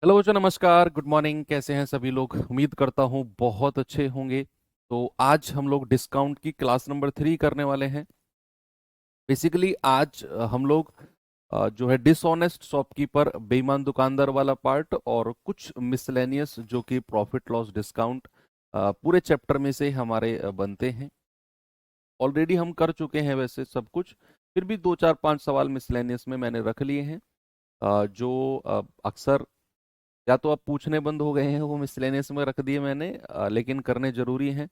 Hello बच्चों, नमस्कार, good morning. कैसे हैं सभी लोग? उम्मीद करता हूँ बहुत अच्छे होंगे। तो आज हम लोग डिस्काउंट की क्लास नंबर 3 करने वाले हैं। बेसिकली आज हम लोग जो है डिसऑनेस्ट शॉपकीपर, बेईमान दुकानदार वाला पार्ट और कुछ मिसलेनियस जो कि प्रॉफिट लॉस डिस्काउंट पूरे चैप्टर में से हमारे बनते हैं। ऑलरेडी हम कर चुके हैं वैसे सब कुछ, फिर भी दो चार पांच सवाल मिसलेनियस में मैंने रख लिए हैं। जो अक्सर या तो अब पूछने बंद हो गए हैं, वो मिसलेनियस में रख दिए मैंने, लेकिन करने जरूरी हैं।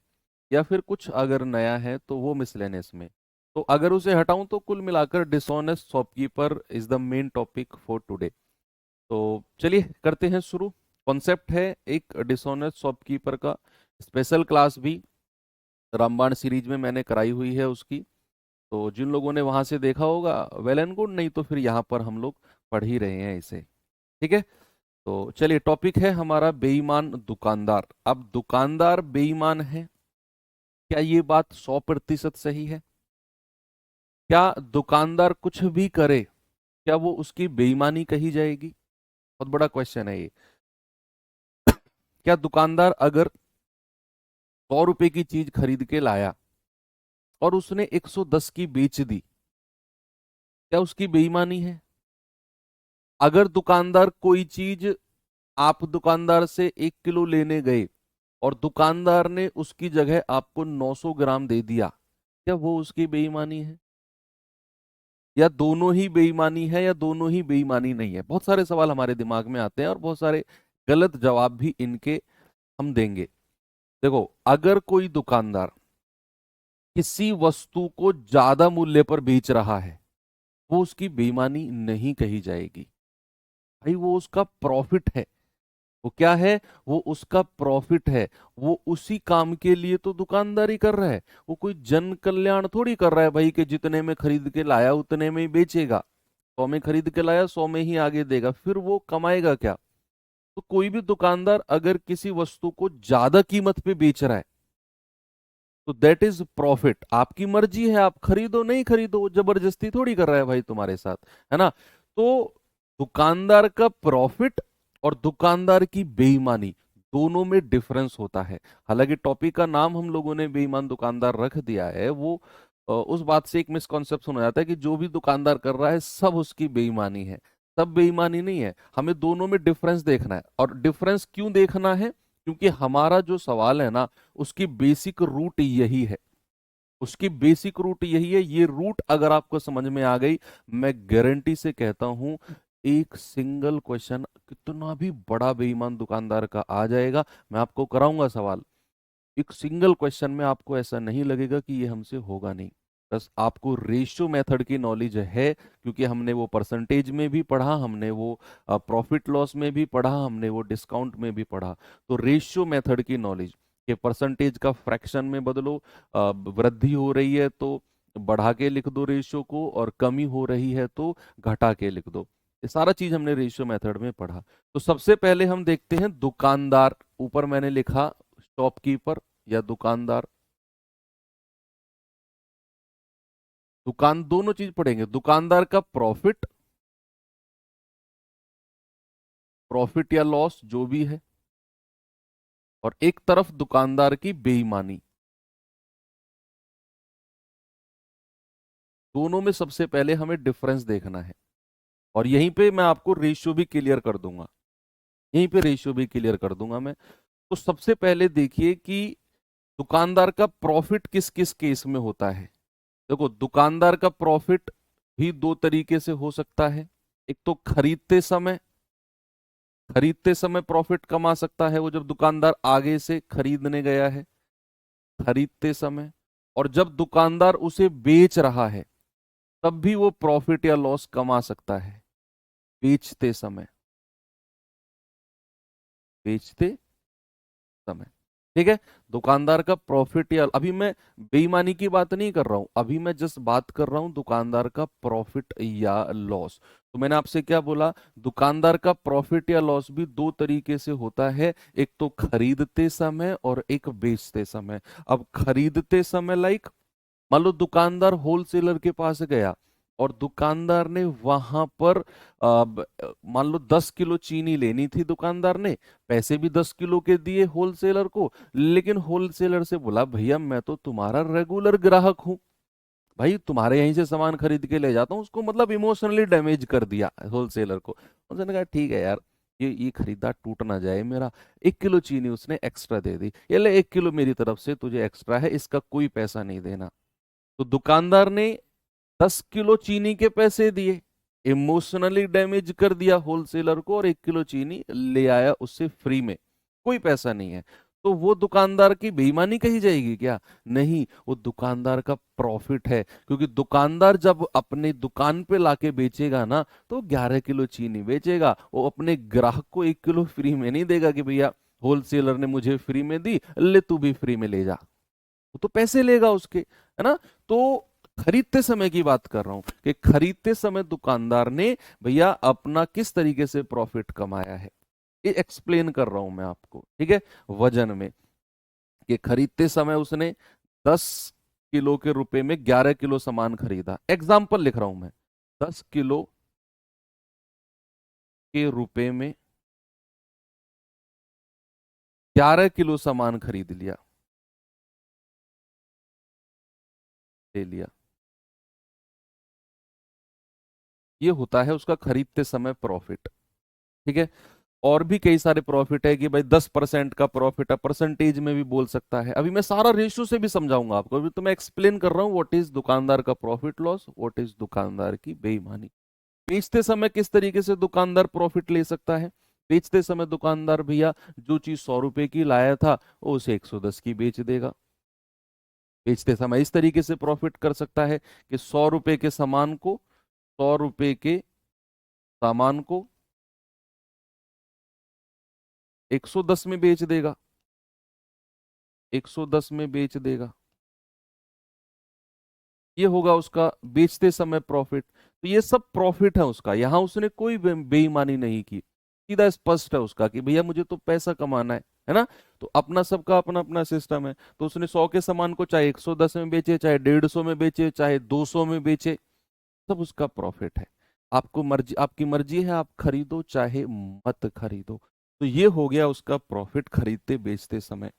या फिर कुछ अगर नया है तो वो मिसलेनियस में। तो अगर उसे हटाऊं तो कुल मिलाकर dishonest shopkeeper is the main topic for today. तो चलिए करते हैं शुरू। कॉन्सेप्ट है एक डिसऑनेस्ट शॉपकीपर का। स्पेशल क्लास भी रामबाण सीरीज में मैंने कराई हुई है उसकी। तो जिन लोगों ने वहां से देखा होगा वेल एंड गुड, नहीं तो फिर यहाँ पर हम लोग पढ़ ही रहे हैं इसे। ठीक है। तो चलिए, टॉपिक है हमारा बेईमान दुकानदार। अब दुकानदार बेईमान है, क्या ये बात 100% सही है? क्या दुकानदार कुछ भी करे, क्या वो उसकी बेईमानी कही जाएगी? बहुत बड़ा क्वेश्चन है ये। क्या दुकानदार अगर 100 रुपए की चीज खरीद के लाया और उसने 110 की बेच दी, क्या उसकी बेईमानी है? अगर दुकानदार कोई चीज, आप दुकानदार से 1 किलो लेने गए और दुकानदार ने उसकी जगह आपको 900 ग्राम दे दिया, क्या वो उसकी बेईमानी है? या दोनों ही बेईमानी है, या दोनों ही बेईमानी नहीं है? बहुत सारे सवाल हमारे दिमाग में आते हैं और बहुत सारे गलत जवाब भी इनके हम देंगे। देखो, अगर कोई दुकानदार किसी वस्तु को ज्यादा मूल्य पर बेच रहा है, वो उसकी बेईमानी नहीं कही जाएगी। भाई, वो उसका प्रॉफिट है। वो क्या है? वो उसका प्रॉफिट है। वो उसी काम के लिए तो दुकानदारी कर रहा है। वो कोई जन कल्याण थोड़ी कर रहा है भाई कि जितने में खरीद के लाया उतने में ही बेचेगा। 100 में खरीद के लाया, 100 में ही आगे देगा, फिर वो कमाएगा क्या? तो कोई भी दुकानदार अगर किसी वस्तु को ज्यादा कीमत पे बेच रहा है तो दैट इज प्रॉफिट। आपकी मर्जी है, आप खरीदो नहीं खरीदो, वो जबरदस्ती थोड़ी कर रहा है भाई तुम्हारे साथ, है ना? तो दुकानदार का प्रॉफिट और दुकानदार की बेईमानी, दोनों में डिफरेंस होता है। हालांकि टॉपिक का नाम हम लोगों ने बेईमान दुकानदार रख दिया है, वो उस बात से एक मिसकॉन्सेप्शन हो जाता है कि जो भी दुकानदार कर रहा है सब उसकी बेईमानी है। सब बेईमानी नहीं है। हमें दोनों में डिफरेंस देखना है। और डिफरेंस क्यों देखना है? क्योंकि हमारा जो सवाल है ना, उसकी बेसिक रूट यही है। उसकी बेसिक रूट यही है। ये रूट अगर आपको समझ में आ गई, मैं गारंटी से कहता हूं एक सिंगल क्वेश्चन कितना भी बड़ा बेईमान दुकानदार का आ जाएगा, मैं आपको कराऊंगा सवाल, एक सिंगल क्वेश्चन में आपको ऐसा नहीं लगेगा कि ये हमसे होगा नहीं। बस आपको रेशियो मेथड की नॉलेज है, क्योंकि हमने वो परसेंटेज में भी पढ़ा, हमने वो प्रॉफिट लॉस में भी पढ़ा, हमने वो डिस्काउंट में भी पढ़ा। तो रेशियो मेथड की नॉलेज के परसेंटेज का फ्रैक्शन में बदलो, वृद्धि हो रही है तो बढ़ा के लिख दो रेशियो को, और कमी हो रही है तो घटा के लिख दो। ये सारा चीज हमने रेशियो मेथड में पढ़ा। तो सबसे पहले हम देखते हैं दुकानदार। ऊपर मैंने लिखा शॉपकीपर या दुकानदार। दुकान, दोनों चीज पढ़ेंगे। दुकानदार का प्रॉफिट, प्रॉफिट या लॉस जो भी है, और एक तरफ दुकानदार की बेईमानी। दोनों में सबसे पहले हमें डिफरेंस देखना है। और यहीं पे मैं आपको रेशियो भी क्लियर कर दूंगा। यहीं पे रेशियो भी क्लियर कर दूंगा मैं। तो सबसे पहले देखिए कि दुकानदार का प्रॉफिट किस किस केस में होता है। देखो, दुकानदार का प्रॉफिट भी दो तरीके से हो सकता है। एक तो खरीदते समय, खरीदते समय प्रॉफिट कमा सकता है वो जब दुकानदार आगे से खरीदने गया है, खरीदते समय। और जब दुकानदार उसे बेच रहा है तब भी वो प्रॉफिट या लॉस कमा सकता है, बेचते समय, बेचते समय। ठीक है। दुकानदार का प्रॉफिट, या अभी मैं बेईमानी की बात नहीं कर रहा हूं, अभी मैं जस्ट बात कर रहा हूं दुकानदार का प्रॉफिट या लॉस। तो मैंने आपसे क्या बोला? दुकानदार का प्रॉफिट या लॉस भी दो तरीके से होता है, एक तो खरीदते समय और एक बेचते समय। अब खरीदते समय लाइक, मान लो दुकानदार होलसेलर के पास गया और दुकानदार ने वहां पर मान लो 10 किलो चीनी लेनी थी दुकानदार ने, पैसे भी 10 किलो के दिए होलसेलर को, लेकिन होलसेलर से बोला भैया मैं तो तुम्हारा रेगुलर ग्राहक हूं, भाई तुम्हारे यहीं से सामान खरीद के ले जाता हूँ, उसको मतलब इमोशनली डैमेज कर दिया होलसेलर को। उसने कहा ठीक है यार, ये खरीदार टूट ना जाए मेरा, 1 किलो चीनी उसने एक्स्ट्रा दे दी, ये ले 1 किलो मेरी तरफ से तुझे एक्स्ट्रा है, इसका कोई पैसा नहीं देना। तो दुकानदार ने 10 किलो चीनी के पैसे दिए, इमोशनली डैमेज कर दिया होलसेलर को, और 1 किलो चीनी ले आया उससे फ्री में, कोई पैसा नहीं है। तो वो दुकानदार की बेईमानी कही जाएगी क्या? नहीं, वो दुकानदार का प्रॉफिट है, क्योंकि दुकानदार जब अपने दुकान पे लाके बेचेगा ना, तो 11 किलो चीनी बेचेगा, वो अपने ग्राहक को 1 किलो फ्री में नहीं देगा कि भैया होलसेलर ने मुझे फ्री में दी, ले तू भी फ्री में ले जा, वो तो पैसे लेगा उसके, है ना। तो खरीदते समय की बात कर रहा हूं कि खरीदते समय दुकानदार ने भैया अपना किस तरीके से प्रॉफिट कमाया है, ये एक्सप्लेन कर रहा हूं मैं आपको, ठीक है। वजन में कि खरीदते समय उसने 10 किलो के रुपए में 11 किलो सामान खरीदा, एग्जाम्पल लिख रहा हूं मैं, 10 किलो के रुपए में 11 किलो सामान खरीद लिया, ले लिया, ये होता है उसका खरीदते समय प्रॉफिट, ठीक है। और भी कई सारे प्रॉफिट है कि भाई 10% का प्रॉफिट है, परसेंटेज में भी बोल सकता है, अभी मैं सारा रेशियो से भी समझाऊंगा आपको, अभी तो मैं एक्सप्लेन कर रहा हूं व्हाट इज दुकानदार का प्रॉफिट लॉस, व्हाट इज दुकानदार की बेईमानी। बेचते समय किस तरीके से दुकानदार प्रॉफिट ले सकता है? बेचते समय दुकानदार भैया जो चीज 100 रुपए की लाया था वो उसे 110 की बेच देगा। बेचते समय इस तरीके से प्रॉफिट कर सकता है कि 100 रुपए के सामान को, 100 रुपए के सामान को 110 में बेच देगा, 110 में बेच देगा, ये होगा उसका बेचते समय प्रॉफिट। तो ये सब प्रॉफिट है उसका, यहां उसने कोई बेईमानी नहीं की, सीधा स्पष्ट है उसका कि भैया मुझे तो पैसा कमाना है ना। तो अपना सबका अपना अपना सिस्टम है, तो उसने 100 के सामान को चाहे 110 में बेचे, चाहे 150 में बेचे, चाहे 200 में बेचे, सब उसका प्रॉफिट है। आपको मर्जी, आपकी मर्जी है, आप खरीदो चाहे मत खरीदो। तो ये हो गया उसका प्रॉफिट खरीदते बेचते समय।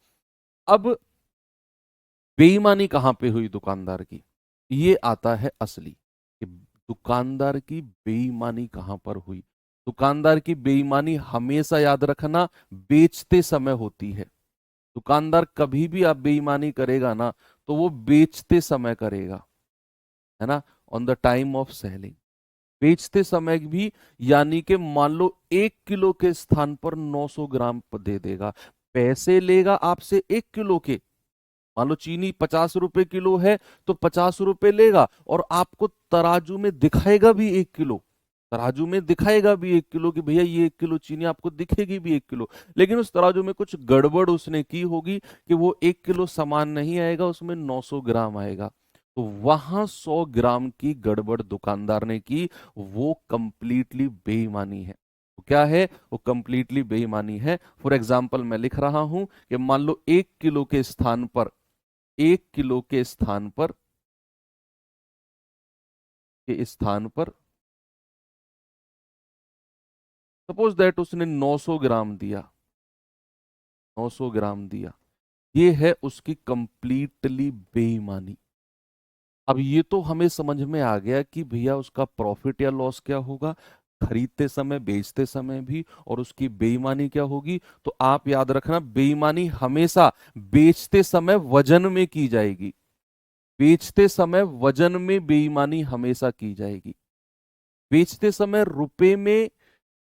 अब बेईमानी कहां पे हुई दुकानदार की, ये आता है असली कि दुकानदार की बेईमानी कहां पर हुई। दुकानदार की बेईमानी हमेशा याद रखना बेचते समय होती है। दुकानदार कभी भी आप बेईमानी करेगा ना, तो वो बेचते समय करेगा, है ना, on the time of selling. बेचते समय भी, यानी कि मान लो 1 किलो के स्थान पर 900 ग्राम दे देगा, पैसे लेगा आपसे 1 किलो के। मान लो चीनी 50 रुपए किलो है, तो 50 रुपए लेगा, और आपको तराजू में दिखाएगा भी 1 किलो, तराजू में दिखाएगा भी 1 किलो कि भैया ये 1 किलो चीनी, आपको दिखेगी भी 1 किलो, लेकिन उस तराजू में कुछ गड़बड़ उसने की होगी कि वो 1 किलो सामान नहीं आएगा, उसमें 900 ग्राम आएगा। तो वहां 100 ग्राम की गड़बड़ दुकानदार ने की, वो कंप्लीटली बेईमानी है। तो क्या है वो? कंप्लीटली बेईमानी है। फॉर एग्जाम्पल मैं लिख रहा हूं कि मान लो 1 किलो के स्थान पर, 1 किलो के स्थान पर सपोज दैट उसने 900 ग्राम दिया, 900 ग्राम दिया, ये है उसकी कंप्लीटली बेईमानी। अब ये तो हमें समझ में आ गया कि भैया उसका प्रॉफिट या लॉस क्या होगा खरीदते समय बेचते समय भी, और उसकी बेईमानी क्या होगी। तो आप याद रखना, बेईमानी हमेशा बेचते समय वजन में की जाएगी, बेचते समय वजन में बेईमानी हमेशा की जाएगी। बेचते समय रुपए में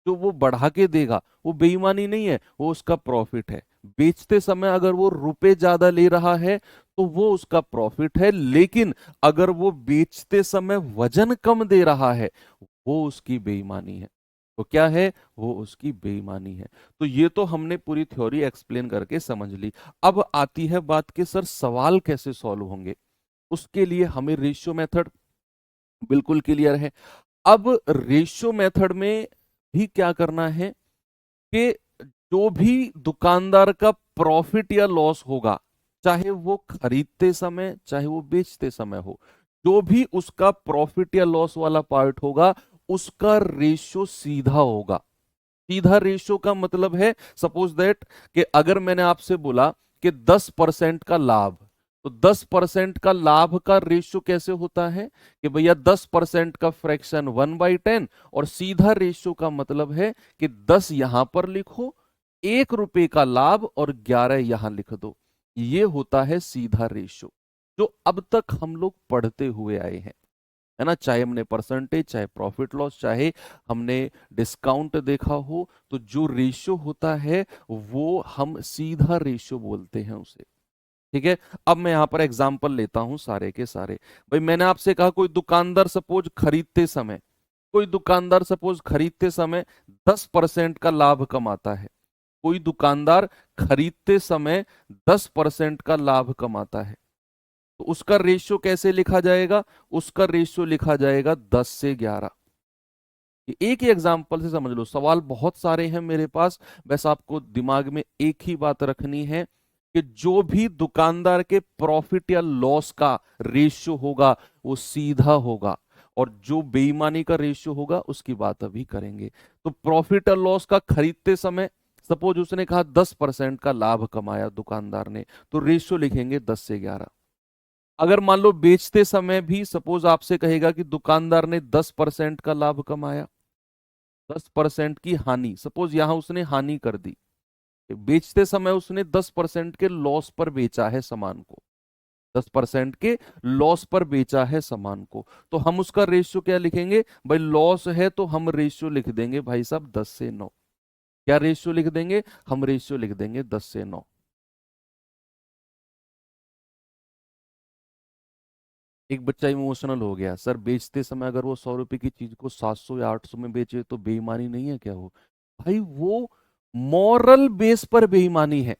जो वो बढ़ा के देगा वो बेईमानी नहीं है, वो उसका प्रॉफिट है। बेचते समय अगर वो रुपए ज्यादा ले रहा है तो वो उसका प्रॉफिट है, लेकिन अगर वो बेचते समय वजन कम दे रहा है वो उसकी बेईमानी है। तो क्या है? वो उसकी बेईमानी है। तो ये तो हमने पूरी थ्योरी एक्सप्लेन करके समझ ली। अब आती है बात कि सर सवाल कैसे सॉल्व होंगे। उसके लिए हमें रेशियो मेथड बिल्कुल क्लियर है। अब रेशियो मेथड में भी क्या करना है कि जो भी दुकानदार का प्रॉफिट या लॉस होगा, चाहे वो खरीदते समय चाहे वो बेचते समय हो, जो भी उसका प्रॉफिट या लॉस वाला पार्ट होगा उसका रेशियो सीधा होगा। सीधा रेशियो का मतलब है, सपोज दैट कि अगर मैंने आपसे बोला कि 10% का लाभ, तो 10% का लाभ का रेशियो कैसे होता है कि भैया 10% का फ्रैक्शन 1/10, और सीधा रेशियो का मतलब है कि 10 यहां पर लिखो, 1 रुपए का लाभ और 11 यहां लिख दो। ये होता है सीधा रेशियो, जो अब तक हम लोग पढ़ते हुए आए हैं, है ना। चाहे हमने परसेंटेज, चाहे प्रॉफिट लॉस, चाहे हमने डिस्काउंट देखा हो, तो जो रेशियो होता है वो हम सीधा रेशियो बोलते हैं उसे। ठीक है। अब मैं यहां पर एग्जांपल लेता हूं सारे के सारे। भाई मैंने आपसे कहा कोई दुकानदार सपोज खरीदते समय, कोई दुकानदार सपोज खरीदते समय 10% का लाभ कमाता है। कोई दुकानदार खरीदते समय 10% का लाभ कमाता है, तो उसका रेशियो कैसे लिखा जाएगा? उसका रेशियो लिखा जाएगा 10 से 11। ये एक ही एग्जांपल से समझ लो, सवाल बहुत सारे हैं मेरे पास, बस आपको दिमाग में एक ही बात रखनी है कि जो भी दुकानदार के प्रॉफिट या लॉस का रेशियो होगा वो सीधा होगा, और जो बेईमानी का रेशियो होगा उसकी बात अभी करेंगे। तो प्रॉफिट और लॉस का खरीदते समय सपोज उसने कहा 10% का लाभ कमाया दुकानदार ने, तो रेशियो लिखेंगे 10 से 11। अगर मान लो बेचते समय भी सपोज आपसे कहेगा कि दुकानदार ने 10% का लाभ कमाया, 10% की हानि, सपोज यहां उसने हानि कर दी, बेचते समय उसने 10% के लॉस पर बेचा है सामान को, 10% के लॉस पर बेचा है सामान को, तो हम उसका रेशियो क्या लिखेंगे? भाई लॉस है तो हम रेशियो लिख देंगे भाई साहब 10 से 9। क्या रेशियो लिख देंगे? हम रेशियो लिख देंगे 10 से 9। एक बच्चा इमोशनल हो गया, सर बेचते समय अगर वो 100 रुपए की चीज को 700 या 800 में बेचे तो बेईमानी नहीं है क्या? वो भाई वो मॉरल बेस पर बेईमानी है।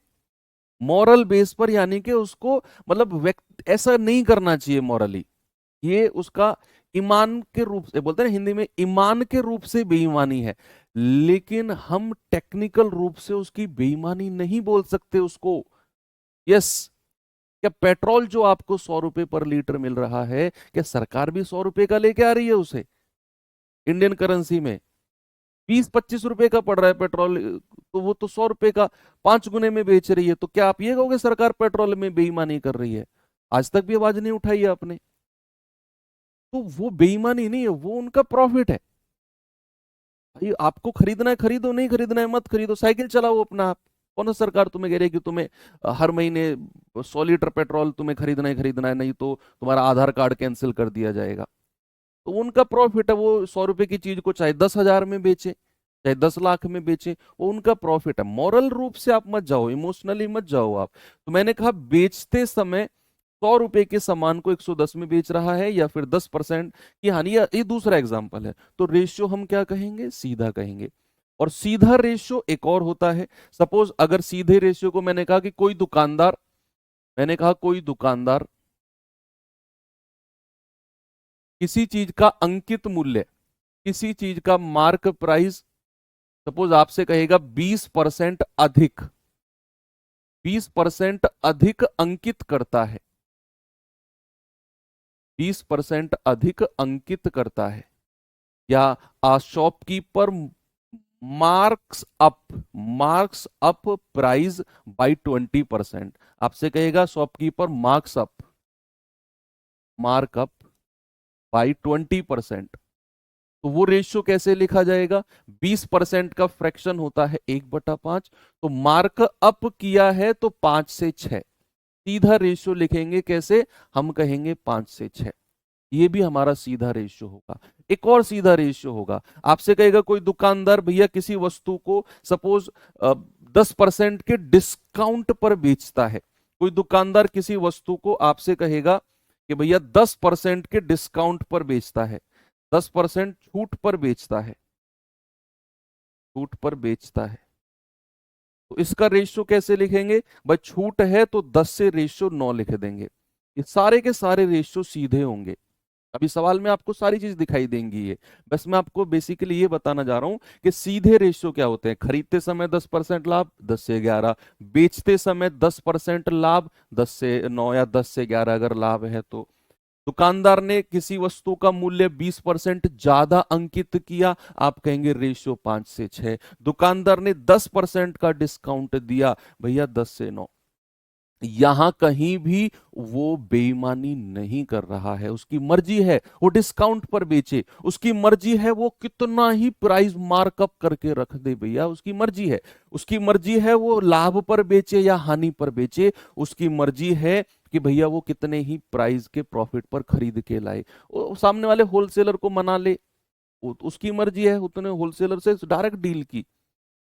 मॉरल बेस पर यानी कि उसको मतलब व्यक्ति ऐसा नहीं करना चाहिए मॉरली, ये उसका ईमान के रूप से बोलते हैं ना हिंदी में, ईमान के रूप से बेईमानी है। लेकिन हम टेक्निकल रूप से उसकी बेईमानी नहीं बोल सकते उसको। यस। क्या पेट्रोल जो आपको 100 रुपए पर लीटर मिल रहा है, क्या सरकार भी 100 रुपए का लेके आ रही है उसे इंडियन करेंसी में? 20-25 रुपए का पड़ रहा है पेट्रोल, तो वो तो 100 रुपए का 5 गुने में बेच रही है, तो क्या आप ये कहोगे सरकार पेट्रोल में बेईमानी कर रही है? आज तक भी आवाज नहीं उठाई है आपने। तो वो बेईमानी नहीं है, वो उनका प्रॉफिट है। भाई आपको खरीदना है खरीदो, नहीं खरीदना है मत खरीदो, साइकिल चलाओ अपना आप। कौन सा सरकार तुम्हें कह रही है कि तुम्हें हर महीने 100 लीटर पेट्रोल तुम्हें खरीदना ही खरीदना है, नहीं तो तुम्हारा आधार कार्ड कैंसिल कर दिया जाएगा। तो उनका प्रॉफिट है, वो 100 रुपए की चीज को चाहे 10,000 में बेचे, चाहे 10 लाख में बेचे, वो उनका प्रॉफिट है। मॉरल रूप से आप मत जाओ, इमोशनली मत जाओ आप। तो मैंने कहा बेचते समय 100 रुपए के सामान को 110 में बेच रहा है, या फिर 10% की हानि, या ये दूसरा एग्जाम्पल है, तो रेशियो हम क्या कहेंगे? सीधा कहेंगे। और सीधा रेशियो एक और होता है, सपोज अगर सीधे रेशियो को मैंने कहा कि कोई दुकानदार, मैंने कहा कोई दुकानदार किसी चीज का अंकित मूल्य, किसी चीज का मार्क प्राइस सपोज आपसे कहेगा 20% अधिक, 20% अधिक अंकित करता है, 20% अधिक अंकित करता है, या shopkeeper marks up price by 20%। आपसे कहेगा शॉपकीपर मार्क अप बाय 20%, तो वो रेशियो कैसे लिखा जाएगा? 20% का फ्रैक्शन होता है 1/5, तो मार्क अप किया है तो 5 से 6। सीधा रेशियो लिखेंगे कैसे? हम कहेंगे 5 से 6। ये भी हमारा सीधा रेशियो होगा। एक और सीधा रेशियो होगा, आपसे कहेगा कोई दुकानदार भैया किसी वस्तु को सपोज 10% के डिस्काउंट पर बेचता है। कोई दुकानदार किसी वस्तु को आपसे कहेगा कि भैया 10% के डिस्काउंट पर बेचता है, 10% छूट पर बेचता है, छूट पर बेचता है, तो इसका रेशियो कैसे लिखेंगे? भाई छूट है तो 10 से रेशियो 9 लिख देंगे। ये सारे के सारे रेशियो सीधे होंगे। अभी सवाल में आपको सारी चीज दिखाई देंगी ये, बस मैं आपको बेसिकली ये बताना जा रहा हूं कि सीधे रेशियो क्या होते हैं। खरीदते समय 10% लाभ 10 से 11, बेचते समय 10% लाभ 10 से 9 या 10 से 11 अगर लाभ है तो। दुकानदार ने किसी वस्तु का मूल्य 20% ज्यादा अंकित किया, आप कहेंगे रेशियो 5 से 6। दुकानदार ने 10% का डिस्काउंट दिया, भैया 10 से 9। यहां कहीं भी वो बेईमानी नहीं कर रहा है, उसकी मर्जी है वो डिस्काउंट पर बेचे, उसकी मर्जी है वो कितना ही प्राइस मार्कअप करके रख दे, भैया उसकी मर्जी है। उसकी मर्जी है वो लाभ पर बेचे या हानि पर बेचे, उसकी मर्जी है कि भैया वो कितने ही प्राइस के प्रॉफिट पर खरीद के लाए। वो सामने वाले होलसेलर को मना ले, उसकी मर्जी है, उतने होलसेलर से डायरेक्ट डील की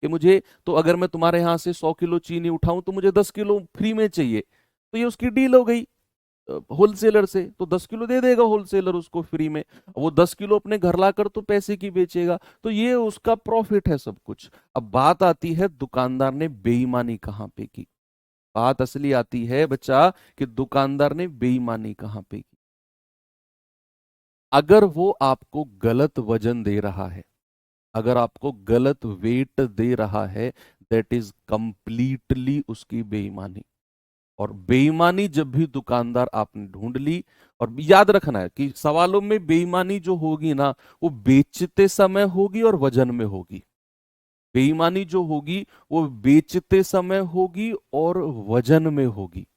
कि मुझे तो अगर मैं तुम्हारे यहाँ से 100 किलो चीनी उठाऊं तो मुझे 10 किलो फ्री में चाहिए, तो ये उसकी डील हो गई होलसेलर से, तो 10 किलो दे देगा होलसेलर उसको फ्री में, वो 10 किलो अपने घर लाकर तो पैसे की बेचेगा, तो ये उसका प्रॉफिट है सब कुछ। अब बात आती है दुकानदार ने बेईमानी कहाँ पे की। बात असली आती है बच्चा कि दुकानदार ने बेईमानी कहाँ पे की। अगर वो आपको गलत वजन दे रहा है, अगर आपको गलत वेट दे रहा है, दैट इज कंप्लीटली उसकी बेईमानी। और बेईमानी जब भी दुकानदार आपने ढूंढ ली, और याद रखना है कि सवालों में बेईमानी जो होगी ना, वो बेचते समय होगी और वजन में होगी। बेईमानी जो होगी वो बेचते समय होगी और वजन में होगी।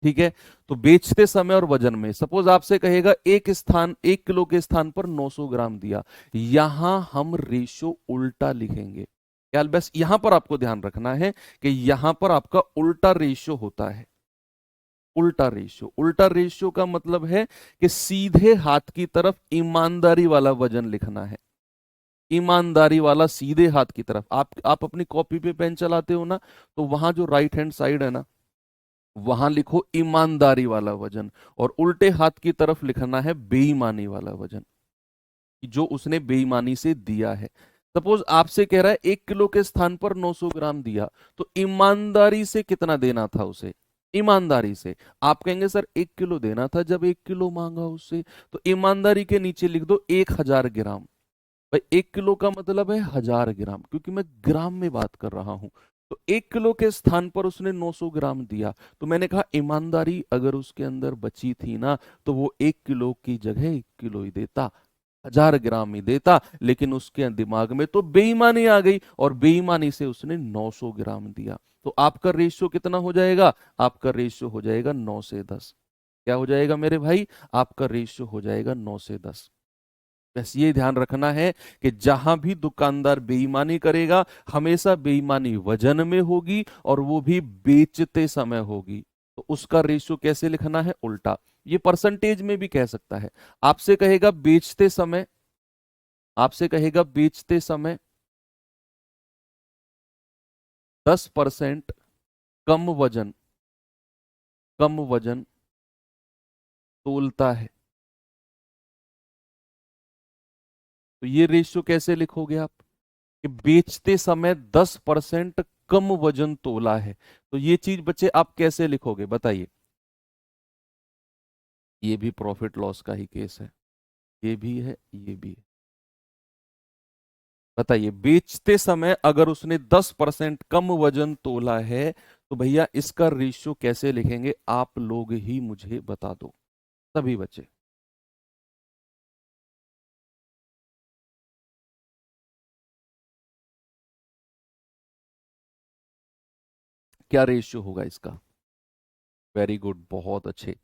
ठीक है, तो बेचते समय और वजन में, सपोज आपसे कहेगा 1 किलो के स्थान पर 900 ग्राम दिया, यहां हम रेशो उल्टा लिखेंगे। क्या, बस यहां पर आपको ध्यान रखना है कि यहां पर आपका उल्टा रेशो होता है। उल्टा रेशियो, उल्टा रेशियो का मतलब है कि सीधे हाथ की तरफ ईमानदारी वाला वजन लिखना है। ईमानदारी वाला सीधे हाथ की तरफ, आप अपनी कॉपी पे पेन चलाते हो ना, तो वहां जो राइट हैंड साइड है ना, वहां लिखो ईमानदारी वाला वजन, और उल्टे हाथ की तरफ लिखना है बेईमानी वाला वजन, कि जो उसने बेईमानी से दिया है। सपोज आपसे कह रहा है 1 किलो के स्थान पर 900 ग्राम दिया, तो ईमानदारी से कितना देना था उसे, ईमानदारी से आप कहेंगे सर 1 किलो देना था, जब 1 किलो मांगा उससे, तो ईमानदारी के नीचे लिख दो 1000 ग्राम। भाई 1 किलो का मतलब है 1000 ग्राम, क्योंकि मैं ग्राम में बात कर रहा हूं। तो 1 किलो के स्थान पर उसने 900 ग्राम दिया, तो मैंने कहा ईमानदारी अगर उसके अंदर बची थी ना, तो वो 1 किलो की जगह 1 किलो ही देता, 1000 ग्राम ही देता, लेकिन उसके दिमाग में तो बेईमानी आ गई और बेईमानी से उसने 900 ग्राम दिया। तो आपका रेशियो कितना हो जाएगा, आपका रेशियो हो जाएगा 9 से 10। क्या हो जाएगा मेरे भाई, आपका रेशियो हो जाएगा 9 से 10। बस ये ध्यान रखना है कि जहां भी दुकानदार बेईमानी करेगा, हमेशा बेईमानी वजन में होगी और वो भी बेचते समय होगी। तो उसका रेशियो कैसे लिखना है, उल्टा। ये परसेंटेज में भी कह सकता है। आपसे कहेगा बेचते समय, आपसे कहेगा बेचते समय 10% कम वजन, कम वजन तोलता है, तो ये रेशियो कैसे लिखोगे आप, कि बेचते समय 10% कम वजन तोला है। तो ये चीज बच्चे आप कैसे लिखोगे बताइए। ये भी प्रॉफिट लॉस का ही केस है, ये भी है, ये भी है। बताइए, बेचते समय अगर उसने 10% कम वजन तोला है, तो भैया इसका रेशियो कैसे लिखेंगे, आप लोग ही मुझे बता दो, सभी बच्चे। क्या रेशियो होगा इसका, वेरी गुड, बहुत अच्छे।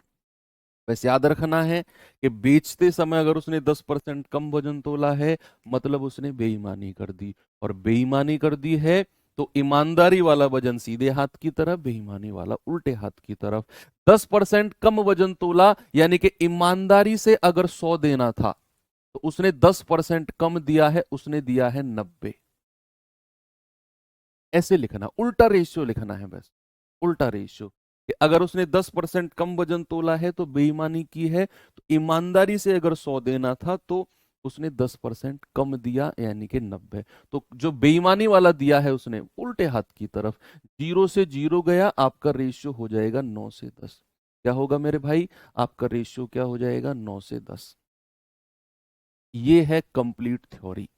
बस याद रखना है कि बेचते समय अगर उसने 10% कम वजन तोला है, मतलब उसने बेईमानी कर दी, और बेईमानी कर दी है तो ईमानदारी वाला वजन सीधे हाथ की तरफ, बेईमानी वाला उल्टे हाथ की तरफ। 10% कम वजन तोला, यानी कि ईमानदारी से अगर 100 देना था, तो उसने 10% कम दिया है, उसने दिया है 90। ऐसे लिखना, उल्टा रेशियो लिखना है बस, उल्टा रेशियो, कि अगर उसने 10% कम वजन तोला है तो बेईमानी की है, तो ईमानदारी से अगर 100 देना था तो उसने 10% कम दिया, यानी कि 90। तो जो बेईमानी वाला दिया है उसने उल्टे हाथ की तरफ, 0 से 0 गया, आपका रेशियो हो जाएगा 9 से 10। क्या होगा मेरे भाई, आपका रेशियो क्या हो जाएगा, 9 से 10। ये है कंप्लीट थ्योरी,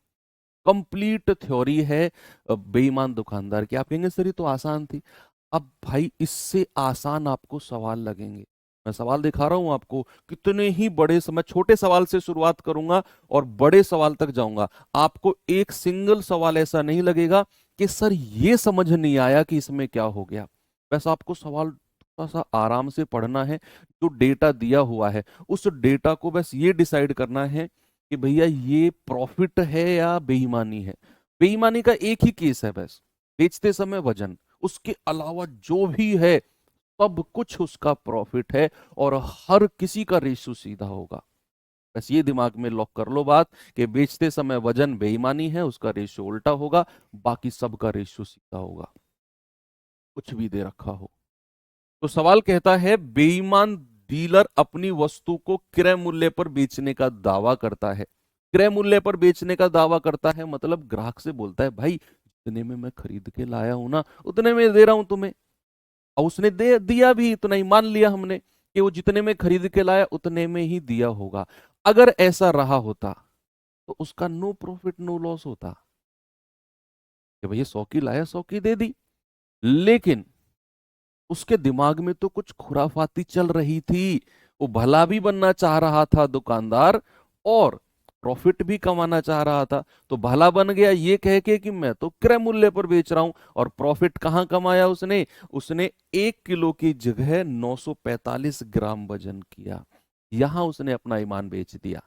कंप्लीट थ्योरी है बेईमान दुकानदार की। आप कहेंगे सर ये तो आसान थी। अब भाई इससे आसान आपको सवाल लगेंगे, मैं सवाल दिखा रहा हूं आपको, कितने ही बड़े मैं छोटे सवाल से शुरुआत करूंगा और बड़े सवाल तक जाऊंगा। आपको एक सिंगल सवाल ऐसा नहीं लगेगा कि सर ये समझ नहीं आया कि इसमें क्या हो गया। बस आपको सवाल थोड़ा सा आराम से पढ़ना है, जो डेटा दिया हुआ है उस डेटा को बस ये डिसाइड करना है कि भैया ये प्रॉफिट है या बेईमानी है। बेईमानी का एक ही केस है बस, बेचते समय वजन, उसके अलावा जो भी है सब कुछ उसका प्रॉफिट है और हर किसी का रेशियो सीधा होगा। बस ये दिमाग में लॉक कर लो बात कि बेचते समय वजन बेईमानी है, उसका रेशियो उल्टा होगा, बाकी सबका रेशियो सीधा होगा, कुछ भी दे रखा हो। तो सवाल कहता है बेईमान डीलर अपनी वस्तु को क्रय मूल्य पर बेचने का दावा करता है। क्रय मूल्य पर बेचने का दावा करता है मतलब ग्राहक से बोलता है भाई जितने में मैं खरीद के लाया हूं ना उतने में दे रहा हूं तुम्हें, और उसने दे दिया भी इतना ही, मान लिया हमने कि वो जितने में खरीद के लाया उतने में ही दिया होगा। अगर ऐसा रहा होता तो उसका नो प्रॉफिट नो लॉस होता कि भैया 100 की लाया 100 की दे दी। लेकिन उसके दिमाग में तो कुछ खुराफाती चल रही थी, वो भला भी बनना चाह रहा था दुकानदार और प्रॉफिट भी कमाना चाह रहा था। तो भला बन गया ये कह के कि मैं तो क्रय मूल्य पर बेच रहा हूं, और प्रॉफिट कहां कमाया उसने, उसने 1 किलो की जगह 945 ग्राम वजन किया, यहां उसने अपना ईमान बेच दिया।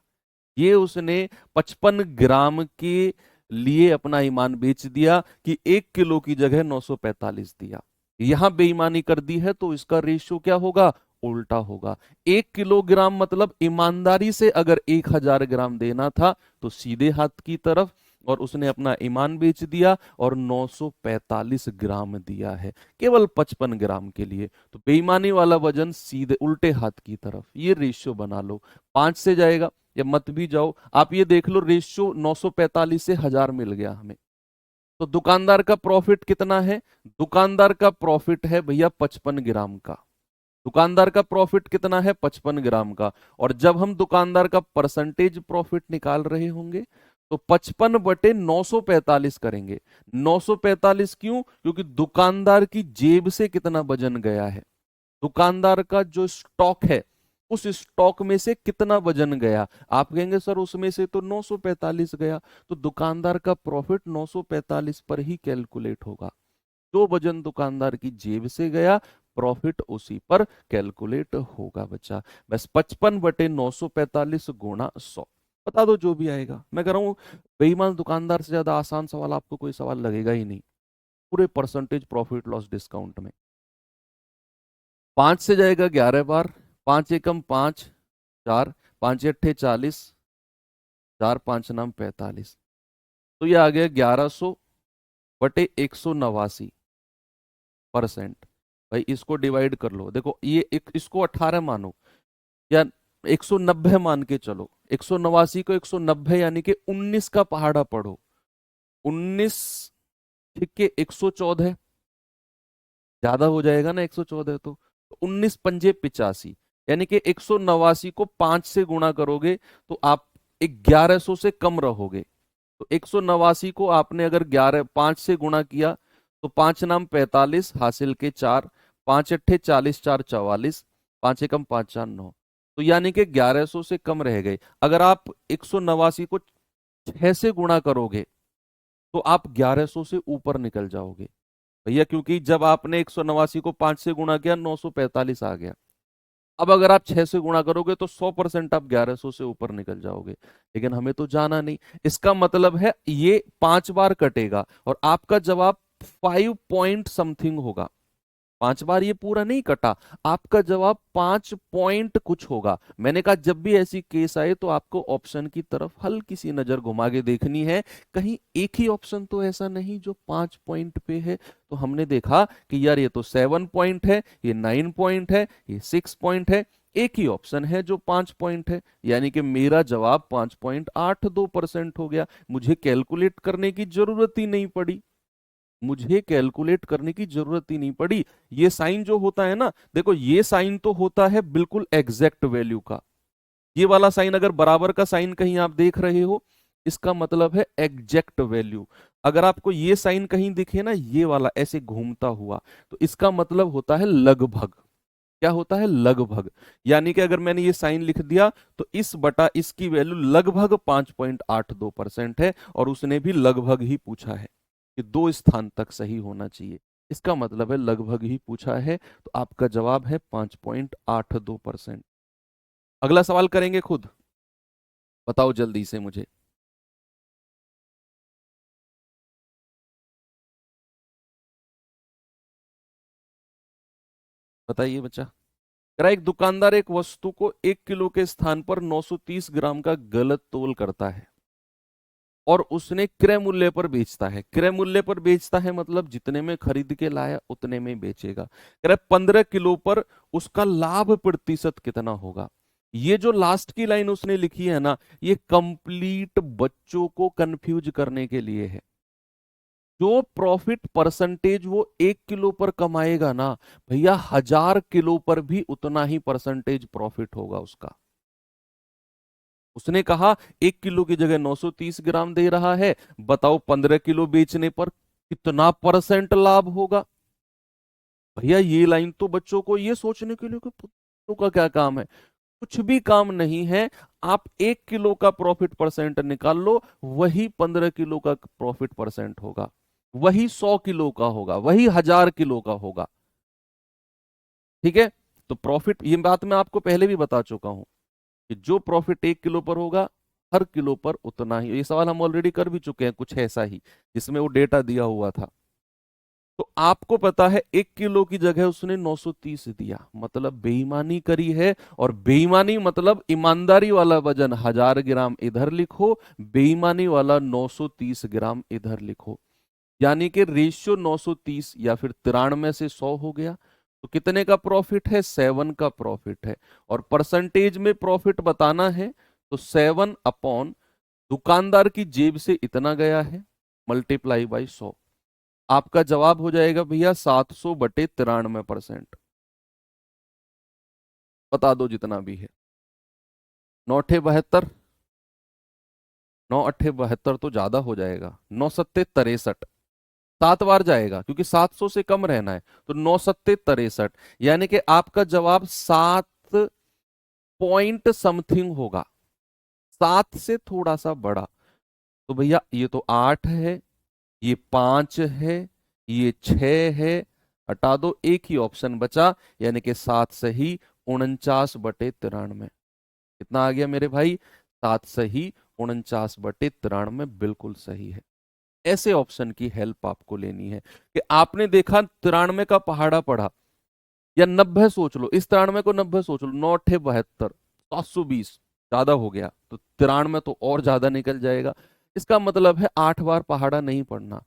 ये उसने 55 ग्राम के लिए अपना ईमान बेच दिया कि 1 किलो की जगह 945 दिया। यहां बेईमानी कर दी है तो इसका रेशियो क्या होगा, उल्टा होगा। 1 किलोग्राम मतलब ईमानदारी से अगर 1000 ग्राम देना था तो सीधे हाथ की तरफ, और उसने अपना ईमान बेच दिया और 945 ग्राम दिया है केवल 55 ग्राम के लिए। तो बेईमानी वाला वजन सीधे उल्टे हाथ की तरफ, ये रेशियो बना लो। 5 से जाएगा या मत भी जाओ, आप ये देख लो रेशियो 945 से 1000 मिल गया हमें। तो दुकानदार का प्रॉफिट कितना है, दुकानदार का प्रॉफिट है भैया 55 ग्राम का। दुकानदार का प्रॉफिट कितना है, 55 ग्राम का। और जब हम दुकानदार का परसेंटेज प्रॉफिट निकाल रहे होंगे तो 55/945 करेंगे। 945 क्यों, क्योंकि दुकानदार की जेब से कितना वजन गया है, दुकानदार का जो स्टॉक है उस स्टॉक में से कितना वजन गया। आप कहेंगे सर उसमें से तो 945 गया, तो दुकानदार का प्रॉफिट 945 पर ही कैलकुलेट होगा। जो वजन दुकानदार की जेब से गया प्रॉफिट उसी पर कैलकुलेट होगा बच्चा। बस 55/945 गुणा 100, बता दो जो भी आएगा। मैं कह रहा हूं बेईमान दुकानदार से ज्यादा आसान सवाल आपको कोई सवाल लगेगा ही नहीं पूरे परसेंटेज प्रॉफिट लॉस डिस्काउंट में। 5 से जाएगा 11 बार, 5 एकम 5, 4, 5 अट्ठे 40, 4 5 नाम 45। तो ये आ गया 1100/189%। भाई इसको डिवाइड कर लो, देखो ये एक इसको 18 मानो या 190 मान के चलो, 189 को 190 यानी कि 19 का पहाड़ा पढ़ो। 19 ठीक के 114 ज्यादा हो जाएगा ना 114, तो 19 पंजे 85, यानी कि 189 को 5 से गुणा करोगे तो आप 1100 से कम रहोगे। तो 189 को आपने अगर 5 से गुणा किया तो 5 नाम 45 हासिल के 4, 5 अट्ठे 40, 4 44, 5 एकम 5 4 9, तो यानी कि 1100 से कम रह गए। अगर आप 189 को 6 से गुणा करोगे तो आप 1100 से ऊपर निकल जाओगे भैया, क्योंकि जब आपने 189 को 5 से गुणा किया 945 आ गया। अब अगर आप 6 से गुणा करोगे तो 100% आप 1100 से ऊपर निकल जाओगे। लेकिन हमें तो जाना नहीं, इसका मतलब है ये 5 बार कटेगा और आपका जवाब 5 पॉइंट समथिंग होगा। 5 बार ये पूरा नहीं कटा, आपका जवाब 5 पॉइंट कुछ होगा। मैंने कहा जब भी ऐसी केस आए तो आपको ऑप्शन की तरफ हल्की सी नजर घुमा के देखनी है, कहीं एक ही ऑप्शन तो ऐसा नहीं जो 5 पॉइंट पे है। तो हमने देखा कि यार ये तो 7 पॉइंट है, ये 9 पॉइंट है, ये 6 पॉइंट है, एक ही ऑप्शन है जो 5 पॉइंट है, यानी कि मेरा जवाब 5.82% हो गया। मुझे कैलकुलेट करने की जरूरत ही नहीं पड़ी, मुझे कैलकुलेट करने की जरूरत ही नहीं पड़ी। ये साइन जो होता है ना, देखो ये साइन तो होता है बिल्कुल एग्जैक्ट वैल्यू का। ये वाला साइन अगर बराबर का साइन कहीं आप देख रहे हो इसका मतलब है एग्जैक्ट वैल्यू। अगर आपको ये साइन कहीं दिखे ना, ये वाला ऐसे घूमता हुआ, तो इसका मतलब होता है लगभग। क्या होता है, लगभग। यानी कि अगर मैंने ये साइन लिख दिया तो इस बटा इसकी वैल्यू लगभग 5.82% है, और उसने भी लगभग ही पूछा है कि 2 स्थान तक सही होना चाहिए। इसका मतलब है लगभग ही पूछा है, तो आपका जवाब है 5.82%। अगला सवाल करेंगे खुद, बताओ जल्दी से मुझे। बताइए बच्चा। कह रहा है, एक दुकानदार एक वस्तु को 1 किलो के स्थान पर 930 ग्राम का गलत तोल करता है और उसने क्रय मूल्य पर बेचता है। क्रय मूल्य पर बेचता है मतलब जितने में खरीद के लाया उतने में बेचेगा। कह रहा है 15 किलो पर उसका लाभ प्रतिशत कितना होगा। ये जो लास्ट की लाइन उसने लिखी है ना, ये कंप्लीट बच्चों को कंफ्यूज करने के लिए है। जो प्रॉफिट परसेंटेज वो 1 किलो पर कमाएगा ना भैया, 1000 किलो पर भी उतना ही परसेंटेज प्रॉफिट होगा उसका। उसने कहा 1 किलो की जगह 930 ग्राम दे रहा है, बताओ 15 किलो बेचने पर कितना परसेंट लाभ होगा। भैया ये लाइन तो बच्चों को ये सोचने के लिए कि बच्चों का क्या काम है, कुछ भी काम नहीं है। आप 1 किलो का प्रॉफिट परसेंट निकाल लो, वही 15 किलो का प्रॉफिट परसेंट होगा, वही 100 किलो का होगा, वही 1000 किलो का होगा। ठीक है, तो प्रॉफिट, ये बात मैं आपको पहले भी बता चुका हूं कि जो प्रॉफिट 1 किलो पर होगा, हर किलो पर उतना ही। ये सवाल हम ऑलरेडी कर भी चुके हैं कुछ ऐसा ही, जिसमें वो डेटा दिया हुआ था। तो आपको पता है 1 किलो की जगह उसने 930 दिया, मतलब बेईमानी करी है। और बेईमानी मतलब ईमानदारी वाला वजन 1000 ग्राम इधर लिखो, बेईमानी वाला 930 ग्राम इधर लिखो। यानी कि रेशियो 930 या फिर 93 से 100 हो गया। तो कितने का प्रॉफिट है, 7 का प्रॉफिट है। और परसेंटेज में प्रॉफिट बताना है तो 7 अपॉन दुकानदार की जेब से इतना गया है, मल्टीप्लाई बाई 100। आपका जवाब हो जाएगा भैया 700/93%। बता दो जितना भी है। 9 अठे 72, 9 अठे 72 तो ज्यादा हो जाएगा। 9 सत्ते 63, 7 बार जाएगा क्योंकि 700 से कम रहना है। तो 9 सत्ते 63, यानी कि आपका जवाब 7 पॉइंट समथिंग होगा, 7 से थोड़ा सा बड़ा। तो भैया ये तो 8 है, ये 5 है, ये 6 है, हटा दो, एक ही ऑप्शन बचा, यानी कि 7 सही 49/93। कितना आ गया मेरे भाई, 7 सही 49/93 बिल्कुल सही है। ऐसे ऑप्शन की हेल्प आपको लेनी है कि आपने देखा 93 का पहाड़ा पढ़ा, या 90 सोच लो, इस 93 को 90 सोच लो, 9 अठे 72, 720 ज्यादा हो गया, तो 93 तो और ज्यादा निकल जाएगा। इसका मतलब है 8 बार पहाड़ा नहीं पढ़ना,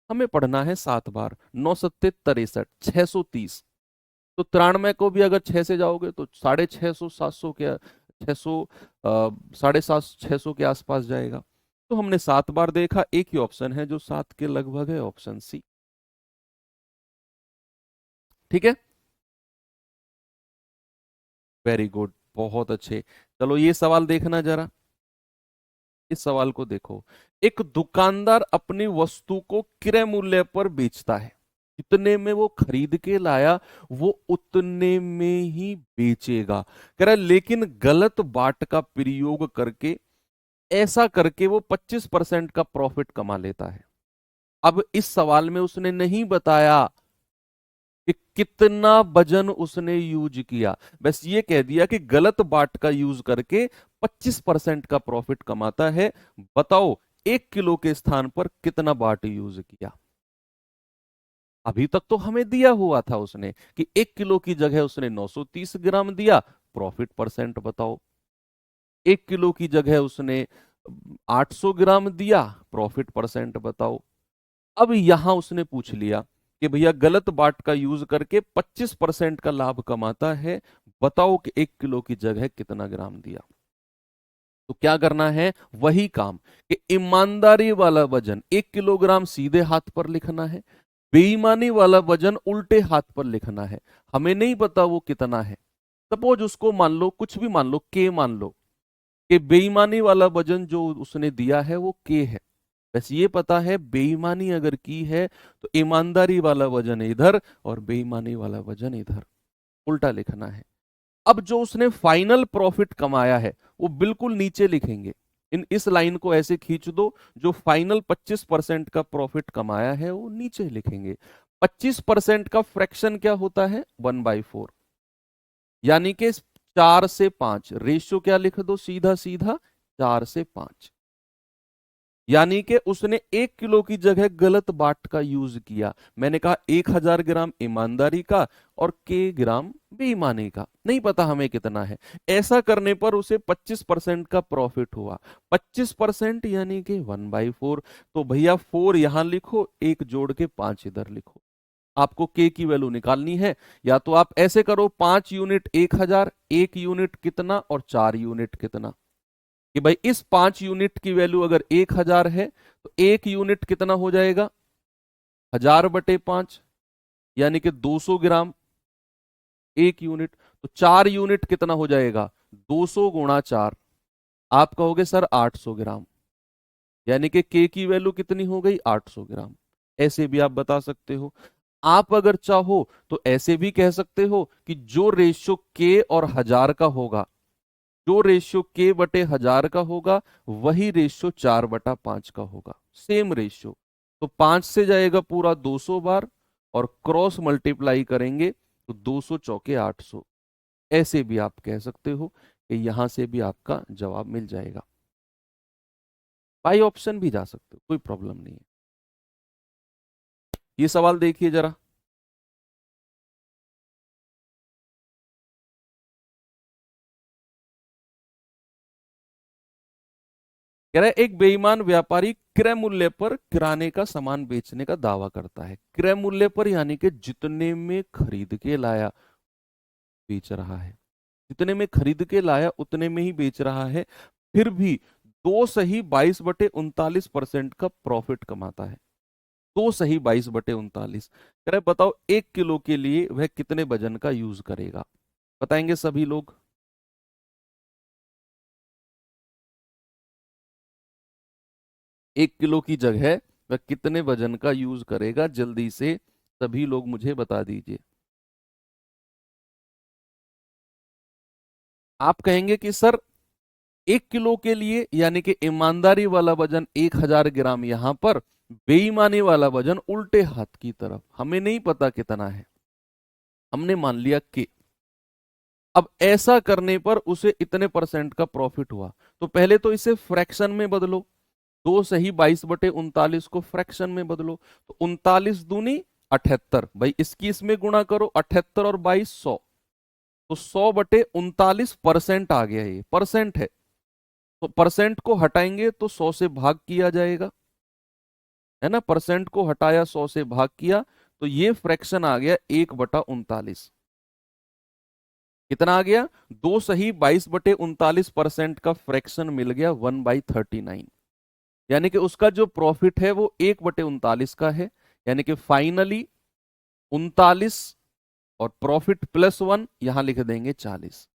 हमें पढ़ना है 7 बार। 9 सत्ते 63, 630। तो 93 को भी अगर 6 से जाओगे तो 650, 700 के 600, 750, 600 के आसपास जाएगा। तो हमने 7 बार देखा, एक ही ऑप्शन है जो 7 के लगभग है, ऑप्शन सी। ठीक है, वेरी गुड, बहुत अच्छे। चलो ये सवाल देखना जरा, इस सवाल को देखो। एक दुकानदार अपनी वस्तु को क्रय मूल्य पर बेचता है, जितने में वो खरीद के लाया वो उतने में ही बेचेगा। कह रहा है लेकिन गलत बाट का प्रयोग करके, ऐसा करके वो 25% का प्रॉफिट कमा लेता है। अब इस सवाल में उसने नहीं बताया कि कितना वजन उसने यूज किया, बस ये कह दिया कि गलत बाट का यूज करके 25% का प्रॉफिट कमाता है। बताओ 1 किलो के स्थान पर कितना बाट यूज किया। अभी तक तो हमें दिया हुआ था उसने कि 1 किलो की जगह उसने 930 ग्राम दिया, प्रॉफिट परसेंट बताओ। 1 किलो की जगह उसने 800 ग्राम दिया, प्रॉफिट परसेंट बताओ। अब यहां उसने पूछ लिया कि भैया गलत बाट का यूज करके 25% का लाभ कमाता है, बताओ कि 1 किलो की जगह कितना ग्राम दिया। तो क्या करना है, वही काम कि ईमानदारी वाला वजन 1 किलोग्राम सीधे हाथ पर लिखना है, बेईमानी वाला वजन उल्टे हाथ पर लिखना है। हमें नहीं पता वो कितना है, सपोज उसको मान लो, कुछ भी मान लो, के मान लो, कि बेईमानी वाला वजन जो उसने दिया है वो के है। बस ये पता है बेईमानी अगर की है तो ईमानदारी वाला वजन इधर और बेईमानी वाला वजन इधर। उल्टा लिखना है। अब जो उसने फाइनल प्रॉफिट कमाया है वो बिल्कुल नीचे लिखेंगे। इस लाइन को ऐसे खींच दो, जो फाइनल 25% का प्रॉफिट कमाया है वो नीचे लिखेंगे। 25% का फ्रैक्शन क्या होता है? 1/4, यानी कि 4 से 5 रेशियो क्या लिख दो सीधा सीधा, 4 से 5। यानी कि उसने 1 किलो की जगह गलत बाट का यूज किया। मैंने कहा 1000 ग्राम ईमानदारी का और के ग्राम बेईमानी का, नहीं पता हमें कितना है। ऐसा करने पर उसे 25% का प्रॉफिट हुआ। 25% यानी कि 1/4। तो भैया 4 यहां लिखो, एक जोड़ के 5 इधर लिखो। आपको के की वैल्यू निकालनी है, या तो आप ऐसे करो 5 यूनिट 1000, 1 यूनिट कितना और 4 यूनिट कितना, कि भाई इस 5 यूनिट की वैल्यू अगर 1000 है तो 1 यूनिट कितना हो जाएगा? 1000/5, यानी कि 200 ग्राम 1 यूनिट। तो 4 यूनिट कितना हो जाएगा? 200 × 4। आप कहोगे सर 800 ग्राम, यानी कि के की वैल्यू कितनी हो गई? 800 ग्राम। ऐसे भी आप बता सकते हो। आप अगर चाहो तो ऐसे भी कह सकते हो कि जो रेशियो के और 1000 का होगा, जो रेशियो के बटे 1000 का होगा वही रेशियो 4/5 का होगा, सेम रेशियो। तो 5 से जाएगा पूरा 200 बार, और क्रॉस मल्टीप्लाई करेंगे तो 200 चौके 800। ऐसे भी आप कह सकते हो कि यहां से भी आपका जवाब मिल जाएगा। बाई ऑप्शन भी जा सकते हो, कोई प्रॉब्लम नहीं है। ये सवाल देखिए जरा। कह रहा है एक बेईमान व्यापारी क्रय मूल्य पर किराने का सामान बेचने का दावा करता है। क्रय मूल्य पर यानी कि जितने में खरीद के लाया बेच रहा है, जितने में खरीद के लाया उतने में ही बेच रहा है, फिर भी दो सही 22/39% का प्रॉफिट कमाता है। दो सही 22/39। कह रहे बताओ 1 किलो के लिए वह कितने वजन का यूज करेगा? बताएंगे सभी लोग। 1 किलो की जगह वह कितने वजन का यूज करेगा? जल्दी से सभी लोग मुझे बता दीजिए। आप कहेंगे कि सर 1 किलो के लिए यानी कि ईमानदारी वाला वजन 1000 ग्राम यहां पर, बेईमानी वाला वजन उल्टे हाथ की तरफ, हमें नहीं पता कितना है, हमने मान लिया कि। अब ऐसा करने पर उसे इतने परसेंट का प्रॉफिट हुआ, तो पहले तो इसे फ्रैक्शन में बदलो। दो सही 22/39 को फ्रैक्शन में बदलो, तो 39 दूनी 78। भाई इसकी इसमें गुणा करो, 78 और 22 100, तो 100/39% आ गया। ये परसेंट है, तो परसेंट को हटाएंगे तो 100 से भाग किया जाएगा, है ना। परसेंट को हटाया 100 से भाग किया, तो ये फ्रैक्शन आ गया 1/39। कितना आ गया? दो सही 22/39% का फ्रैक्शन मिल गया 1/39। यानी कि उसका जो प्रॉफिट है वो 1/39 का है, यानी कि फाइनली 39 और प्रॉफिट +1 यहां लिख देंगे 40।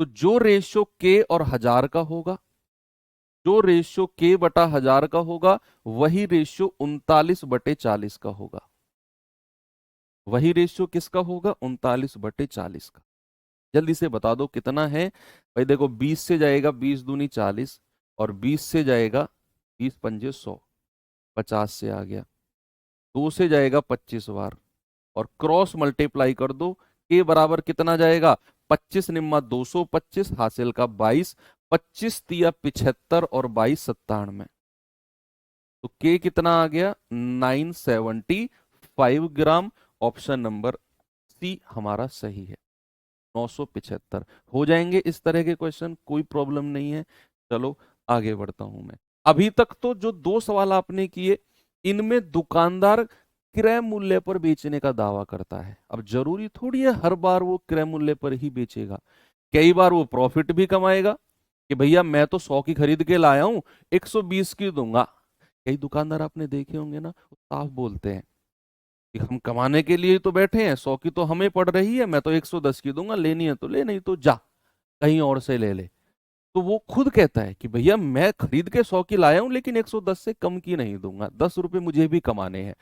तो जो रेशियो के और 1000 का होगा, जो रेशियो के बटा 1000 का होगा वही रेशियो 39/40 का होगा। वही रेशियो किसका होगा? 39/40 का। जल्दी से बता दो कितना है। भाई देखो 20 से जाएगा 20 दूनी 40, और 20 से जाएगा 20 पंजे 100, 50 से आ गया। 2 से जाएगा 25 बार, और क्रॉस मल्टीप्लाई कर दो। के बराबर कितना जाएगा? 25 निम्मा 225 हासिल का 22, 25 तिया 75 और 22 97। तो के कितना आ गया? 975 ग्राम। ऑप्शन नंबर सी हमारा सही है। 975 हो जाएंगे इस तरह के क्वेश्चन, कोई प्रॉब्लम नहीं है। चलो आगे बढ़ता हूं मैं। अभी तक तो जो दो सवाल आपने किए, इनमें दुकानदार क्रय मूल्य पर बेचने का दावा करता है। अब जरूरी थोड़ी है हर बार वो क्रय मूल्य पर ही बेचेगा, कई बार वो प्रॉफिट भी कमाएगा कि भैया मैं तो 100 की खरीद के लाया हूं, 120 की दूंगा। कई दुकानदार आपने देखे होंगे ना, वो साफ बोलते हैं कि हम कमाने के लिए ही तो बैठे हैं, 100 की तो हमें पड़ रही है, मैं तो 110 की दूंगा, लेनी है तो ले, नहीं तो जा कहीं और से ले ले। तो वो खुद कहता है कि भैया मैं खरीद के 100 की लाया हूं, लेकिन 110 से कम की नहीं दूंगा, 10 रुपए मुझे भी कमाने हैं।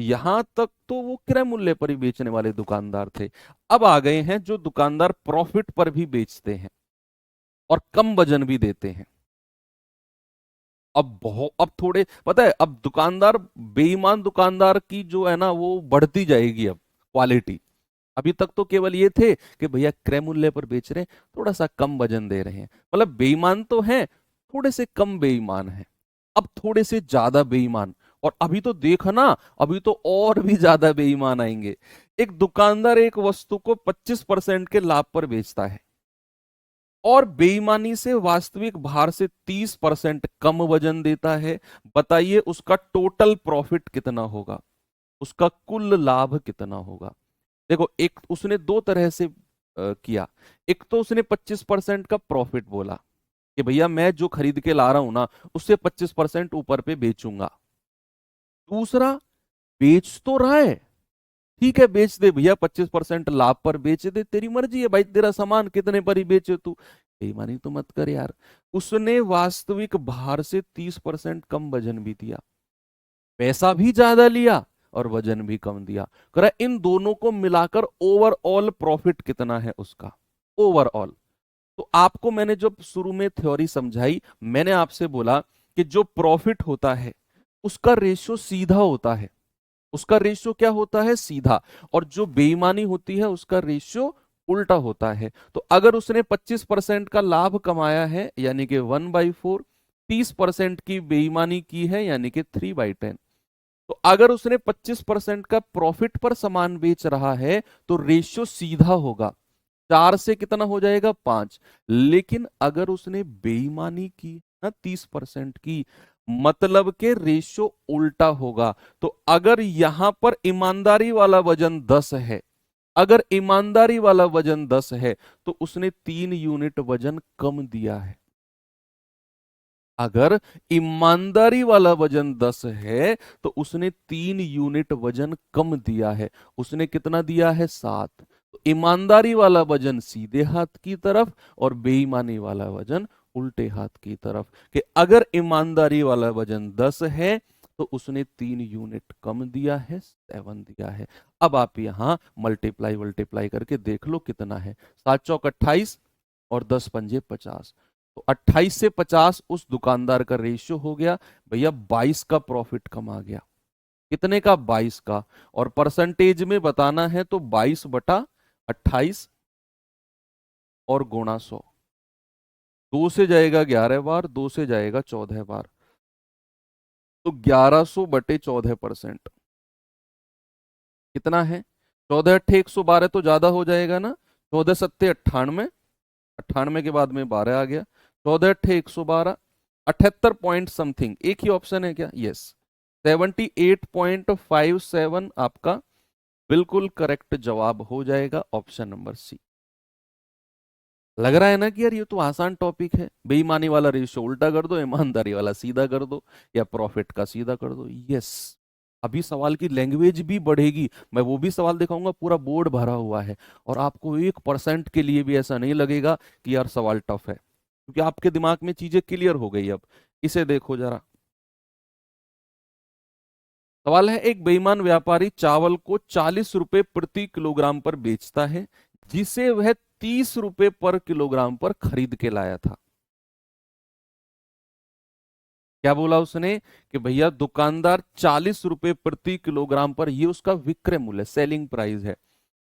यहां तक तो वो क्रय मूल्य पर ही बेचने वाले दुकानदार थे। अब आ गए हैं जो दुकानदार प्रॉफिट पर भी बेचते हैं और कम वजन भी देते हैं। अब थोड़े पता है, अब दुकानदार, बेईमान दुकानदार की जो है ना वो बढ़ती जाएगी अब क्वालिटी। अभी तक तो केवल ये थे कि भैया क्रय मूल्य पर बेच रहे हैं, थोड़ा सा कम वजन दे रहे हैं, मतलब बेईमान तो हैं, थोड़े से कम बेईमान हैं। अब थोड़े से ज्यादा बेईमान, और अभी तो देखा ना, अभी तो और भी ज्यादा बेईमान आएंगे। एक दुकानदार एक वस्तु को 25% के लाभ पर बेचता है और बेईमानी से वास्तविक भार से 30% कम वजन देता है। बताइए उसका टोटल प्रॉफिट कितना होगा, उसका कुल लाभ कितना होगा। देखो, एक उसने दो तरह से किया। एक तो उसने 25% का प्रॉफिट बोला कि भैया मैं जो खरीद के ला रहा हूं ना उससे 25% ऊपर पे बेचूंगा। दूसरा, बेच तो रहा है, ठीक है बेच दे भैया, 25% लाभ पर बेच दे, तेरी मर्जी है भाई, तेरा सामान कितने पर ही बेचे तू, बेईमानी तो मत कर यार। उसने वास्तविक भार से 30% कम वजन भी दिया, पैसा भी ज्यादा लिया और वजन भी कम दिया। करा इन दोनों को मिलाकर ओवरऑल प्रॉफिट कितना है उसका, ओवरऑल। तो आपको मैंने जब शुरू में थ्योरी समझाई, मैंने आपसे बोला कि जो प्रॉफिट होता है उसका रेशियो सीधा होता है, उसका रेशियो क्या होता है, सीधा। और जो बेईमानी होती है उसका रेशियो उल्टा होता है। तो अगर उसने 25% का लाभ कमाया है यानी कि 1/4, 30% की बेईमानी की है यानी कि 3/10। तो अगर उसने 25% का प्रॉफिट पर सामान बेच रहा है तो रेशियो सीधा होगा, 4 से कितना हो जाएगा, 5। लेकिन अगर उसने बेईमानी की ना 30% की, मतलब के रेशियो उल्टा होगा। तो अगर यहां पर ईमानदारी वाला वजन 10 है, अगर ईमानदारी वाला वजन 10 है तो उसने 3 यूनिट वजन कम दिया है। अगर ईमानदारी वाला वजन 10 है तो उसने 3 यूनिट वजन कम दिया है। उसने कितना दिया है, 7। तो ईमानदारी वाला वजन सीधे हाथ की तरफ और बेईमानी वाला वजन उल्टे हाथ की तरफ। कि अगर ईमानदारी वाला वजन 10 है तो उसने 3 यूनिट कम दिया है, 7 दिया है। अब आप यहां मल्टीप्लाई मल्टीप्लाई करके देख लो कितना है, 7 चौक 28 और 10 पंजे 50। तो 28 से 50 उस दुकानदार का रेशियो हो गया, भैया 22 का प्रॉफिट कमा गया। कितने का, 22 का। और परसेंटेज में बताना है तो 22/28 और गुणा 100। 2 से जाएगा 11 बार, 2 से जाएगा 14 बार, तो 1100/14%। कितना है, 14 अट्ठे 112 तो ज्यादा हो जाएगा ना, 14 सत्ते 98, 98 के बाद में 12 आ गया, 14 अट्ठे 112, 78 पॉइंट समथिंग। एक ही ऑप्शन है क्या, यस, 78.57 आपका बिल्कुल करेक्ट जवाब हो जाएगा, ऑप्शन नंबर सी। लग रहा है ना कि यार ये तो आसान टॉपिक है, बेईमानी वाला रेशियो उल्टा कर दो, ईमानदारी वाला सीधा कर दो, या प्रॉफिट का सीधा कर दो, यस। अभी सवाल की लैंग्वेज भी बढ़ेगी, मैं वो भी सवाल दिखाऊंगा, पूरा बोर्ड भरा हुआ है, और आपको 1% के लिए भी ऐसा नहीं लगेगा कि यार सवाल टफ है, क्योंकि आपके दिमाग में चीजें क्लियर हो गई। अब इसे देखो जरा, सवाल है, एक बेईमान व्यापारी चावल को 40 रुपए प्रति किलोग्राम पर बेचता है जिसे वह 30 रुपए पर किलोग्राम पर खरीद के लाया था। क्या बोला उसने कि भैया दुकानदार 40 रुपए प्रति किलोग्राम पर, ये उसका विक्रय मूल्य, सेलिंग प्राइस है,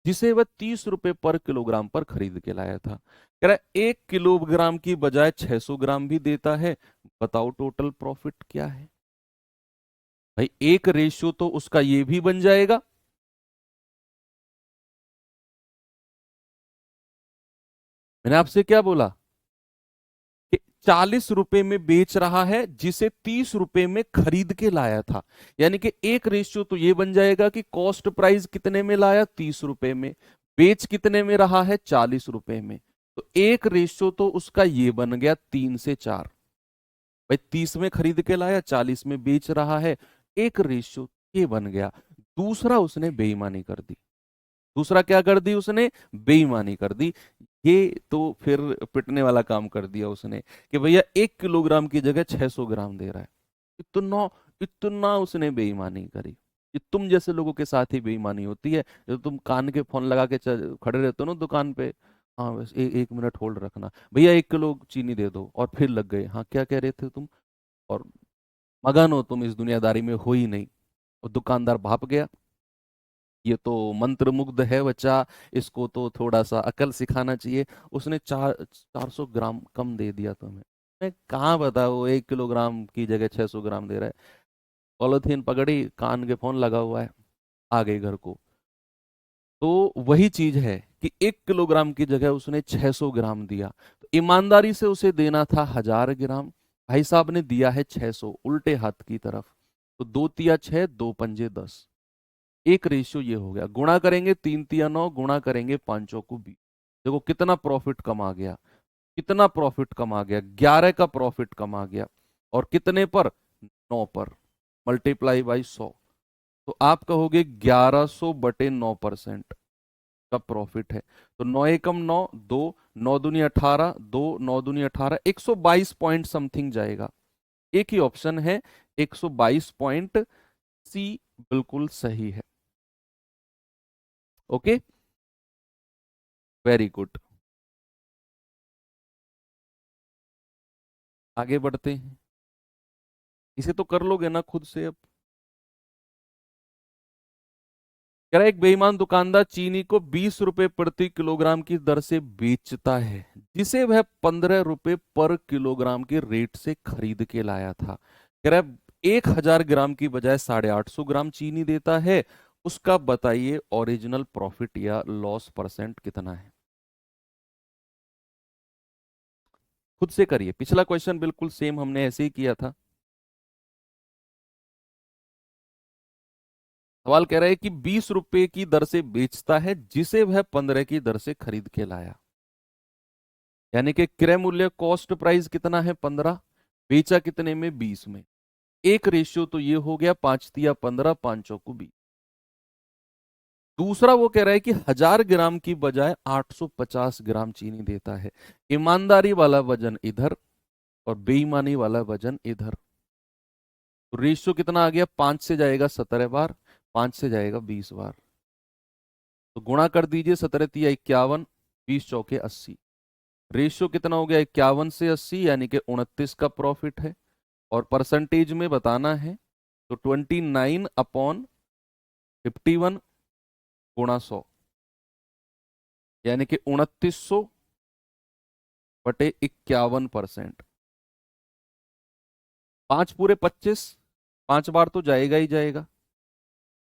जिसे वह 30 रुपए पर किलोग्राम पर खरीद के लाया था। कह रहा है 1 किलोग्राम की बजाय 600 ग्राम भी देता है, बताओ टोटल प्रॉफिट क्या है। भाई एक रेशियो तो उसका ये भी बन जाएगा। मैंने आपसे क्या बोला कि 40 रुपए में बेच रहा है जिसे 30 रुपए में खरीद के लाया था, यानी कि एक रेशियो तो ये बन जाएगा कि कॉस्ट प्राइस कितने में लाया, 30 रुपए में, बेच कितने में रहा है, 40 रुपए में। तो एक रेशियो तो उसका ये बन गया 3 से 4। भाई 30 में खरीद के लाया, 40 में बेच रहा है, एक रेशियो ये बन गया। दूसरा उसने बेईमानी कर दी, दूसरा क्या कर दी उसने, बेईमानी कर दी। ये तो फिर पिटने वाला काम कर दिया उसने कि भैया 1 किलोग्राम की जगह 600 ग्राम दे रहा है। इतना इतना उसने बेईमानी करी। ये तुम जैसे लोगों के साथ ही बेईमानी होती है। जो तुम कान के फोन लगा के खड़े रहते हो ना दुकान पे, हाँ बस एक मिनट होल्ड रखना भैया, 1 किलो चीनी दे दो, और फिर लग गए, हाँ क्या कह रहे थे तुम, और मगन हो तुम, इस दुनियादारी में हो ही नहीं। और दुकानदार भाप गया, ये तो मंत्र मुग्ध है बच्चा, इसको तो थोड़ा सा अकल सिखाना चाहिए। उसने 400 ग्राम कम दे दिया तुम्हें। मैं कहाँ बता, वो 1 किलोग्राम की जगह 600 ग्राम दे रहा है। पॉलिथीन पकड़ी, कान के फोन लगा हुआ है, आ गई घर को। तो वही चीज है कि 1 किलोग्राम की जगह उसने 600 ग्राम दिया, तो ईमानदारी से उसे देना था 1000 ग्राम, भाई साहब ने दिया है 600, उल्टे हाथ की तरफ। तो 2 तिया 6, 2 पंजे 10, एक रेशियो ये हो गया। गुणा करेंगे 3 तिया 9, गुणा करेंगे 5 को 20। देखो कितना प्रॉफिट कम आ गया, कितना प्रॉफिट कम आ गया, 11 का प्रॉफिट कम आ गया। और कितने पर, 9 पर, मल्टीप्लाई बाई 100। तो आप कहोगे 1100/9% का प्रॉफिट है। तो 9 एकम 9, 2, 9 दूनी 18, 2 9 दूनी 18, 122 पॉइंट समथिंग जाएगा। एक ही ऑप्शन है, 122 पॉइंट, सी बिल्कुल सही है। Okay, very good. आगे बढ़ते हैं, इसे तो कर लोगे ना खुद से अब। कह रहा है, एक बेईमान दुकानदार चीनी को 20 रुपए प्रति किलोग्राम की दर से बेचता है, जिसे वह 15 रुपए पर किलोग्राम के रेट से खरीद के लाया था। कह रहा है 1000 ग्राम की बजाय 850 ग्राम चीनी देता है, उसका बताइए ओरिजिनल प्रॉफिट या लॉस परसेंट कितना है। खुद से करिए, पिछला क्वेश्चन बिल्कुल सेम हमने ऐसे ही किया था। सवाल कह रहा है कि 20 रुपए की दर से बेचता है, जिसे वह 15 की दर से खरीद के लाया। यानी कि क्रय मूल्य कॉस्ट प्राइस कितना है, 15, बेचा कितने में, 20 में। एक रेशियो तो ये हो गया, 5 तिया 15, 5 चौको 20। दूसरा वो कह रहा है कि 1000 ग्राम की बजाय 850 ग्राम चीनी देता है। ईमानदारी वाला वजन इधर और बेईमानी वाला वजन इधर। तो रेशियो कितना आ गया, 5 से जाएगा 17 बार, 5 से जाएगा 20 बार। तो गुणा कर दीजिए, 17 तिया 51, 20 चौके 80। रेशियो कितना हो गया, 51 से 80, यानी कि 29 का प्रॉफिट है। और परसेंटेज में बताना है, तो 29/51 गुणा 100, यानी कि 2900/51%। 5 पूरे 25, 5 बार तो जाएगा ही जाएगा।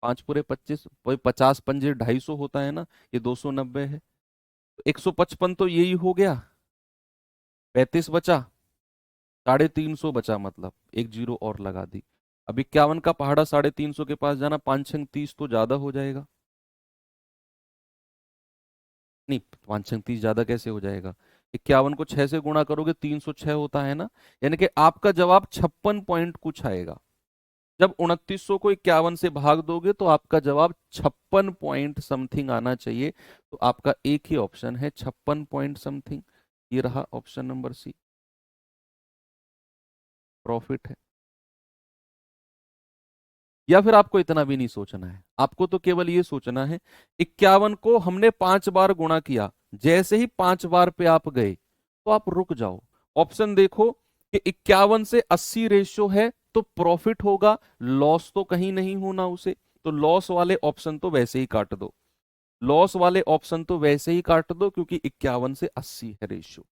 5 पूरे 25, वही 50 पंजे 250 होता है ना, ये 290 है। तो 155 तो यही हो गया, 35 बचा, 350 बचा, मतलब एक जीरो और लगा दी। अब 51 का पहाड़ा 350 के पास जाना, 5 6 30 तो ज्यादा हो जाएगा। नहीं, 5 6 30 ज्यादा कैसे हो जाएगा, 51 को 6 से गुणा करोगे 306 होता है ना। यानी कि आपका जवाब 56 पॉइंट कुछ आएगा। जब 2900 को 51 से भाग दोगे तो आपका जवाब 56 पॉइंट समथिंग आना चाहिए। तो आपका एक ही ऑप्शन है, 56 पॉइंट समथिंग। ये रहा ऑप्शन नंबर सी, प्रॉफिट है। या फिर आपको इतना भी नहीं सोचना है, आपको तो केवल ये सोचना है, 51 को हमने 5 बार गुणा किया, जैसे ही 5 बार पे आप गए तो आप रुक जाओ। ऑप्शन देखो कि 51 से 80 रेशियो है, तो प्रॉफिट होगा, लॉस तो कहीं नहीं होना उसे। तो लॉस वाले ऑप्शन तो वैसे ही काट दो, लॉस वाले ऑप्शन तो वैसे ही काट दो, क्योंकि 51 से 80 है रेशियो।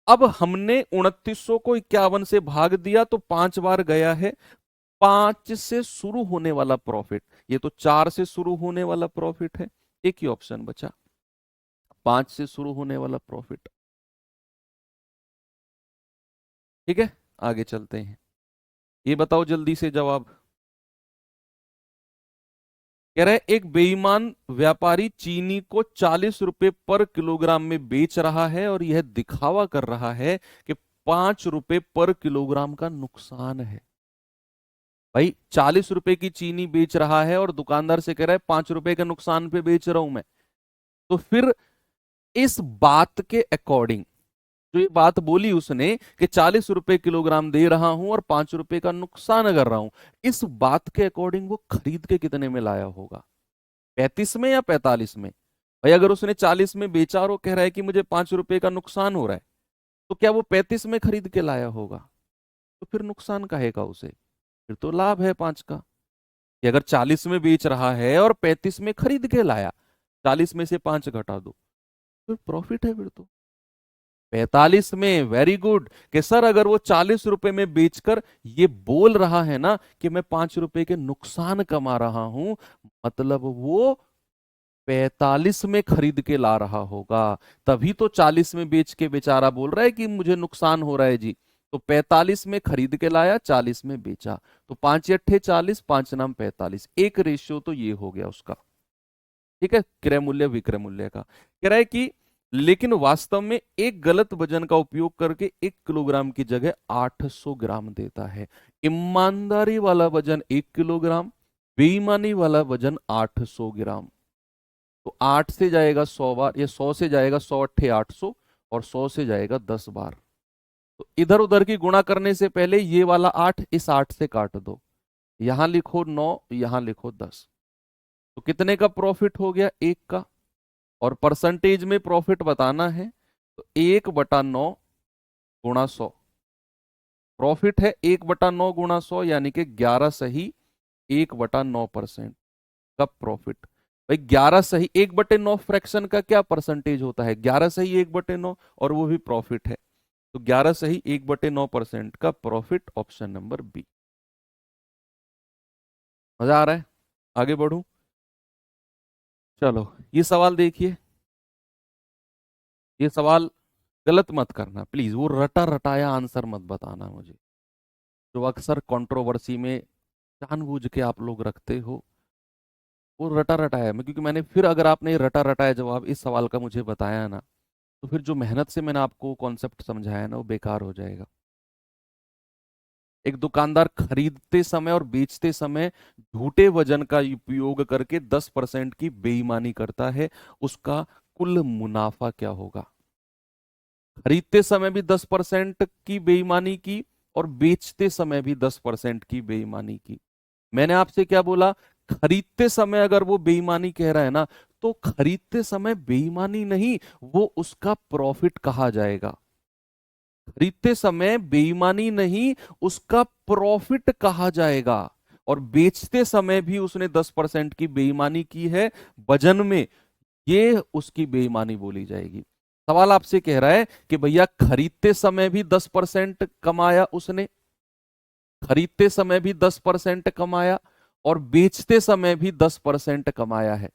अब हमने 2900 को 51 से भाग दिया, तो 5 बार गया है। 5 से शुरू होने वाला प्रॉफिट, ये तो 4 से शुरू होने वाला प्रॉफिट है। एक ही ऑप्शन बचा, 5 से शुरू होने वाला प्रॉफिट। ठीक है, आगे चलते हैं। ये बताओ जल्दी से जवाब। कह रहा है, एक बेईमान व्यापारी चीनी को 40 रुपए पर किलोग्राम में बेच रहा है, और यह दिखावा कर रहा है कि 5 रुपए पर किलोग्राम का नुकसान है। भाई 40 रुपए की चीनी बेच रहा है और दुकानदार से कह रहा है 5 रुपए के नुकसान पे बेच रहा हूं मैं। तो फिर इस बात के अकॉर्डिंग जो ये बात बोली उसने कि 40 रुपए किलोग्राम दे रहा हूं और 5 रुपए का नुकसान कर रहा हूं, इस बात के अकॉर्डिंग वो खरीद के कितने में लाया होगा? 35 में या 45 में? भाई अगर उसने 40 में बेचा और वो कह रहा है कि मुझे 5 रुपए का नुकसान हो रहा है, तो क्या वो 35 में खरीद के लाया होगा? तो फिर नुकसान कहेगा उसे, फिर तो लाभ है 5 का। कि अगर 40 में बेच रहा है और 35 में खरीद के लाया, 40 में से 5 घटा दो, फिर प्रॉफिट है फिर तो। 45 में, वेरी गुड। कि सर अगर वो 40 रुपए में बेचकर ये बोल रहा है ना कि मैं 5 रुपए के नुकसान कमा रहा हूं, मतलब वो 45 में खरीद के ला रहा होगा। तभी तो 40 में बेच के बेचारा बोल रहा है कि मुझे नुकसान हो रहा है जी। तो 45 में खरीद के लाया, 40 में बेचा। तो 5 × 8 = 40, 5 × 9 = 45। एक रेशियो तो ये हो गया उसका। ठीक है, क्रय मूल्य विक्रय मूल्य का। कह रहा है कि लेकिन वास्तव में एक गलत वजन का उपयोग करके 1 किलोग्राम की जगह 800 ग्राम देता है। ईमानदारी वाला वजन 1 किलोग्राम, बेईमानी वाला वजन 800 ग्राम। तो 8 से जाएगा 100 बार, ये 100 से जाएगा 100 × 800, और 100 से जाएगा 10 बार। तो इधर उधर की गुणा करने से पहले ये वाला 8 इस 8 से काट दो, यहां लिखो 9, यहां लिखो 10। तो कितने का प्रॉफिट हो गया? 1 का। और परसेंटेज में प्रॉफिट बताना है, तो 1/9 गुणा 100। प्रॉफिट है 1/9 गुणा 100, यानी कि 11 सही 1/9% का प्रॉफिट। भाई 11 सही 1/9 फ्रैक्शन का क्या परसेंटेज होता है? 11 सही 1/9, और वो भी प्रॉफिट है। तो 11 सही 1/9% का प्रॉफिट, ऑप्शन नंबर बी। मजा आ रहा है? आगे बढ़ूं? चलो, ये सवाल देखिए। ये सवाल गलत मत करना प्लीज, वो रटा रटाया आंसर मत बताना मुझे, जो अक्सर कंट्रोवर्सी में जानबूझ के आप लोग रखते हो। वो रटा रटाया मैं, क्योंकि मैंने फिर अगर आपने ये रटा रटाया जवाब इस सवाल का मुझे बताया ना, तो फिर जो मेहनत से मैंने आपको कॉन्सेप्ट समझाया ना, वो बेकार हो जाएगा। एक दुकानदार खरीदते समय और बेचते समय झूठे वजन का उपयोग करके 10% की बेईमानी करता है, उसका कुल मुनाफा क्या होगा? खरीदते समय भी 10% की बेईमानी की, और बेचते समय भी 10% की बेईमानी की। मैंने आपसे क्या बोला? खरीदते समय अगर वो बेईमानी कह रहा है ना, तो खरीदते समय बेईमानी नहीं, वो उसका प्रॉफिट कहा जाएगा। खरीदते समय बेईमानी नहीं, उसका प्रॉफिट कहा जाएगा। और बेचते समय भी उसने 10% की बेईमानी की है वजन में, ये उसकी बेईमानी बोली जाएगी। सवाल आपसे कह रहा है कि भैया खरीदते समय भी 10% कमाया उसने, खरीदते समय भी 10% कमाया, और बेचते समय भी 10% कमाया है।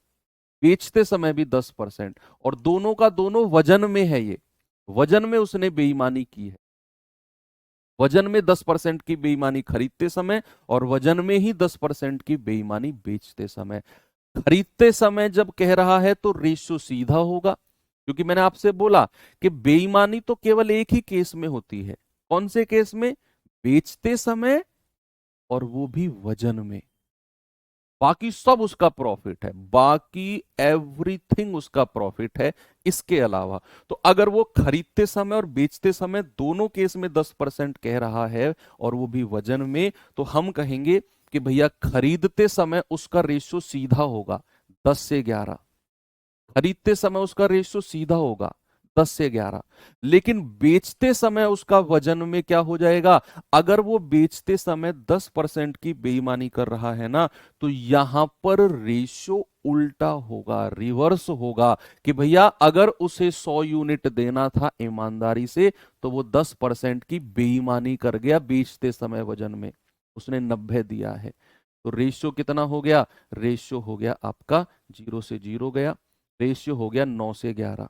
बेचते समय भी 10%, और दोनों का दोनों वजन में है। ये वजन में उसने बेईमानी की है। वजन में 10% की बेईमानी खरीदते समय, और वजन में ही 10% की बेईमानी बेचते समय। खरीदते समय जब कह रहा है तो रेशियो सीधा होगा, क्योंकि मैंने आपसे बोला कि बेईमानी तो केवल एक ही केस में होती है। कौन से केस में? बेचते समय, और वो भी वजन में। बाकी सब उसका प्रॉफिट है, बाकी एवरीथिंग उसका प्रॉफिट है इसके अलावा। तो अगर वो खरीदते समय और बेचते समय दोनों केस में 10% कह रहा है, और वो भी वजन में, तो हम कहेंगे कि भैया खरीदते समय उसका रेशियो सीधा होगा 10 से 11। खरीदते समय उसका रेशियो सीधा होगा 10 से 11। लेकिन बेचते समय उसका वजन में क्या हो जाएगा? अगर वो बेचते समय 10% की बेईमानी कर रहा है ना, तो यहां पर रेशियो उल्टा होगा, रिवर्स होगा। कि भैया अगर उसे 100 यूनिट देना था ईमानदारी से, तो वो 10% की बेईमानी कर गया बेचते समय वजन में, उसने 90 दिया है। तो रेशियो कितना हो गया? रेशियो हो गया आपका 0 से 0 गया, रेशियो हो गया 9 से 11।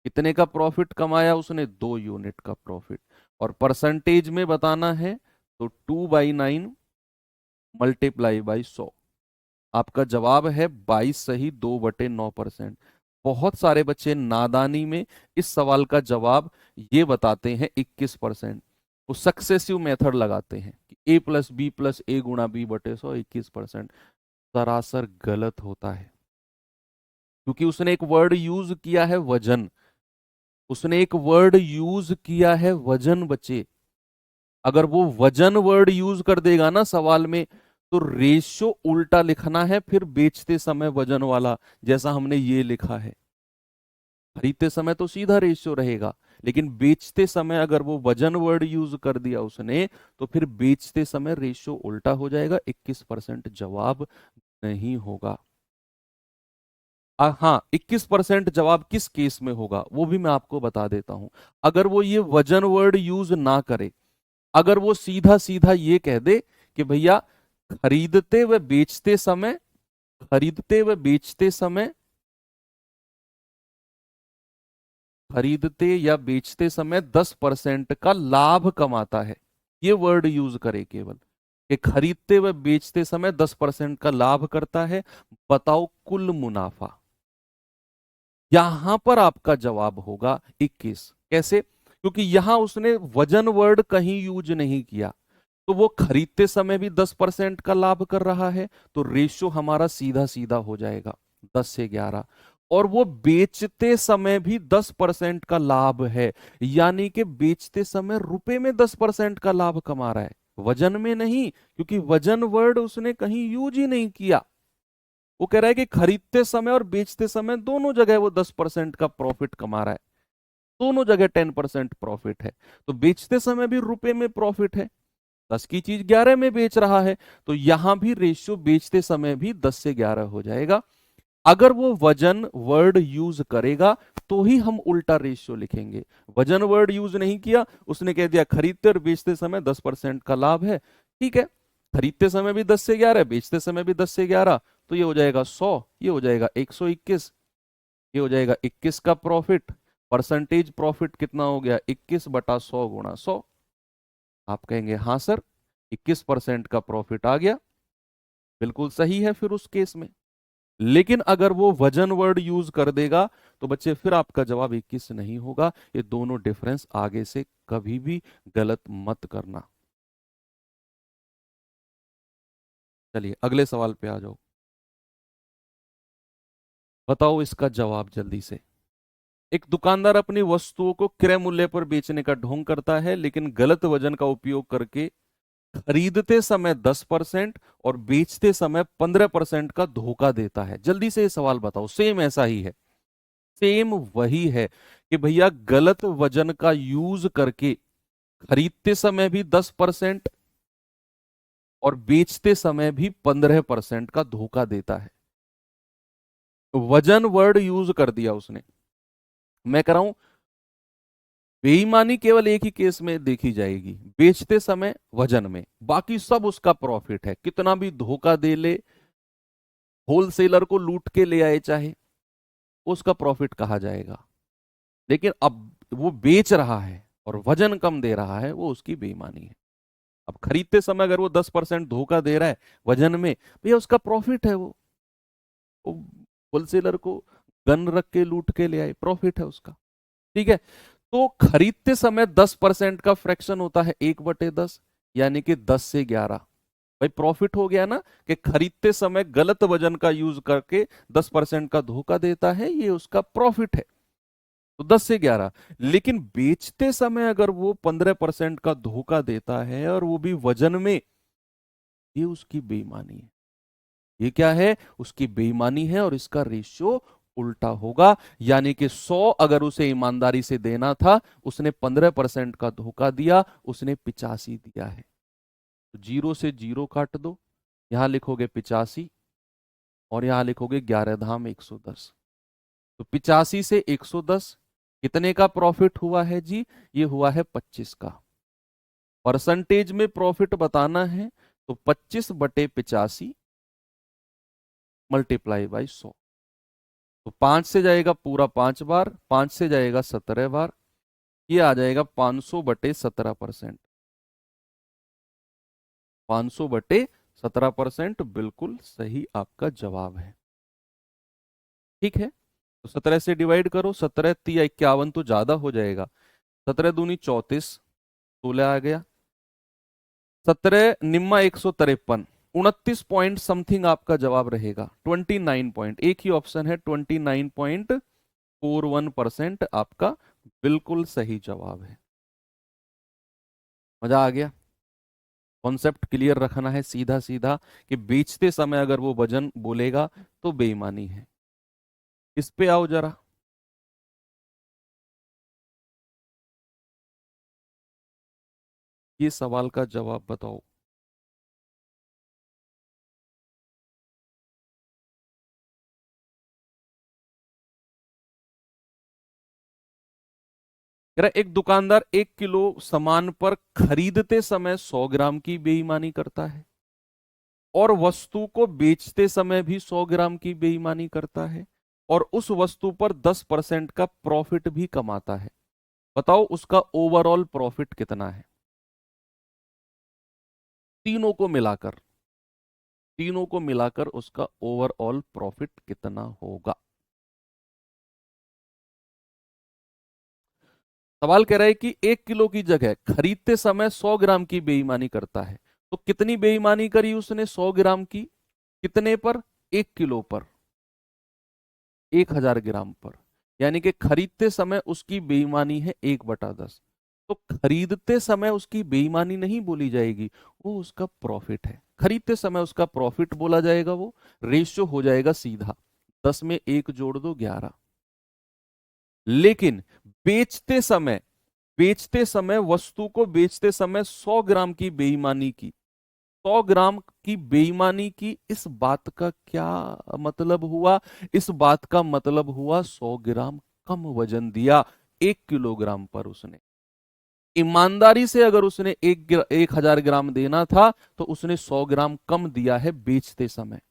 कितने का प्रॉफिट कमाया उसने? 2 यूनिट का प्रॉफिट। और परसेंटेज में बताना है तो 2/9 × 100। आपका जवाब है 22 सही 2/9%। बहुत सारे बच्चे नादानी में इस सवाल का जवाब ये बताते हैं 21%। वो सक्सेसिव मेथड लगाते हैं कि a+b+a×b/100 21%। सरासर गलत होता है, क्योंकि उसने एक वर्ड यूज किया है वजन। उसने एक वर्ड यूज किया है वजन बचे। अगर वो वजन वर्ड यूज कर देगा ना सवाल में, तो रेशियो उल्टा लिखना है फिर बेचते समय वजन वाला, जैसा हमने ये लिखा है। खरीदते समय तो सीधा रेशियो रहेगा, लेकिन बेचते समय अगर वो वजन वर्ड यूज कर दिया उसने, तो फिर बेचते समय रेशियो उल्टा हो जाएगा। 21% जवाब नहीं होगा। हाँ, 21% जवाब किस केस में होगा वो भी मैं आपको बता देता हूं। अगर वो ये वजन वर्ड यूज ना करे, अगर वो सीधा सीधा ये कह दे कि भैया खरीदते व बेचते समय, खरीदते व बेचते समय, खरीदते या बेचते समय 10% का लाभ कमाता है, ये वर्ड यूज करे केवल कि खरीदते व बेचते समय 10% का लाभ करता है, बताओ कुल मुनाफा। यहां पर आपका जवाब होगा 21। कैसे? क्योंकि यहां उसने वजन वर्ड कहीं यूज नहीं किया, तो वो खरीदते समय भी 10% का लाभ कर रहा है, तो रेशियो हमारा सीधा सीधा हो जाएगा 10 से 11। और वो बेचते समय भी 10% का लाभ है, यानी कि बेचते समय रुपए में 10% का लाभ कमा रहा है, वजन में नहीं, क्योंकि वजन वर्ड उसने कहीं यूज ही नहीं किया। वो कह रहा है कि खरीदते समय और बेचते समय दोनों जगह वो 10% का प्रॉफिट कमा रहा है, दोनों जगह 10% प्रॉफिट है। तो बेचते समय भी रुपए में प्रॉफिट है, 10 की चीज 11 में बेच रहा है, तो यहां भी रेशियो बेचते समय भी 10 से 11 हो जाएगा। अगर वो वजन वर्ड यूज करेगा तो ही हम उल्टा रेशियो लिखेंगे। वजन वर्ड यूज नहीं किया, उसने कह दिया खरीदते और बेचते समय 10% का लाभ है, ठीक है, खरीदते समय भी 10 से 11, बेचते समय भी 10 से 11, तो ये हो जाएगा 100, ये हो जाएगा 121, ये हो जाएगा 21 का प्रॉफिट। परसेंटेज प्रॉफिट कितना हो गया? 21/100 × 100। आप कहेंगे हाँ सर, 21% का प्रॉफिट आ गया, बिल्कुल सही है फिर उस केस में। लेकिन अगर वो वजन वर्ड यूज कर देगा तो बच्चे फिर आपका जवाब 21 नहीं होगा। ये दोनों डिफरेंस आगे से कभी भी गलत मत करना। चलिए अगले सवाल पे आ जाओ, बताओ इसका जवाब जल्दी से। एक दुकानदार अपनी वस्तुओं को क्रय मूल्य पर बेचने का ढोंग करता है, लेकिन गलत वजन का उपयोग करके खरीदते समय 10% और बेचते समय 15% का धोखा देता है। जल्दी से ये सवाल बताओ। सेम ऐसा ही है, सेम वही है कि भैया गलत वजन का यूज करके खरीदते समय भी 10% और बेचते समय भी 15% का धोखा देता है। वजन वर्ड यूज कर दिया उसने। मैं कह रहा हूं बेईमानी केवल एक ही केस में देखी जाएगी, बेचते समय वजन में, बाकी सब उसका प्रॉफिट है। कितना भी धोखा दे ले, होलसेलर को लूट के ले आए चाहे, उसका प्रॉफिट कहा जाएगा। लेकिन अब वो बेच रहा है और वजन कम दे रहा है, वो उसकी बेईमानी है। अब खरीदते समय अगर वो 10% धोखा दे रहा है वजन में, भैया उसका प्रॉफिट है वो होलसेलर को गन रख के लूट के ले आए, प्रॉफिट है उसका, ठीक है। तो खरीदते समय 10% का फ्रैक्शन होता है 1/10, यानी कि 10 से 11। भाई प्रॉफिट हो गया ना, कि खरीदते समय गलत वजन का यूज करके 10% का धोखा देता है, ये उसका प्रॉफिट है, तो 10 से 11। लेकिन बेचते समय अगर वो 15% का धोखा देता है और वो भी वजन में, ये उसकी बेईमानी है। ये क्या है? उसकी बेईमानी है, और इसका रेशियो उल्टा होगा। यानी कि 100 अगर उसे ईमानदारी से देना था, उसने 15% का धोखा दिया, उसने 85 दिया है। तो 0 से 0 काट दो, यहां लिखोगे 85 और यहां लिखोगे 11 धाम 110। तो 85 से 110 कितने का प्रॉफिट हुआ है जी? ये हुआ है 25 का। परसेंटेज में प्रॉफिट बताना है तो 25/85 मल्टीप्लाई बाई 100। तो 5 से जाएगा पूरा 5 बार, 5 से जाएगा 17 बार, ये आ जाएगा 500/17%। 500/17% बिल्कुल सही आपका जवाब है, ठीक है। तो 17 से डिवाइड करो, 17×3=51 तो ज्यादा हो जाएगा, 17×2=34, 16 आ गया, 17×9=153, 29 पॉइंट समथिंग आपका जवाब रहेगा। 29 पॉइंट, एक ही ऑप्शन है, 29.41% आपका बिल्कुल सही जवाब है। मजा आ गया। कॉन्सेप्ट क्लियर रखना है सीधा सीधा, कि बेचते समय अगर वो वजन बोलेगा तो बेईमानी है। इस पे आओ जरा। ये सवाल का जवाब बताओ। कह रहा एक दुकानदार 1 किलो सामान पर खरीदते समय 100 ग्राम की बेईमानी करता है और वस्तु को बेचते समय भी 100 ग्राम की बेईमानी करता है और उस वस्तु पर 10% का प्रॉफिट भी कमाता है। बताओ उसका ओवरऑल प्रॉफिट कितना है? तीनों को मिलाकर, तीनों को मिलाकर उसका ओवरऑल प्रॉफिट कितना होगा? सवाल कह रहा है कि 1 किलो की जगह खरीदते समय 100 ग्राम की बेईमानी करता है, तो कितनी बेईमानी करी उसने 100 ग्राम की? कितने पर? 1 किलो पर, 1000 ग्राम पर। यानी कि खरीदते समय उसकी बेईमानी है 1/10। तो खरीदते समय उसकी बेईमानी नहीं बोली जाएगी, वो उसका प्रॉफिट है। खरीदते समय उसका प्रॉफिट बोला जाएगा, वो रेशियो हो जाएगा सीधा, 10 में 1 जोड़ दो 11। लेकिन बेचते समय, बेचते समय वस्तु को बेचते समय 100 ग्राम की बेईमानी की, 100 ग्राम की बेईमानी की, इस बात का क्या मतलब हुआ? इस बात का मतलब हुआ 100 ग्राम कम वजन दिया 1 किलोग्राम पर उसने। ईमानदारी से अगर उसने 1000 ग्राम देना था तो उसने 100 ग्राम कम दिया है बेचते समय।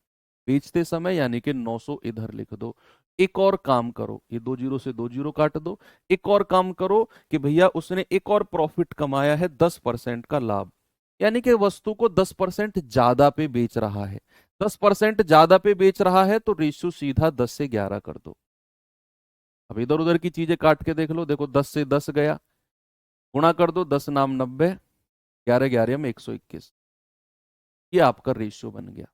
बेचते समय यानी कि 900 इधर लिख दो। एक और काम करो, ये 2 जीरो से 2 जीरो काट दो। एक और काम करो कि भैया उसने एक और प्रॉफिट कमाया है, 10% का लाभ, यानी कि वस्तु को 10% ज्यादा पे बेच रहा है। 10% ज्यादा पे बेच रहा है तो रेशियो सीधा 10 से 11 कर दो। अब इधर उधर की चीजें काट के देख लो, देखो 10 से 10 गया, गुणा कर दो, 10 नाम 90, 11 11 में 121। ये आपका रेशियो बन गया।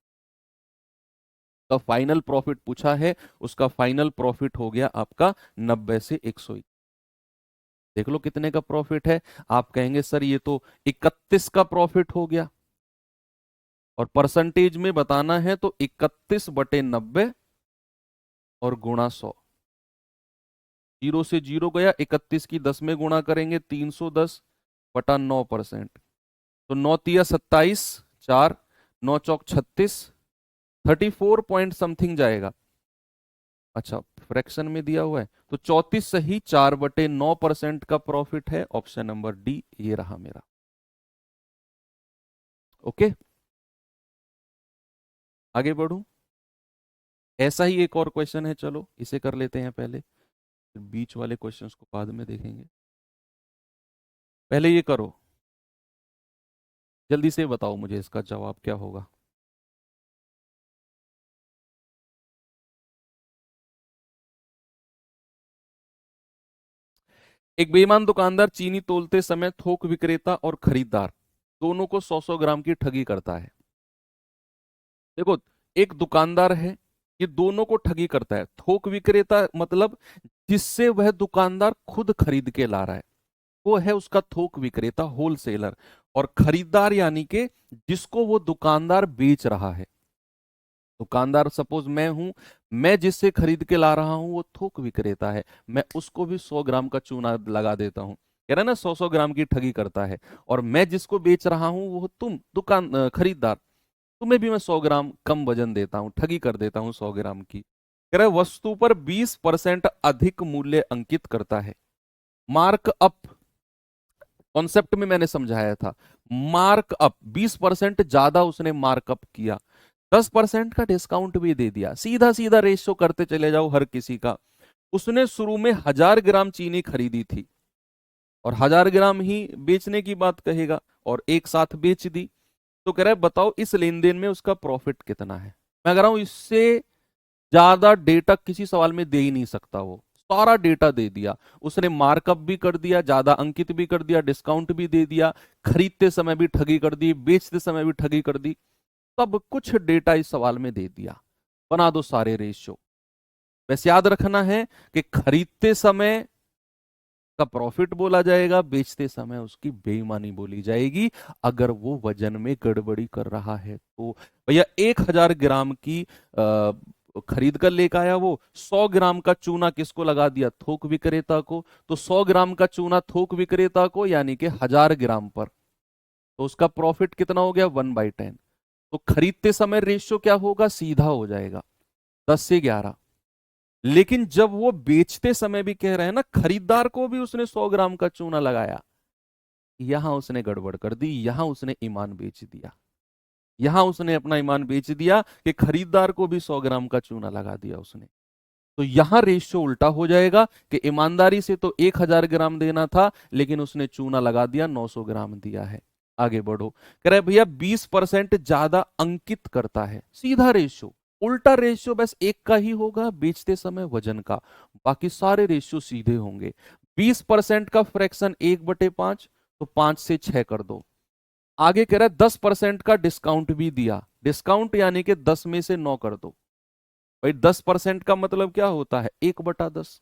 का फाइनल प्रॉफिट पूछा है, उसका फाइनल प्रॉफिट हो गया आपका 90 से 121। देख लो कितने का प्रॉफिट है। आप कहेंगे सर ये तो 31 का प्रॉफिट हो गया, और परसेंटेज में बताना है तो 31/90 और गुणा 100। जीरो से जीरो गया, 31 की 10 में गुणा करेंगे 310/9%। तो 9 तिया 27, 4, 9 चौक 36, 34 पॉइंट समथिंग जाएगा। अच्छा, फ्रैक्शन में दिया हुआ है तो 34 सही 4/9% का प्रॉफिट है। ऑप्शन नंबर डी ये रहा मेरा। ओके, आगे बढ़ू। ऐसा ही एक और क्वेश्चन है, चलो इसे कर लेते हैं पहले, फिर बीच वाले क्वेश्चंस को बाद में देखेंगे। पहले ये करो, जल्दी से बताओ मुझे इसका जवाब क्या होगा। एक बेईमान दुकानदार चीनी तोलते समय थोक विक्रेता और खरीदार दोनों को 100-100 ग्राम की ठगी करता है। देखो, एक दुकानदार है, ये दोनों को ठगी करता है। थोक विक्रेता मतलब जिससे वह दुकानदार खुद खरीद के ला रहा है, वो है उसका थोक विक्रेता, होलसेलर। और खरीदार यानी कि जिसको वो दुकानदार बेच रहा है। दुकानदार सपोज मैं हूं, मैं जिससे खरीद के ला रहा हूं वो थोक विक्रेता है, मैं उसको भी 100 ग्राम का चूना लगा देता हूं। कह रहे ना 100-100 ग्राम की ठगी करता है। और मैं जिसको बेच रहा हूं वो तुम खरीदार, तुम्हें भी मैं 100 ग्राम कम वजन देता हूं, ठगी कर देता हूं 100 ग्राम की। कह रहे वस्तु पर 20% अधिक मूल्य अंकित करता है। मार्क अप कॉन्सेप्ट में मैंने समझाया था। मार्क अप 20% ज्यादा उसने मार्कअप किया, 10% का डिस्काउंट भी दे दिया, सीधा सीधा रेशियो करते चले जाओ हर किसी का। उसने शुरू में 1000 ग्राम चीनी खरीदी थी और 1000 ग्राम ही बेचने की बात कहेगा और एक साथ बेच दी। तो कह रहा है बताओ इस लेन देन में उसका प्रॉफिट कितना है। मैं कह रहा हूं इससे ज्यादा डेटा किसी सवाल में दे ही नहीं सकता, वो सारा डेटा दे दिया उसने। मार्कअप भी कर दिया, ज्यादा अंकित भी कर दिया, डिस्काउंट भी दे दिया, खरीदते समय भी ठगी कर दी, बेचते समय भी ठगी कर दी, सब कुछ डेटा इस सवाल में दे दिया। बना दो सारे रेशियो। बस याद रखना है कि खरीदते समय का प्रॉफिट बोला जाएगा, बेचते समय उसकी बेईमानी बोली जाएगी अगर वो वजन में गड़बड़ी कर रहा है तो। भैया 1000 ग्राम की खरीद कर लेकर आया, वो 100 ग्राम का चूना किसको लगा दिया, थोक विक्रेता को। तो 100 ग्राम का चूना थोक विक्रेता को यानी कि 1000 ग्राम पर, तो उसका प्रॉफिट कितना हो गया, 1/10। तो खरीदते समय रेशियो क्या होगा, सीधा हो जाएगा 10 से 11। लेकिन जब वो बेचते समय भी कह रहे हैं ना, खरीदार को भी उसने 100 ग्राम का चूना लगाया, यहां उसने गड़बड़ कर दी, यहां उसने ईमान बेच दिया, यहां उसने अपना ईमान बेच दिया कि खरीदार को भी 100 ग्राम का चूना लगा दिया उसने। तो यहां रेशियो उल्टा हो जाएगा कि ईमानदारी से तो 1000 ग्राम देना था, लेकिन उसने चूना लगा दिया, 900 ग्राम दिया है। आगे बढ़ो, कह रहे भैया 20% ज्यादा अंकित करता है, सीधा रेशियो। उल्टा रेशियो बस एक का ही होगा, बेचते समय वजन का, बाकी सारे रेशियो सीधे होंगे। 20% का फ्रैक्शन 1/5, तो 5 से 6 कर दो। आगे कह रहा है 10% का डिस्काउंट भी दिया, डिस्काउंट यानी कि 10 में से 9 कर दो। भाई 10% का मतलब क्या होता है, 1/10,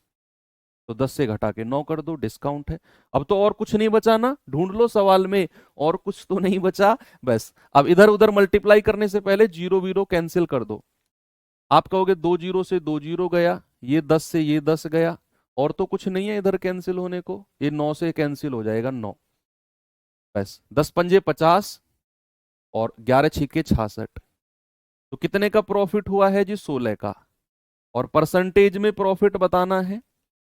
तो 10 से घटा के 9 कर दो, डिस्काउंट है। अब तो और कुछ नहीं बचा ना, ढूंढ लो सवाल में, और कुछ तो नहीं बचा। बस अब इधर उधर मल्टीप्लाई करने से पहले जीरो वीरो कैंसिल कर दो। आप कहोगे 2 जीरो से 2 जीरो गया, ये 10 से ये 10 गया, और तो कुछ नहीं है इधर कैंसिल होने को, ये 9 से कैंसिल हो जाएगा 9। बस 10 पंजे 50 और 11 छिके 66, तो कितने का प्रॉफिट हुआ है जी, 16 का। और परसेंटेज में प्रॉफिट बताना है,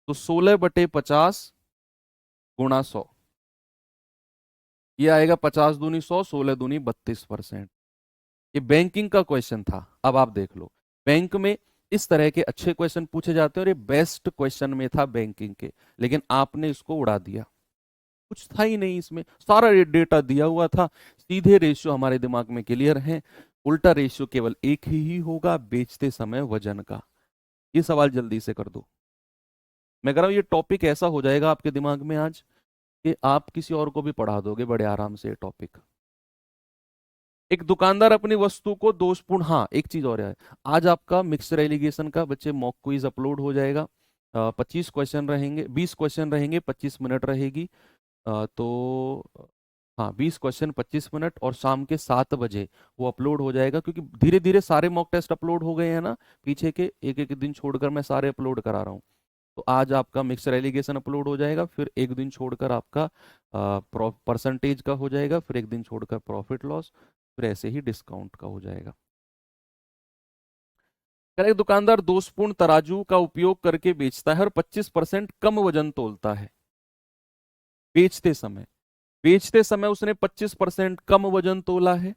तो 16/50 गुणा 100, ये आएगा 50 दूनी 100, 16 दूनी 32%। ये बैंकिंग का क्वेश्चन था। अब आप देख लो, बैंक में इस तरह के अच्छे क्वेश्चन पूछे जाते हैं, और ये बेस्ट क्वेश्चन में था बैंकिंग के, लेकिन आपने इसको उड़ा दिया, कुछ था ही नहीं इसमें, सारा ये डेटा दिया हुआ था। सीधे रेशियो हमारे दिमाग में क्लियर है, उल्टा रेशियो केवल एक ही होगा, बेचते समय वजन का। ये सवाल जल्दी से कर दो। मैं कह रहा हूं ये टॉपिक ऐसा हो जाएगा आपके दिमाग में आज कि आप किसी और को भी पढ़ा दोगे बड़े आराम से ये टॉपिक। एक दुकानदार अपनी वस्तु को दोषपूर्ण, हाँ एक चीज और है, आज आपका मिक्सर एलिगेशन का बच्चे मॉक क्विज अपलोड हो जाएगा। 25 क्वेश्चन रहेंगे, 20 क्वेश्चन रहेंगे, 25 मिनट रहेगी। तो हाँ 20 क्वेश्चन 25 मिनट, और शाम के 7 बजे वो अपलोड हो जाएगा, क्योंकि धीरे धीरे सारे मॉक टेस्ट अपलोड हो गए हैं ना, पीछे के एक एक दिन छोड़कर मैं सारे अपलोड करा रहा हूँ। तो आज आपका मिक्सर एलिगेशन अपलोड हो जाएगा, फिर एक दिन छोड़कर आपका परसेंटेज का हो जाएगा, फिर एक दिन छोड़कर प्रॉफिट लॉस, फिर ऐसे ही डिस्काउंट का हो जाएगा। एक दुकानदार दोषपूर्ण तराजू का उपयोग करके बेचता है और 25% कम वजन तोलता है। बेचते समय, बेचते समय उसने 25% कम वजन तोला है।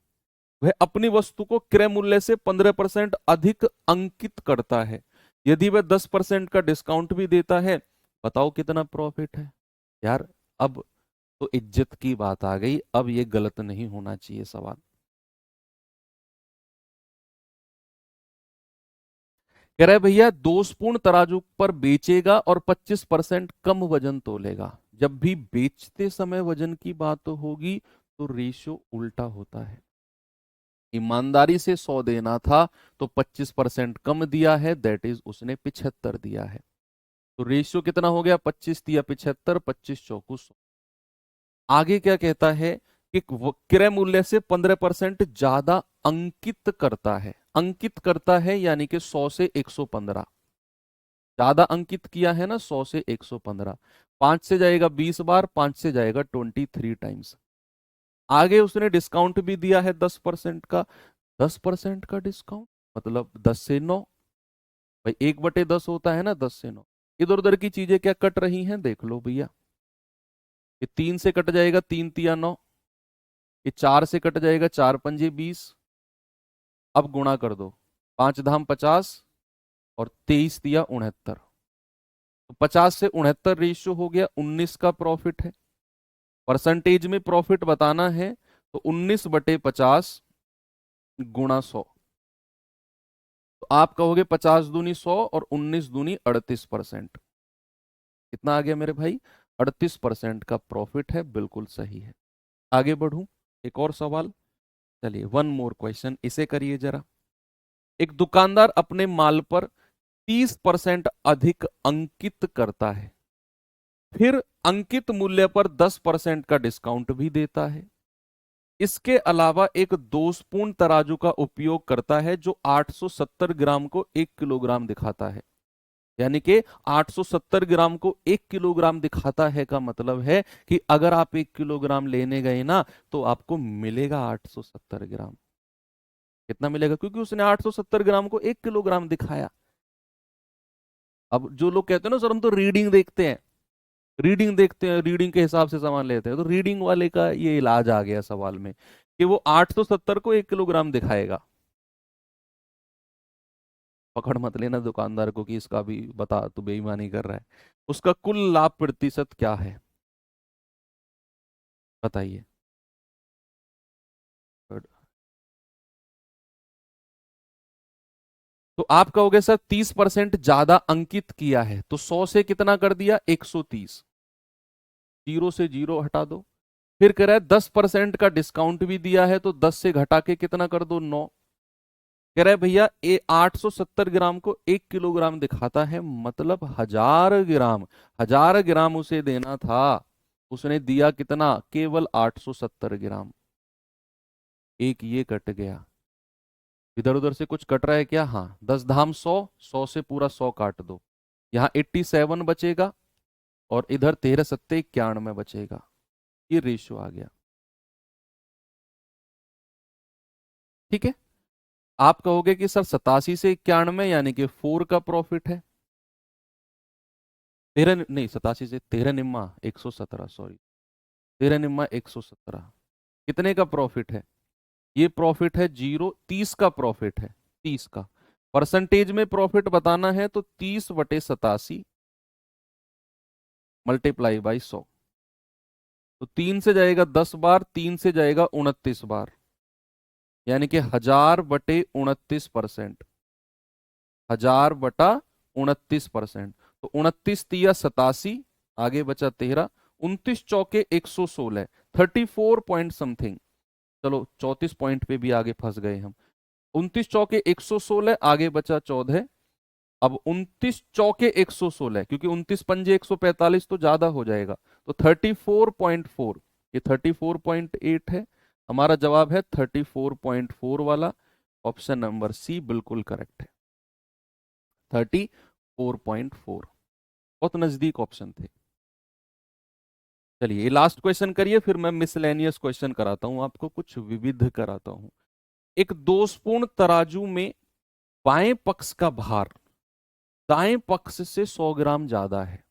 वह अपनी वस्तु को क्रय मूल्य से 15% अधिक अंकित करता है। यदि वह 10% का डिस्काउंट भी देता है, बताओ कितना प्रॉफिट है। यार अब तो इज्जत की बात आ गई, अब ये गलत नहीं होना चाहिए सवाल। कह रहे भैया दोषपूर्ण तराजू पर बेचेगा और 25% कम वजन तोलेगा। जब भी बेचते समय वजन की बात होगी तो रेशियो उल्टा होता है। ईमानदारी से 100 देना था तो 25% कम दिया है, दैट इज उसने 75 दिया है। तो रेशियो कितना हो गया, 25 दिया 75, 25 चौकू 100। आगे क्या कहता है कि क्रय मूल्य से 15% ज्यादा अंकित करता है। अंकित करता है यानी कि 100 से 115, ज्यादा अंकित किया है ना, 100 से 115। 5 से जाएगा 20 बार, 5 से जाएगा 23 टाइम्स। आगे उसने डिस्काउंट भी दिया है 10% का। 10% का डिस्काउंट मतलब 10 से 9, भाई 1/10 होता है ना, 10 से 9। इधर उधर की चीजें क्या कट रही हैं देख लो भैया, ये 3 से कट जाएगा, 3 तिया 9, ये 4 से कट जाएगा, 4 पंजे 20। अब गुणा कर दो, 5 धाम 50 और 23 तिया 69, तो 50 से 69 रेशियो हो गया, 19 का प्रॉफिट है। परसेंटेज में प्रॉफिट बताना है तो 19/50 गुणा 100, तो आप कहोगे 50 दूनी 100 और 19 दूनी 38%। कितना आ गया मेरे भाई, 38% का प्रॉफिट है, बिल्कुल सही है। आगे बढ़ूं, एक और सवाल, चलिए वन मोर क्वेश्चन, इसे करिए जरा। एक दुकानदार अपने माल पर 30% अधिक अंकित करता है। फिर अंकित मूल्य पर 10% का डिस्काउंट भी देता है। इसके अलावा एक दोषपूर्ण तराजू का उपयोग करता है जो 870 ग्राम को 1 किलोग्राम दिखाता है। यानी कि 870 ग्राम को 1 किलोग्राम दिखाता है का मतलब है कि अगर आप 1 किलोग्राम लेने गए ना तो आपको मिलेगा 870 ग्राम। कितना मिलेगा? क्योंकि उसने 870 ग्राम को 1 किलोग्राम दिखाया। अब जो लोग कहते हैं ना सर हम तो रीडिंग देखते हैं, रीडिंग देखते हैं, रीडिंग के हिसाब से सामान लेते हैं, तो रीडिंग वाले का ये इलाज आ गया सवाल में कि वो 870 को 1 किलोग्राम दिखाएगा। पकड़ मत लेना दुकानदार को कि इसका भी बता, तू बेईमानी कर रहा है। उसका कुल लाभ प्रतिशत क्या है बताइए। तो आप कहोगे सर 30% ज्यादा अंकित किया है, तो 100 से कितना कर दिया? 130। जीरो से जीरो हटा दो। फिर कह रहा है 10% का डिस्काउंट भी दिया है, तो 10 से घटा के कितना कर दो? 9। कह रहा है भैया ये 870 ग्राम को 1 किलोग्राम दिखाता है, मतलब 1000 ग्राम, 1000 ग्राम उसे देना था, उसने दिया कितना? केवल 870 ग्राम। एक ये कट गया। इधर उधर से कुछ कट रहा है क्या? हाँ, 10 धाम 100, 100 से पूरा 100 काट दो, यहाँ 87 बचेगा और इधर 13 सत्ते 91 बचेगा। ये रेशियो आ गया। ठीक है। आप कहोगे कि सर 87 से 91 यानी कि 4 का प्रॉफिट है। 13 नहीं, 87 से 13 निम्मा 117, सॉरी, 13 निम्मा 117। कितने का प्रॉफिट है? ये प्रॉफिट है 0, 30 का प्रॉफिट है। 30 का परसेंटेज में प्रॉफिट बताना है तो 30/87 मल्टीप्लाई बाई 100। तो 3 से जाएगा 10 बार, 3 से जाएगा 29 बार, यानी कि 1000/29%। 1000/29%। तो 29×3 = 87, आगे बचा 13, 29×4 = 116, 34 पॉइंट समथिंग। चलो 34 पॉइंट पे भी आगे फंस गए हम। 29×4 = 116, आगे बचा 14। अब 29×4 = 116, क्योंकि 29×5 = 145 तो ज्यादा हो जाएगा, तो 34.4, ये 34.8 है। हमारा जवाब है 34.4 वाला। ऑप्शन नंबर सी बिल्कुल करेक्ट है, 34.4। बहुत नजदीक ऑप्शन थे। चलिए लास्ट क्वेश्चन करिए, फिर मैं मिसलेनियस क्वेश्चन कराता हूं आपको, कुछ विविध कराता हूं। एक दोषपूर्ण तराजू में बाएं पक्ष का भार दाएं पक्ष से 100 ग्राम ज्यादा है।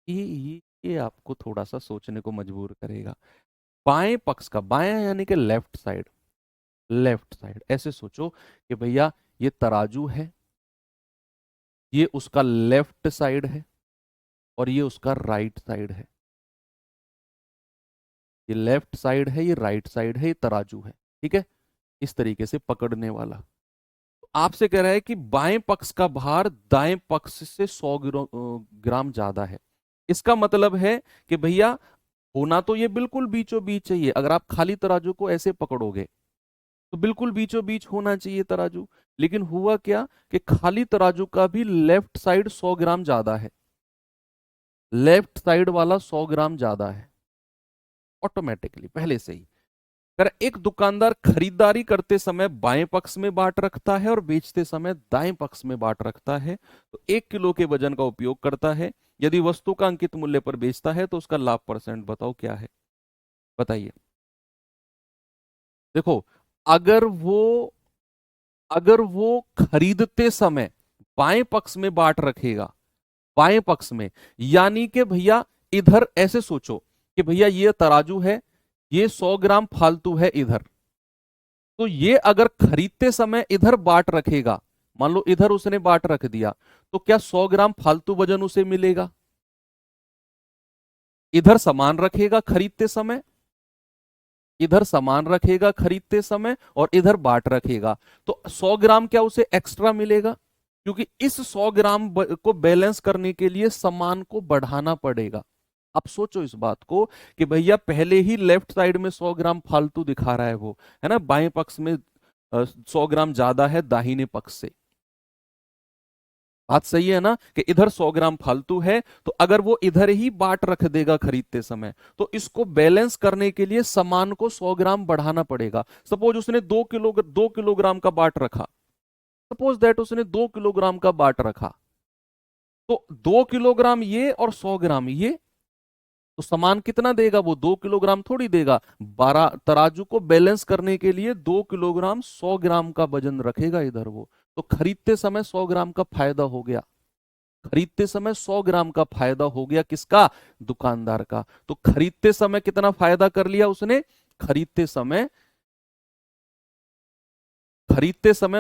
ये आपको थोड़ा सा सोचने को मजबूर करेगा। बाएं पक्ष का, बाएं यानी कि लेफ्ट साइड, लेफ्ट साइड ऐसे सोचो कि भैया ये तराजू है, ये उसका लेफ्ट साइड है और ये उसका राइट साइड है। ये लेफ्ट साइड है, ये राइट साइड है, ये तराजू है। ठीक है, इस तरीके से पकड़ने वाला। तो आपसे कह रहा है कि बाएं पक्ष का भार दाएं पक्ष से 100 ग्राम ज्यादा है। इसका मतलब है कि भैया होना तो ये बिल्कुल बीचों बीच चाहिए। अगर आप खाली तराजू को ऐसे पकड़ोगे तो बिल्कुल बीचों बीच होना चाहिए तराजू, लेकिन हुआ क्या कि खाली तराजू का भी लेफ्ट साइड 100 ग्राम ज्यादा है, लेफ्ट साइड वाला 100 ग्राम ज्यादा है ऑटोमेटिकली पहले से ही। अगर एक दुकानदार खरीदारी करते समय बाएं पक्ष में बाट रखता है और बेचते समय दाएं पक्ष में बाट रखता है, तो 1 किलो के वजन का उपयोग करता है। यदि वस्तु का अंकित मूल्य पर बेचता है तो उसका लाभ परसेंट बताओ क्या है? बताइए। देखो, अगर वो अगर वो खरीदते समय बाएं पक्ष में बाट रखेगा, बाएं पक्ष में, यानी कि भैया इधर ऐसे सोचो कि भैया ये तराजू है, ये 100 ग्राम फालतू है इधर, तो ये अगर खरीदते समय इधर बाट रखेगा, मान लो इधर उसने बाट रख दिया, तो क्या 100 ग्राम फालतू वजन उसे मिलेगा? इधर सामान रखेगा खरीदते समय, इधर सामान रखेगा खरीदते समय और इधर बाट रखेगा, तो 100 ग्राम क्या उसे एक्स्ट्रा मिलेगा? क्योंकि इस 100 ग्राम को बैलेंस करने के लिए सामान को बढ़ाना पड़ेगा। अब सोचो इस बात को कि भैया पहले ही लेफ्ट साइड में 100 ग्राम फालतू दिखा रहा है वो, है ना, बाएं पक्ष में 100 ग्राम ज्यादा है दाहिने पक्ष से। बात सही है ना कि इधर 100 ग्राम फालतू है, तो अगर वो इधर ही बाट रख देगा खरीदते समय, तो इसको बैलेंस करने के लिए सामान को 100 ग्राम बढ़ाना पड़ेगा। सपोज उसने 2 किलोग्राम का बाट रखा, सपोज दैट उसने 2 किलोग्राम का बाट रखा, तो 2 किलोग्राम ये और 100 ग्राम ये, तो सामान कितना देगा? वो 2 किलोग्राम थोड़ी देगा। 12 तराजू को बैलेंस करने के लिए 2 किलोग्राम 100 ग्राम का वजन रखेगा इधर वो। तो खरीदते समय 100 ग्राम का फायदा हो गया, खरीदते समय 100 ग्राम का फायदा हो गया किसका? दुकानदार का। तो खरीदते समय कितना फायदा कर लिया उसने? खरीदते समय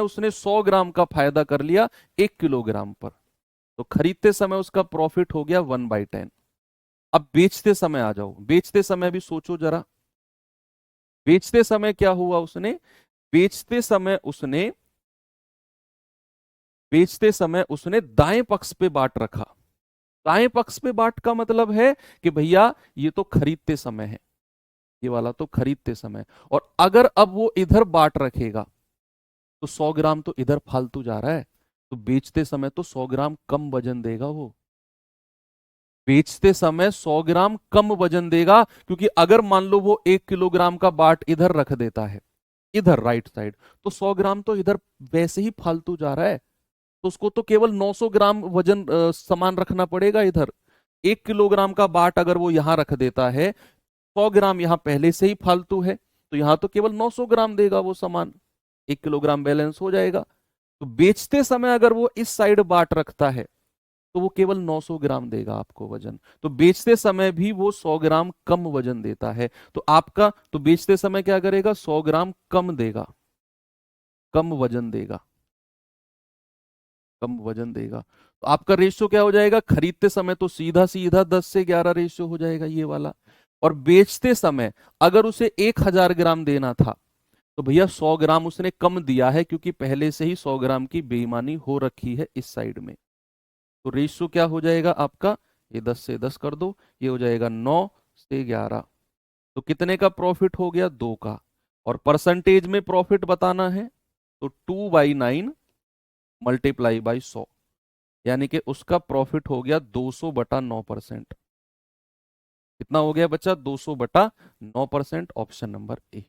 उसने 100 ग्राम का फायदा कर लिया 1 किलोग्राम पर। तो खरीदते समय उसका प्रॉफिट हो गया 1/10। अब बेचते समय आ जाओ, बेचते समय भी सोचो जरा, बेचते समय क्या हुआ उसने? बेचते समय उसने बेचते समय उसने दाएं पक्ष पे बाट रखा। दाएं पक्ष पे बाट का मतलब है कि भैया ये तो खरीदते समय है, ये वाला तो खरीदते समय, और अगर अब वो इधर बाट रखेगा तो 100 ग्राम तो इधर फालतू जा रहा है, तो बेचते समय तो 100 ग्राम कम वजन देगा वो। बेचते समय 100 ग्राम कम वजन देगा, क्योंकि अगर मान लो वो 1 किलोग्राम का बाट इधर रख देता है, इधर राइट साइड, तो 100 ग्राम तो इधर वैसे ही फालतू जा रहा है, तो उसको तो केवल 900 ग्राम वजन सामान रखना पड़ेगा इधर। 1 किलोग्राम का बाट अगर वो यहां रख देता है, 100 ग्राम यहां पहले से ही फालतू है, तो यहां तो केवल 900 ग्राम देगा वो सामान, 1 किलोग्राम बैलेंस हो जाएगा। तो बेचते समय अगर वो इस साइड बाट रखता है तो वो केवल 900 ग्राम देगा आपको वजन, तो बेचते समय भी वो 100 ग्राम कम वजन देता है। तो आपका तो बेचते समय क्या करेगा? 100 ग्राम कम देगा, कम वजन देगा, कम वजन देगा। तो आपका रेशियो क्या हो जाएगा? खरीदते समय तो सीधा सीधा 10 से 11 रेशियो हो जाएगा ये वाला, और बेचते समय अगर उसे 1000 ग्राम देना था तो भैया 100 ग्राम उसने कम दिया है, क्योंकि पहले से ही 100 ग्राम की बेईमानी हो रखी है इस साइड में। तो रेशियो क्या हो जाएगा आपका? ये 10 से 10 कर दो, ये हो जाएगा 9 से 11। तो कितने का प्रॉफिट हो गया? 2 का। और परसेंटेज में प्रॉफिट बताना है तो 2/9 मल्टीप्लाई बाई 100, यानी कि उसका प्रॉफिट हो गया 200/9%। कितना हो गया बच्चा? 200/9%। Option number A.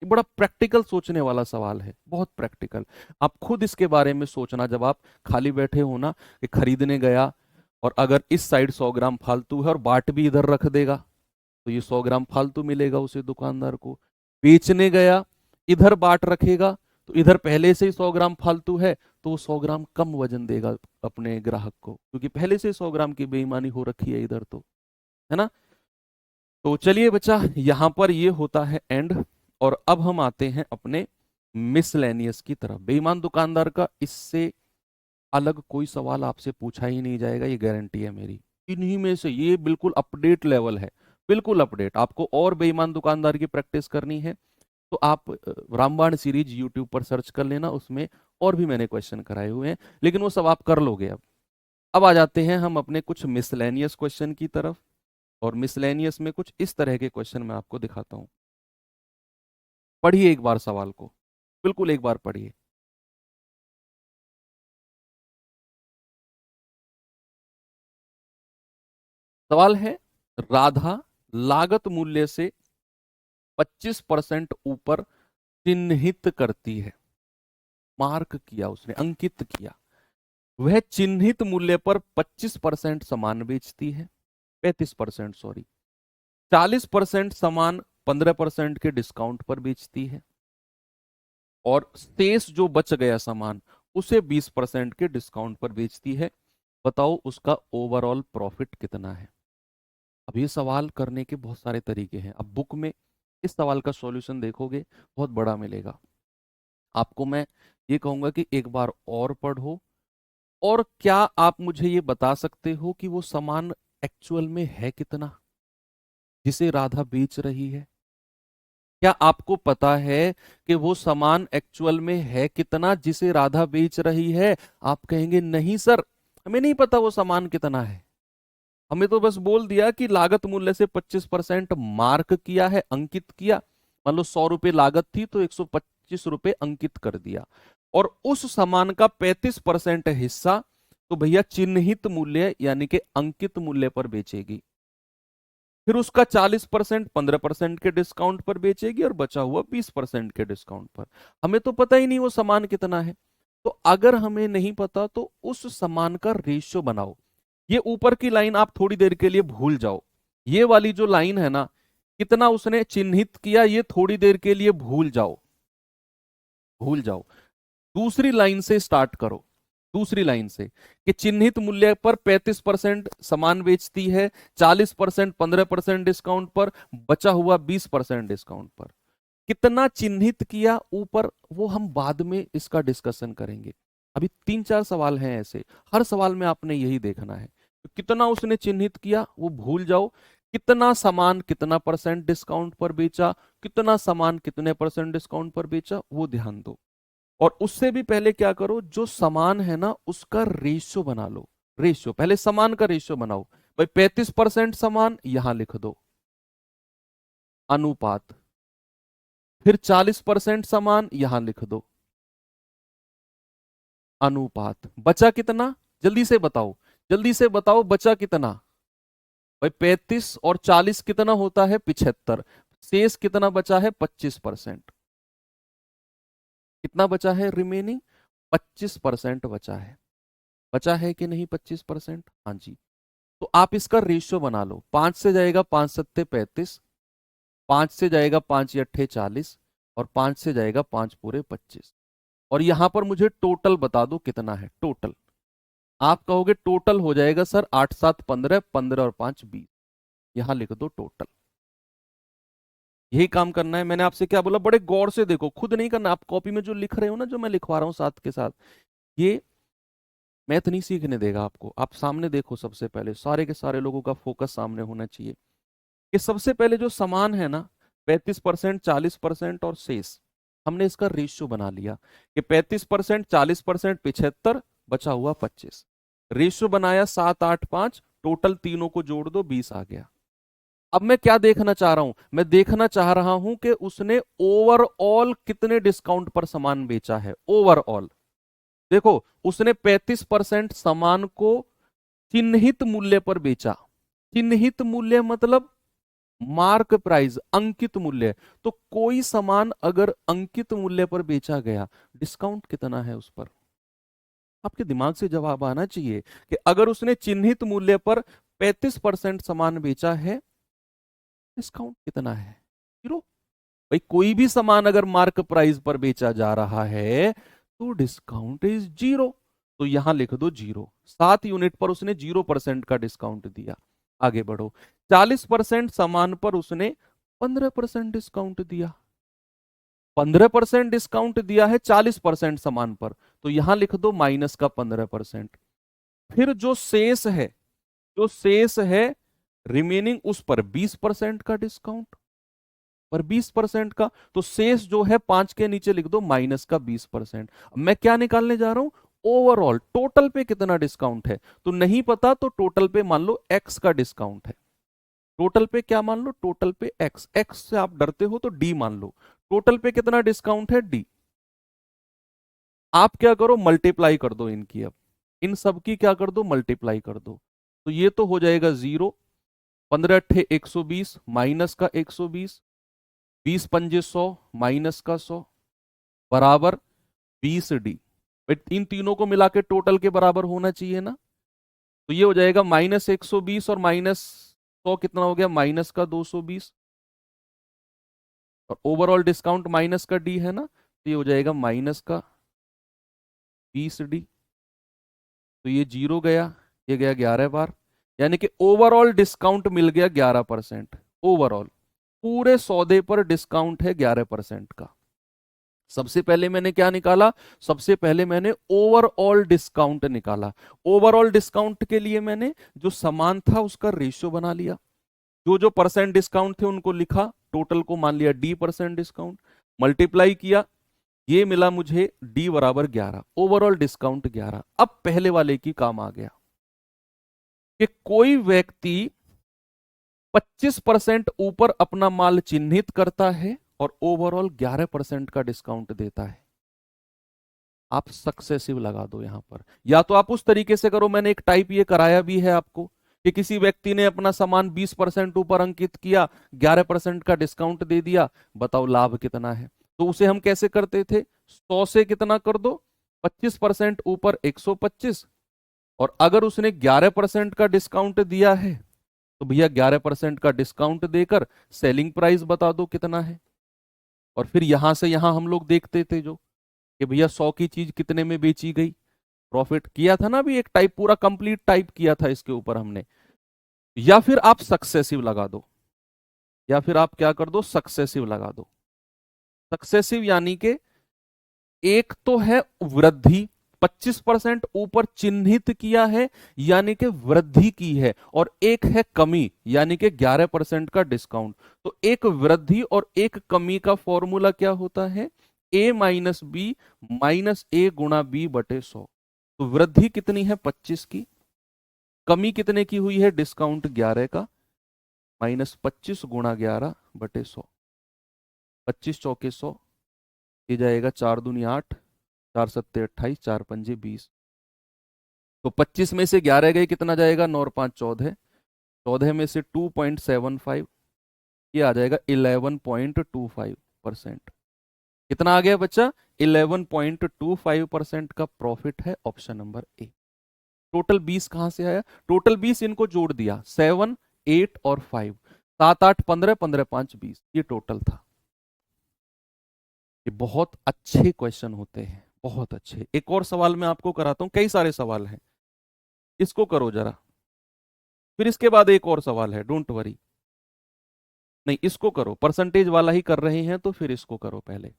ये बड़ा प्रैक्टिकल सोचने वाला सवाल है, बहुत प्रैक्टिकल। आप खुद इसके बारे में सोचना, जब आप खाली बैठे हो ना, कि खरीदने गया और अगर इस साइड 100 ग्राम फालतू है और बाट भी इधर रख देगा, तो ये 100 ग्राम फालतू मिलेगा उसे दुकानदार को। बेचने गया, इधर बाट रखेगा, तो इधर पहले से ही 100 ग्राम फालतू है, तो वो 100 ग्राम कम वजन देगा अपने ग्राहक को, क्योंकि पहले से 100 ग्राम की बेईमानी हो रखी है इधर, तो है ना। तो चलिए बच्चा, यहां पर ये होता है एंड, और अब हम आते हैं अपने मिसलेनियस की तरफ। बेईमान दुकानदार का इससे अलग कोई सवाल आपसे पूछा ही नहीं जाएगा, ये गारंटी है मेरी। इन्हीं में से ये बिल्कुल अपडेट लेवल है, बिल्कुल अपडेट। आपको और बेईमान दुकानदार की प्रैक्टिस करनी है तो आप रामबाण सीरीज यूट्यूब पर सर्च कर लेना, उसमें और भी मैंने क्वेश्चन कराए हुए हैं, लेकिन वो सब आप कर लोगे। अब आ जाते हैं हम अपने कुछ मिसलेनियस क्वेश्चन की तरफ, और मिसलेनियस में कुछ इस तरह के क्वेश्चन मैं आपको दिखाता हूं। पढ़िए एक बार सवाल को, बिल्कुल एक बार पढ़िए। सवाल है, राधा लागत मूल्य से 25% ऊपर चिन्हित करती है, मार्क किया उसने, अंकित किया। वह चिन्हित मूल्य पर 25% सामान बेचती है, 35% सॉरी, 40% सामान 15% के डिस्काउंट पर बेचती है, और शेष जो बच गया सामान उसे 20% के डिस्काउंट पर बेचती है। बताओ उसका ओवरऑल प्रॉफिट कितना है। अब ये सवाल करने के बहुत सारे तरीके हैं। अब बुक में इस सवाल का सॉल्यूशन देखोगे बहुत बड़ा मिलेगा आपको। मैं ये कहूंगा कि एक बार और पढ़ो, और क्या आप मुझे ये बता सकते हो कि वो सामान एक्चुअल में है कितना जिसे राधा बेच रही है? क्या आपको पता है कि वो सामान एक्चुअल में है कितना जिसे राधा बेच रही है? आप कहेंगे नहीं सर, हमें नहीं पता वो सामान कितना है, हमें तो बस बोल दिया कि लागत मूल्य से 25% मार्क किया है, अंकित किया। मान लो 100 रुपए लागत थी तो 125 रुपए अंकित कर दिया, और उस सामान का 35% हिस्सा तो भैया चिन्हित मूल्य यानी कि अंकित मूल्य पर बेचेगी। फिर उसका 40% 15% के डिस्काउंट पर बेचेगी और बचा हुआ 20% के डिस्काउंट पर। हमें तो पता ही नहीं वो सामान कितना है। तो अगर हमें नहीं पता तो उस सामान का रेशियो बनाओ। ये ऊपर की लाइन आप थोड़ी देर के लिए भूल जाओ। ये वाली जो लाइन है ना, कितना उसने चिन्हित किया, ये थोड़ी देर के लिए भूल जाओ, भूल जाओ। दूसरी लाइन से स्टार्ट करो, दूसरी लाइन से, कि चिन्हित मूल्य पर 35% सामान बेचती है, 40% 15% डिस्काउंट पर, बचा हुआ 20% डिस्काउंट पर। कितना चिन्हित किया ऊपर, वो हम बाद में इसका डिस्कशन करेंगे। अभी 3-4 सवाल हैं ऐसे, हर सवाल में आपने यही देखना है। तो कितना उसने चिन्हित किया वो भूल जाओ, कितना सामान कितना परसेंट डिस्काउंट पर बेचा, कितना सामान कितने परसेंट डिस्काउंट पर बेचा, वो ध्यान दो। और उससे भी पहले क्या करो, जो सामान है ना उसका रेशियो बना लो। रेशियो, पहले सामान का रेशियो बनाओ। भाई 35% सामान यहां लिख दो, अनुपात। फिर 40% सामान यहां लिख दो, अनुपात। बचा कितना, जल्दी से बताओ, जल्दी से बताओ, बचा कितना। भाई 35 और 40 कितना होता है, 75। शेष कितना बचा है, 25%। कितना बचा है रिमेनिंग, 25% बचा है। बचा है कि नहीं 25%, हाँ जी। तो आप इसका रेशियो बना लो। 5 से जाएगा 5 सत्ते 35, 5 से जाएगा 5 अट्ठे 40, और 5 से जाएगा 5 पूरे 25। और यहां पर मुझे टोटल बता दो कितना है टोटल। आप कहोगे टोटल हो जाएगा सर 8 7 15, 15 और 5 20। यहां लिख दो टोटल। यही काम करना है। मैंने आपसे क्या बोला, बड़े गौर से देखो, खुद नहीं करना। आप कॉपी में जो लिख रहे हो ना, जो मैं लिखवा रहा हूं साथ के साथ, ये मैथ नहीं सीखने देगा आपको। आप सामने देखो, सबसे पहले सारे के सारे लोगों का फोकस सामने होना चाहिए। कि सबसे पहले जो सामान है ना, 35% 40% और शेष, हमने इसका रेशियो बना लिया कि 35% 40% 75, बचा हुआ 25। रेशियो बनाया 7 8 5, टोटल तीनों को जोड़ दो 20 आ गया। अब मैं क्या देखना चाह रहा हूं, मैं देखना चाह रहा हूं कि उसने ओवरऑल कितने डिस्काउंट पर सामान बेचा है। ओवरऑल देखो, उसने 35% सामान को चिन्हित मूल्य पर बेचा। चिन्हित मूल्य मतलब मार्क प्राइस, अंकित मूल्य। तो कोई सामान अगर अंकित मूल्य पर बेचा गया, डिस्काउंट कितना है उस पर। आपके दिमाग से जवाब आना चाहिए कि अगर उसने चिन्हित मूल्य पर 35% सामान बेचा है, डिस्काउंट कितना है, 0। भाई कोई भी सामान अगर मार्क प्राइस पर बेचा जा रहा है तो डिस्काउंट इज 0। तो यहां लिख दो 0। 7 यूनिट पर उसने 0% का डिस्काउंट दिया। आगे बढ़ो, 40% सामान पर उसने 15% डिस्काउंट दिया। 15% डिस्काउंट दिया है 40% सामान पर, तो यहां लिख दो माइनस का 15%। फिर जो शेष है, जो शेष है रिमेनिंग, उस पर 20% का डिस्काउंट, पर 20% का। तो शेष जो है 5 के नीचे लिख दो माइनस का 20%। मैं क्या निकालने जा रहा हूं, ओवरऑल टोटल पे कितना डिस्काउंट है। तो नहीं पता तो टोटल पे मान लो एक्स का डिस्काउंट है। टोटल पे क्या मान लो, टोटल पे एक्स। एक्स से आप डरते हो तो डी मान लो। टोटल पे कितना डिस्काउंट है, डी। आप क्या करो, मल्टीप्लाई कर दो इनकी। अब इन सब की क्या कर दो, मल्टीप्लाई कर दो। तो ये तो हो जाएगा 0। 15 अट्ठे 120 माइनस का 120, 20 पंजे 100 माइनस का 100, बराबर 20 डी। इन तीनों को मिला के टोटल के बराबर होना चाहिए ना। तो ये हो जाएगा -120 और -100 कितना हो गया, माइनस का 220। और ओवरऑल डिस्काउंट माइनस का डी है ना, तो ये हो जाएगा माइनस का 20 डी। तो ये 0 गया, ये गया 11 बार। यानी कि ओवरऑल डिस्काउंट मिल गया 11%। ओवरऑल पूरे सौदे पर डिस्काउंट है 11% का। सबसे पहले मैंने क्या निकाला, सबसे पहले मैंने ओवरऑल डिस्काउंट निकाला। ओवरऑल डिस्काउंट के लिए मैंने जो सामान था उसका रेशियो बना लिया, जो जो परसेंट डिस्काउंट थे उनको लिखा, टोटल को मान लिया D% डिस्काउंट, मल्टीप्लाई किया, ये मिला मुझे D बराबर 11, ओवरऑल डिस्काउंट 11। अब पहले वाले की काम आ गया कि कोई व्यक्ति 25% ऊपर अपना माल चिन्हित करता है और ओवरऑल 11% का डिस्काउंट देता है। आप सक्सेसिव लगा दो यहां पर। या तो आप उस तरीके से करो, मैंने एक टाइप ये कराया भी है आपको, कि किसी व्यक्ति ने अपना सामान 20% ऊपर अंकित किया, 11% का डिस्काउंट दे दिया, बताओ लाभ कितना है। तो उसे हम कैसे करते थे, 100 से कितना कर दो, 25% ऊपर 125, और अगर उसने 11% का डिस्काउंट दिया है तो भैया 11% का डिस्काउंट देकर सेलिंग प्राइस बता दो कितना है। और फिर यहां से यहां हम लोग देखते थे जो, कि भैया 100 की चीज कितने में बेची गई, प्रॉफिट किया था ना, अभी एक टाइप पूरा कंप्लीट टाइप किया था इसके ऊपर हमने। या फिर आप सक्सेसिव लगा दो, या फिर आप क्या कर दो, सक्सेसिव लगा दो। सक्सेसिव यानी कि एक तो है वृद्धि, 25% ऊपर चिन्हित किया है यानी कि वृद्धि की है, और एक है कमी यानी कि 11% का डिस्काउंट। तो एक वृद्धि और एक कमी का फॉर्मूला क्या होता है, a माइनस बी माइनस ए गुणा बी बटे 100। तो वृद्धि कितनी है 25 की, कमी कितने की हुई है डिस्काउंट 11 का, माइनस 25 गुणा 11 बटे 100। 25 चौके 100, ये जाएगा 4 दूनी 8, 4 सत्ते 28, 4 पंजे 20। तो 25 में से 11 गए कितना जाएगा, 9 और 5 14, 14 में से 2.75, ये आ जाएगा 11.25%। कितना आ गया बच्चा, 11.25% का प्रॉफिट है ऑप्शन नंबर ए। टोटल 20 कहां से आया, टोटल 20 इनको जोड़ दिया, 7 8 और 5, 7 8 15, 15 5 20, ये टोटल था। ये बहुत अच्छे क्वेश्चन होते हैं, बहुत अच्छे। एक और सवाल मैं आपको कराता हूं, कई सारे सवाल हैं, इसको करो जरा, फिर इसके बाद एक और सवाल है, डोंट वरी। नहीं, इसको करो, परसेंटेज वाला ही कर रहे हैं तो फिर इसको करो पहले।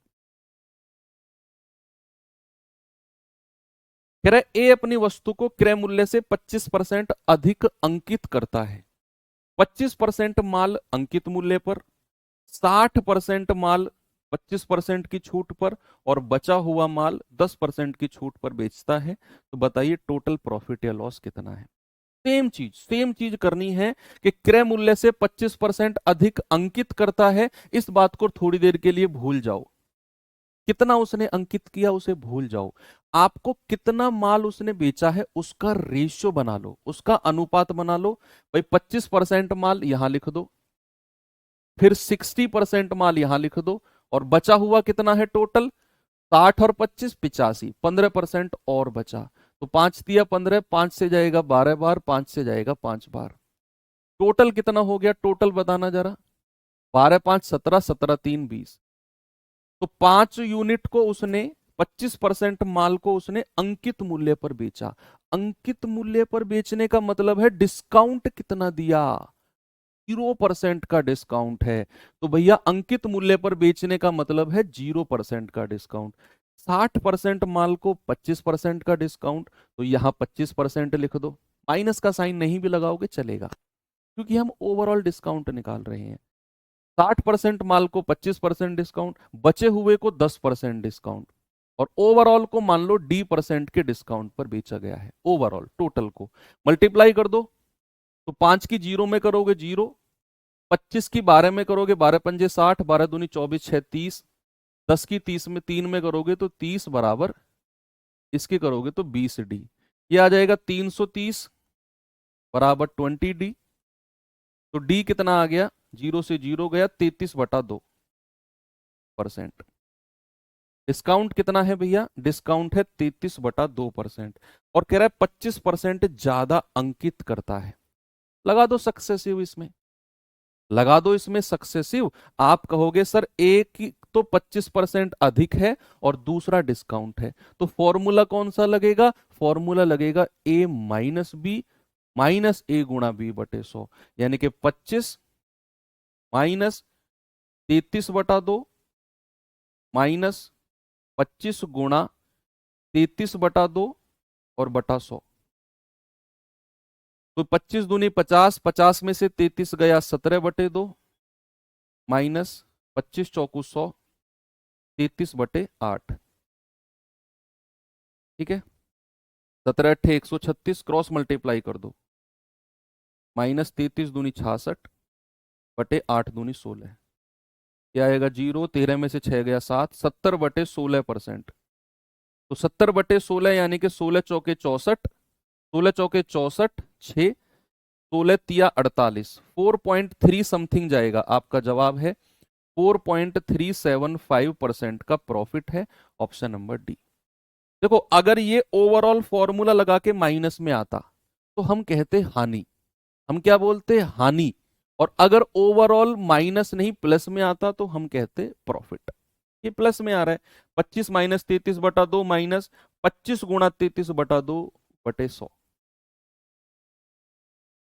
कह रहे ए अपनी वस्तु को क्रय मूल्य से 25% अधिक अंकित करता है। 25% माल अंकित मूल्य पर, 60% माल 25% की छूट पर, और बचा हुआ माल 10% की छूट पर बेचता है। तो बताइए टोटल प्रॉफिट या लॉस कितना है। सेम चीज करनी है कि क्रय मूल्य से 25% अधिक अंकित करता है, इस बात को थोड़ी देर के लिए भूल जाओ। कितना उसने अंकित किया उसे भूल जाओ, आपको कितना माल उसने बेचा है उसका रेशियो बना लो, उसका अनुपात बना लो। भाई 25% माल यहां लिख दो, फिर 60% माल यहां लिख दो, और बचा हुआ कितना है टोटल, 60 और 25 85, 15% और बचा। तो 5 दिया 15, 5 से जाएगा 12 बार, 5 से जाएगा 5 बार। टोटल कितना हो गया, टोटल बताना जरा, 12 5 17, 17 3 20। तो 5 यूनिट को उसने, 25% माल को उसने अंकित मूल्य पर बेचा। अंकित मूल्य पर बेचने का मतलब है डिस्काउंट कितना दिया, 0% का डिस्काउंट है। तो भैया अंकित मूल्य पर बेचने का मतलब है 0% का डिस्काउंट। 60% माल को 25% का डिस्काउंट, तो यहां 25% लिख दो, माइनस का साइन नहीं भी लगाओगे चलेगा, क्योंकि हम ओवरऑल डिस्काउंट निकाल रहे हैं। 60% माल को 25% डिस्काउंट, बचे हुए को 10% डिस्काउंट, और ओवरऑल को मान लो D% के डिस्काउंट पर बेचा गया है। ओवरऑल टोटल को मल्टीप्लाई कर दो, तो 5 की 0 में करोगे 0, 25 की 12 में करोगे 12 पंजे 60, 12 दूनी 24, 6 30, 10 की 30 में 3 में करोगे तो 30 बराबर, इसके करोगे तो 20D। ये आ जाएगा 330 बराबर 20D। तो D कितना आ गया, 0 से 0 गया, 33/2%। डिस्काउंट कितना है भैया, डिस्काउंट है 33/2%। और कह रहा है 25% ज्यादा अंकित करता है। लगा दो सक्सेसिव इसमें, लगा दो इसमें सक्सेसिव। आप कहोगे सर एक की तो 25% अधिक है और दूसरा डिस्काउंट है, तो फॉर्मूला कौन सा लगेगा, फॉर्मूला लगेगा ए माइनस बी माइनस ए गुणा बी बटे 100, यानी कि 25 माइनस 33/2 माइनस 25 गुणा 33/2 और बटा 100। तो 25 दूनी 50, 50 में से 33 गया 17/2 माइनस 25 चौकू 100, 33/8। ठीक है, 17 अट्ठे 136, क्रॉस मल्टीप्लाई कर दो, माइनस 33 दूनी 66 बटे 8 दूनी 16, क्या आएगा 0, 13 में से 6 गया 7, 70/16%। तो 70/16 यानी कि 16 चौके 64, 16 चौके 64, 6, 16 तिया 48, 4.3 समथिंग जाएगा। आपका जवाब है 4.375% का प्रॉफिट है, ऑप्शन नंबर डी। देखो अगर ये ओवरऑल फॉर्मूला लगा के माइनस में आता तो हम कहते हानि, हम क्या बोलते हानि। और अगर ओवरऑल माइनस नहीं प्लस में आता तो हम कहते प्रॉफिट। ये प्लस में आ रहा है, 25 माइनस 33/2 माइनस 25 गुणा 33/2/100।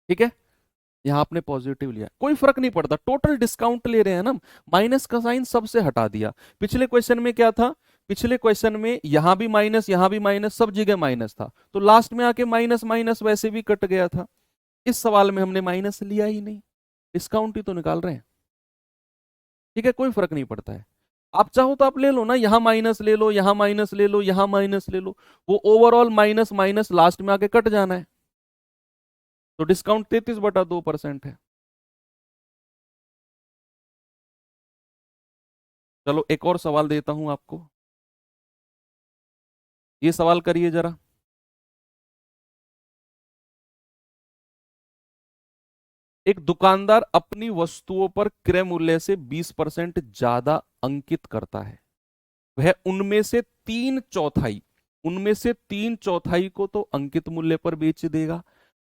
ठीक है, यहां आपने पॉजिटिव लिया, कोई फर्क नहीं पड़ता, टोटल डिस्काउंट ले रहे हैं ना, माइनस का साइन सबसे हटा दिया। पिछले क्वेश्चन में क्या था, पिछले क्वेश्चन में यहां भी माइनस यहां भी माइनस, सब जगह माइनस था, तो लास्ट में आके माइनस माइनस वैसे भी कट गया था। इस सवाल में हमने माइनस लिया ही नहीं, डिस्काउंट ही तो निकाल रहे हैं। ठीक है, कोई फर्क नहीं पड़ता है। आप चाहो तो आप ले लो ना, यहां माइनस ले लो, यहां माइनस ले लो, यहां माइनस ले लो, वो ओवरऑल माइनस माइनस लास्ट में आके कट जाना है। तो डिस्काउंट 33/2% है। चलो एक और सवाल देता हूं आपको, ये सवाल करिए जरा। एक दुकानदार अपनी वस्तुओं पर क्रय मूल्य से 20% ज्यादा अंकित करता है। वह उनमें से 3/4 को तो अंकित मूल्य पर बेच देगा,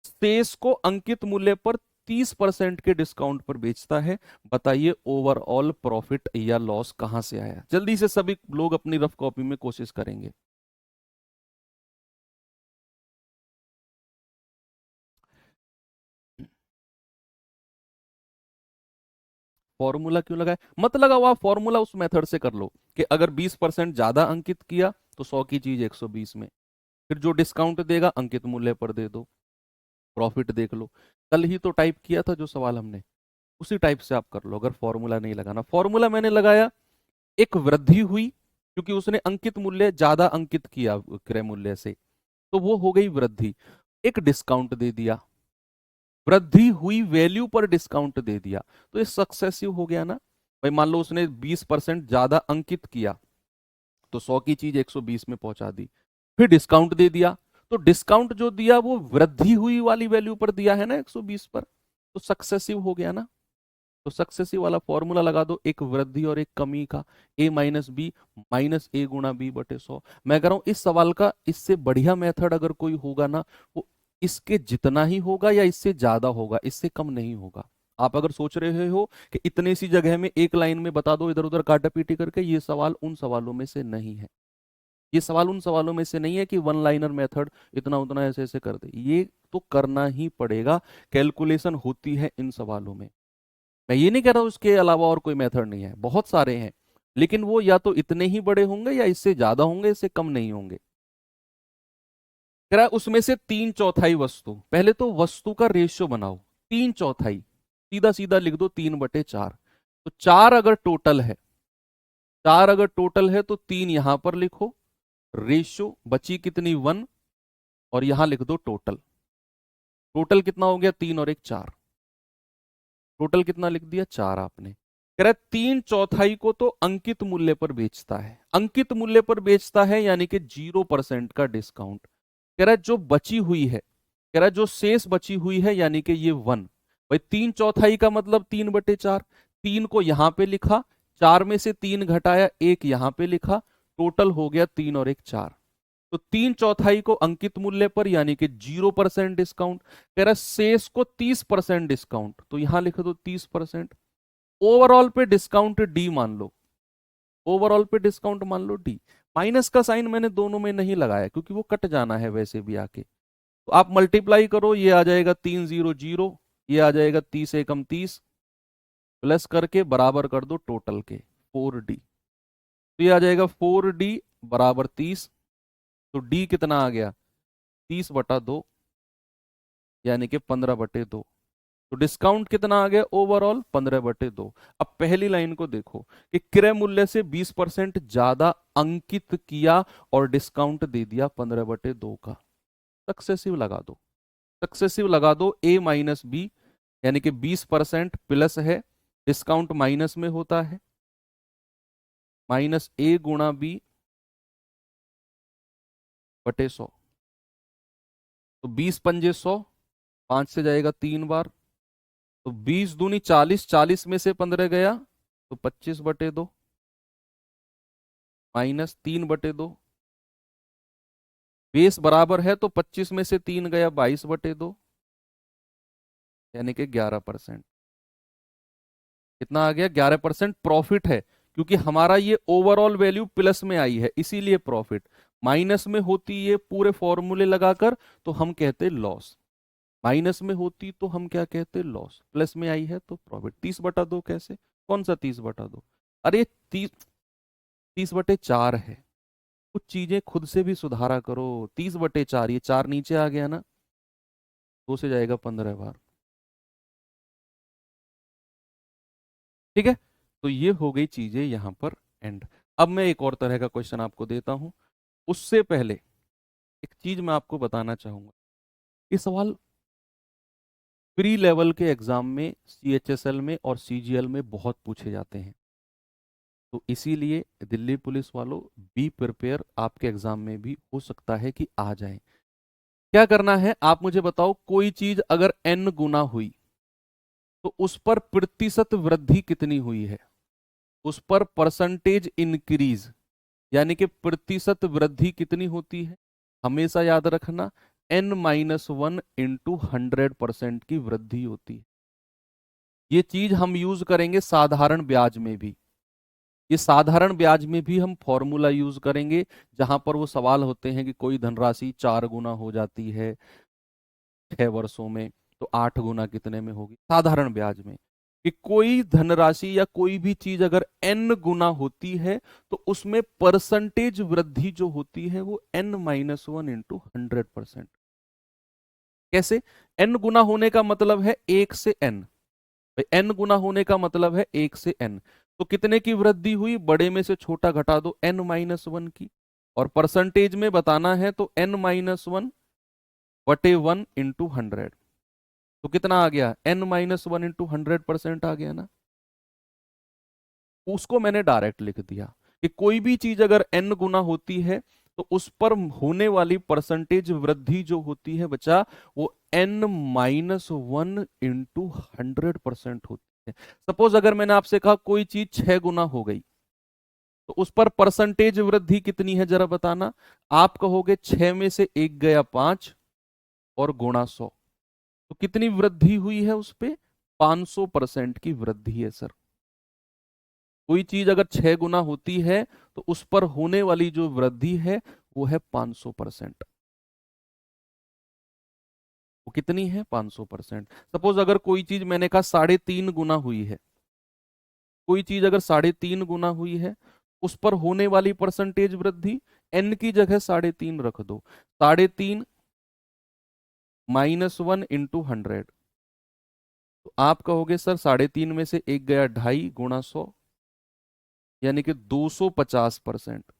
शेष को अंकित मूल्य पर 30% के डिस्काउंट पर बेचता है। बताइए ओवरऑल प्रॉफिट या लॉस कहां से आया। जल्दी से सभी लोग अपनी रफ कॉपी में कोशिश करेंगे। फॉर्मूला क्यों लगाए, मत लगाओ, आप फॉर्मूला उस मेथड से कर लो कि अगर 20% ज्यादा अंकित किया तो 100 की चीज 120 में, फिर जो डिस्काउंट देगा अंकित मूल्य पर दे दो, प्रॉफिट देख लो। कल ही तो टाइप किया था जो सवाल हमने, उसी टाइप से आप कर लो। अगर फॉर्मूला नहीं लगाना, फॉर्मूला मैंने लगाया, एक वृद्धि हुई क्योंकि उसने अंकित मूल्य ज्यादा अंकित किया क्रय मूल्य से, तो वो हो गई वृद्धि। एक डिस्काउंट दे दिया, वृद्धि हुई वैल्यू पर डिस्काउंट दे दिया, तो ये सक्सेसिव हो गया ना। भाई मान लो उसने 20% ज्यादा अंकित किया तो 100 की चीज 120 में पहुंचा दी, फिर डिस्काउंट दे दिया, तो डिस्काउंट जो दिया वो वृद्धि हुई वाली वैल्यू पर दिया है ना 120 पर, तो सक्सेसिव हो गया ना। तो सक्सेसिव वाला फॉर्मूला लगा दो, एक वृद्धि और एक कमी का, A-B -A*B/100। मैं कह रहा हूं इस सवाल का इससे बढ़िया मेथड अगर कोई होगा ना, वो इसके जितना ही होगा या इससे ज्यादा होगा, इससे कम नहीं होगा। आप अगर सोच रहे हो कि इतने सी जगह में एक लाइन में बता दो इधर उधर काटा पीटी करके, ये सवाल उन सवालों में से नहीं है। ये सवाल उन सवालों में से नहीं है कि वन लाइनर मेथड इतना उतना ऐसे ऐसे कर दे, ये तो करना ही पड़ेगा, कैलकुलेशन होती है इन सवालों में। मैं ये नहीं कह रहा हूं उसके अलावा और कोई मेथड नहीं है, बहुत सारे हैं, लेकिन वो या तो इतने ही बड़े होंगे या इससे ज्यादा होंगे, इससे कम नहीं होंगे। कह रहा है उसमें से 3/4 वस्तु, पहले तो वस्तु का रेशियो बनाओ, 3/4 सीधा सीधा लिख दो, 3/4। तो 4 अगर टोटल है, 4 अगर टोटल है तो 3 यहां पर लिखो, रेशियो बची कितनी 1, और यहां लिख दो टोटल। टोटल कितना हो गया, 3 और 1 4, टोटल कितना लिख दिया 4 आपने। कह रहा है 3/4 को तो अंकित मूल्य पर बेचता है, अंकित मूल्य पर बेचता है यानी कि 0% का डिस्काउंट। कह रहा है जो बची हुई है, कह रहा है जो शेष बची हुई है यानी कि ये 1। भाई 3/4 का मतलब 3/4, 3 को यहां पे लिखा, 4 में से 3 घटाया, 1 यहां पे लिखा, टोटल हो गया 3 और 1 4। तो 3/4 को अंकित मूल्य पर यानी कि 0% डिस्काउंट, कह रहा है शेष को 30% डिस्काउंट, तो यहां लिख दो 30%। ओवरऑल पे डिस्काउंट डी मान लो, ओवरऑल पे डिस्काउंट मान लो डी। माइनस का साइन मैंने दोनों में नहीं लगाया क्योंकि वो कट जाना है वैसे भी आके। तो आप मल्टीप्लाई करो, ये आ जाएगा 300, ये आ जाएगा 30 एकम 30, प्लस करके बराबर कर दो टोटल के 4D। तो ये आ जाएगा 4D बराबर 30। तो डी कितना आ गया, 30/2 यानी कि 15/2। तो डिस्काउंट कितना आ गया ओवरऑल, 15/2। अब पहली लाइन को देखो कि क्रय मूल्य से 20% ज्यादा अंकित किया और डिस्काउंट दे दिया 15/2 का। सक्सेसिव लगा दो, सक्सेसिव लगा दो, A-B यानी कि 20% प्लस है, डिस्काउंट माइनस में होता है, -A × B बटे 100। तो 20 पंजे 100, 5 से जाएगा 3 बार, तो 20 दूनी 40, 40 में से 15 गया तो 25 बटे 2 माइनस 3 बटे 2। बेस बराबर है तो 25 में से 3 गया 22 बटे 2, यानी कि 11%। कितना आ गया? 11% प्रॉफिट है, क्योंकि हमारा ये ओवरऑल वैल्यू प्लस में आई है इसीलिए प्रॉफिट। माइनस में होती ये पूरे फॉर्मूले लगाकर तो हम कहते लॉस, माइनस में होती तो हम क्या कहते? लॉस। प्लस में आई है तो प्रॉफिट। 30/2 कैसे? कौन सा 30/2? अरे 30/4 है। कुछ चीजें खुद से भी सुधारा करो। 30/4, ये 4 नीचे आ गया ना, 2 से जाएगा 15 बार। ठीक है, तो ये हो गई चीजें यहां पर एंड। अब मैं एक और तरह का क्वेश्चन आपको देता हूं, उससे पहले एक चीज मैं आपको बताना चाहूंगा। ये सवाल प्री लेवल के एग्जाम में CHSL में और CGL में बहुत पूछे जाते हैं, तो इसीलिए दिल्ली पुलिस वालों बी प्रिपेयर, आपके एग्जाम में भी हो सकता है कि आ जाए। क्या करना है आप मुझे बताओ, कोई चीज अगर n गुना हुई तो उस पर प्रतिशत वृद्धि कितनी हुई है? उस पर परसेंटेज इंक्रीज, यानी कि प्रतिशत वृद्धि कितनी होती है? हमेशा याद रखना n-1 इंटू 100% की वृद्धि होती है। ये चीज हम यूज करेंगे साधारण ब्याज में भी। ये साधारण ब्याज में भी हम फॉर्मूला यूज करेंगे, जहां पर वो सवाल होते हैं कि कोई धनराशि 4 गुना हो जाती है 6 वर्षों में, तो 8 गुना कितने में होगी? साधारण ब्याज में। कि कोई धनराशि या कोई भी चीज अगर n गुना होती है तो उसमें परसेंटेज वृद्धि जो होती है वो n-1 इंटू 100%। कैसे? n गुना होने का मतलब है 1 से n। भाई n गुना होने का मतलब है 1 से n, तो कितने की वृद्धि हुई? बड़े में से छोटा घटा दो, n-1 की। और परसेंटेज में बताना है तो n-1 बटे 1 इंटू 100। तो कितना आ गया? n-1 इंटू 100% आ गया ना। उसको मैंने डायरेक्ट लिख दिया कि कोई भी चीज अगर n गुना होती है तो उस पर होने वाली परसेंटेज वृद्धि जो होती है बच्चा, वो n-1 इंटू 100% होती है। सपोज अगर मैंने आपसे कहा कोई चीज 6 गुना हो गई, तो उस पर परसेंटेज वृद्धि कितनी है जरा बताना। आप कहोगे 6 में से 1 गया 5 और गुणा 100, तो कितनी वृद्धि हुई है उस पे? 500% की वृद्धि है सर। कोई चीज अगर 6 गुना होती है तो उस पर होने वाली जो वृद्धि है वो है 500%। वो कितनी है? 500%। सपोज अगर कोई चीज मैंने कहा 3.5 गुना हुई है, कोई चीज अगर 3.5 गुना हुई है, उस पर होने वाली परसेंटेज वृद्धि n की जगह 3.5 रख दो। 3.5 -1 इंटू 100, तो आप कहोगे सर 3.5 में से 1 गया 2.5 गुणा 100, यानी कि 250%।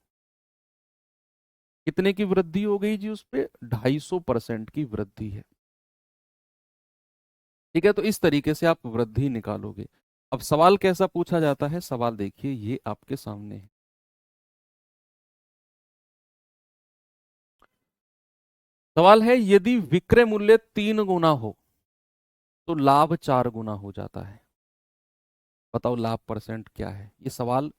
कितने की वृद्धि हो गई जी उस पे? 250% की वृद्धि है। ठीक है, तो इस तरीके से आप वृद्धि निकालोगे। अब सवाल कैसा पूछा जाता है? सवाल देखिए, ये आपके सामने है। सवाल है, यदि विक्रय मूल्य 3 गुना हो तो लाभ 4 गुना हो जाता है। बताओ लाभ परसेंट क्या है? ये सवाल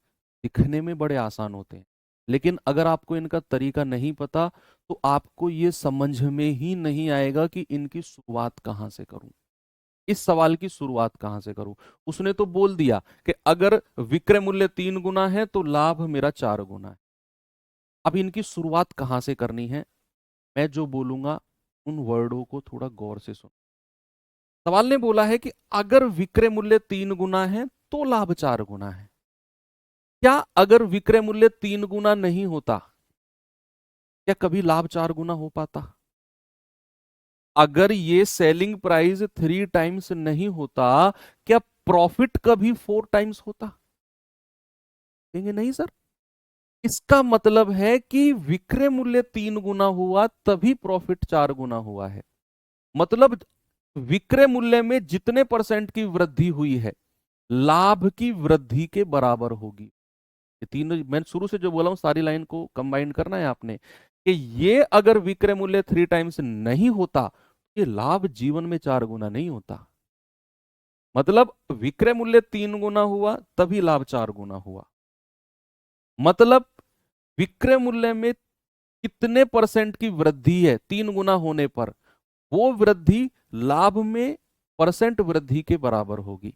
दिखने में बड़े आसान होते हैं, लेकिन अगर आपको इनका तरीका नहीं पता तो आपको ये समझ में ही नहीं आएगा कि इनकी शुरुआत कहां से करूं, इस सवाल की शुरुआत कहां से करूं। उसने तो बोल दिया कि अगर विक्रय मूल्य 3 गुना है तो लाभ मेरा 4 गुना है। अब इनकी शुरुआत कहां से करनी है? मैं जो बोलूंगा उन वर्डों को थोड़ा गौर से सुनो। सवाल ने बोला है कि अगर विक्रय मूल्य 3 गुना है तो लाभ 4 गुना है। क्या अगर विक्रय मूल्य 3 गुना नहीं होता, क्या कभी लाभ 4 गुना हो पाता? अगर ये सेलिंग प्राइस 3 टाइम्स नहीं होता, क्या प्रॉफिट कभी 4 टाइम्स होता? कहेंगे नहीं सर। इसका मतलब है कि विक्रय मूल्य 3 गुना हुआ तभी प्रॉफिट 4 गुना हुआ है। मतलब विक्रय मूल्य में जितने परसेंट की वृद्धि हुई है, लाभ की वृद्धि के बराबर होगी। ये तीनों मैंने शुरू से जो बोला हूं, सारी लाइन को कंबाइन करना है आपने। कि ये अगर विक्रय मूल्य 3 टाइम्स नहीं होता, ये लाभ जीवन में 4 गुना नहीं होता। मतलब विक्रय मूल्य 3 गुना हुआ तभी लाभ 4 गुना हुआ। मतलब विक्रय मूल्य में कितने परसेंट की वृद्धि है 3 गुना होने पर, वो वृद्धि लाभ में परसेंट वृद्धि के बराबर होगी।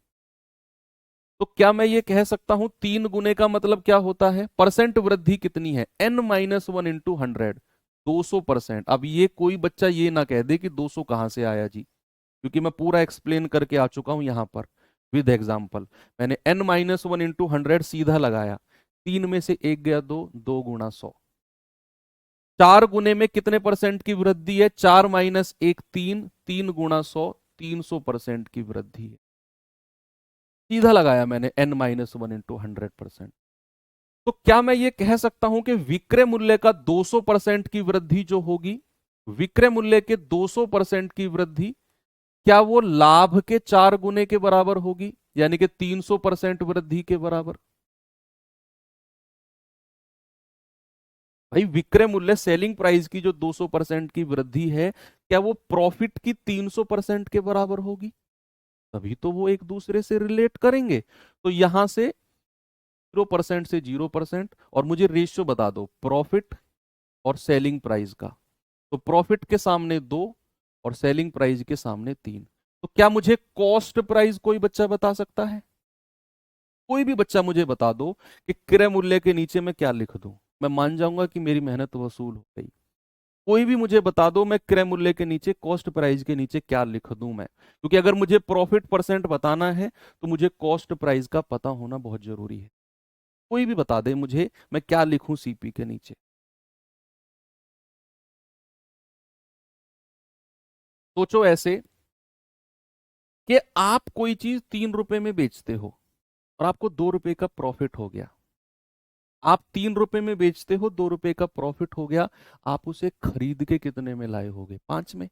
तो क्या मैं ये कह सकता हूं 3 गुने का मतलब क्या होता है, परसेंट वृद्धि कितनी है, n-1 × 100, 200%। अब ये कोई बच्चा ये ना कह दे कि 200 कहां से आया जी, क्योंकि मैं पूरा एक्सप्लेन करके आ चुका हूं यहां पर विद एग्जाम्पल। मैंने n-1 × 100 सीधा लगाया, 3 में से 1 गया 2, 2 × 100। 4 गुने में कितने परसेंट की वृद्धि है, 4 - 1 3, 3 × 100, 300% की वृद्धि है। सीधा लगाया मैंने n-1 × 100%। तो क्या मैं ये कह सकता हूं कि विक्रय मूल्य का 200% की वृद्धि जो होगी, विक्रय मूल्य के 200% की वृद्धि, क्या वो लाभ के 4 गुने के बराबर होगी, यानी कि 300% वृद्धि के बराबर? भाई विक्रय मूल्य सेलिंग प्राइस की जो 200% की वृद्धि है, क्या वो प्रॉफिट की 300% के बराबर होगी? तभी तो वो एक दूसरे से रिलेट करेंगे। तो यहां से 0% से 0%, और मुझे रेशियो बता दो प्रॉफिट और सेलिंग प्राइस का। तो प्रॉफिट के सामने 2 और सेलिंग प्राइस के सामने 3। तो क्या मुझे कॉस्ट प्राइस कोई बच्चा बता सकता है? कोई भी बच्चा मुझे बता दो कि क्रय मूल्य के नीचे मैं क्या लिख दूं, मैं मान जाऊंगा कि मेरी मेहनत वसूल हो गई। कोई भी मुझे बता दो मैं क्रय मूल्य के नीचे कॉस्ट प्राइस के नीचे क्या लिख दूं मैं, क्योंकि अगर मुझे प्रॉफिट परसेंट बताना है तो मुझे कॉस्ट प्राइस का पता होना बहुत जरूरी है। कोई भी बता दे मुझे मैं क्या लिखूं सीपी के नीचे। सोचो ऐसे कि आप कोई चीज 3 रुपए में बेचते हो और आपको 2 रुपए का प्रॉफिट हो गया। आप 3 रुपए में बेचते हो, 2 रुपए का प्रॉफिट हो गया। आप उसे खरीद के कितने में लाए होगे, 5 में?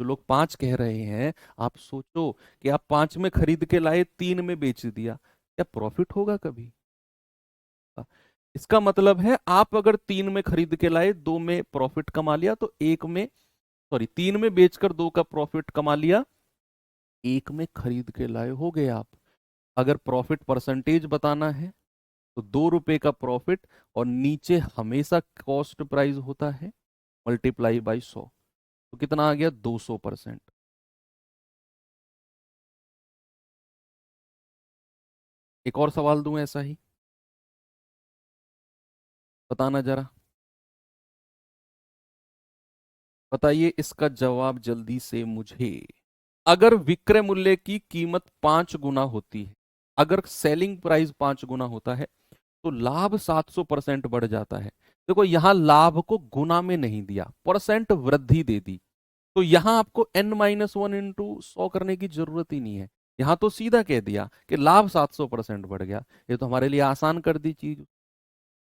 जो लोग 5 कह रहे हैं, आप सोचो कि आप 5 में खरीद के लाए, 3 में बेच दिया, क्या प्रॉफिट होगा कभी? इसका मतलब है आप अगर 3 में खरीद के लाए, 2 में प्रॉफिट कमा लिया, तो एक में, सॉरी 3 में बेचकर 2 का प्रॉफिट कमा लिया, एक में खरीद के लाए हो गए आप। अगर प्रॉफिट परसेंटेज बताना है तो 2 रुपए का प्रॉफिट और नीचे हमेशा कॉस्ट प्राइस होता है, मल्टीप्लाई बाई 100, तो कितना आ गया, 200%। एक और सवाल दूं ऐसा ही, बताना जरा, बताइए इसका जवाब जल्दी से मुझे। अगर विक्रय मूल्य की कीमत 5 गुना होती है, अगर सेलिंग प्राइस 5 गुना होता है, तो लाभ 700% बढ़ जाता है। देखो यहां लाभ को गुना में नहीं दिया, परसेंट वृद्धि दे दी। तो यहां आपको n-1 × 100 करने की जरूरत ही नहीं है। यहां तो सीधा कह दिया कि लाभ 700% बढ़ गया, ये तो हमारे लिए आसान कर दी चीज।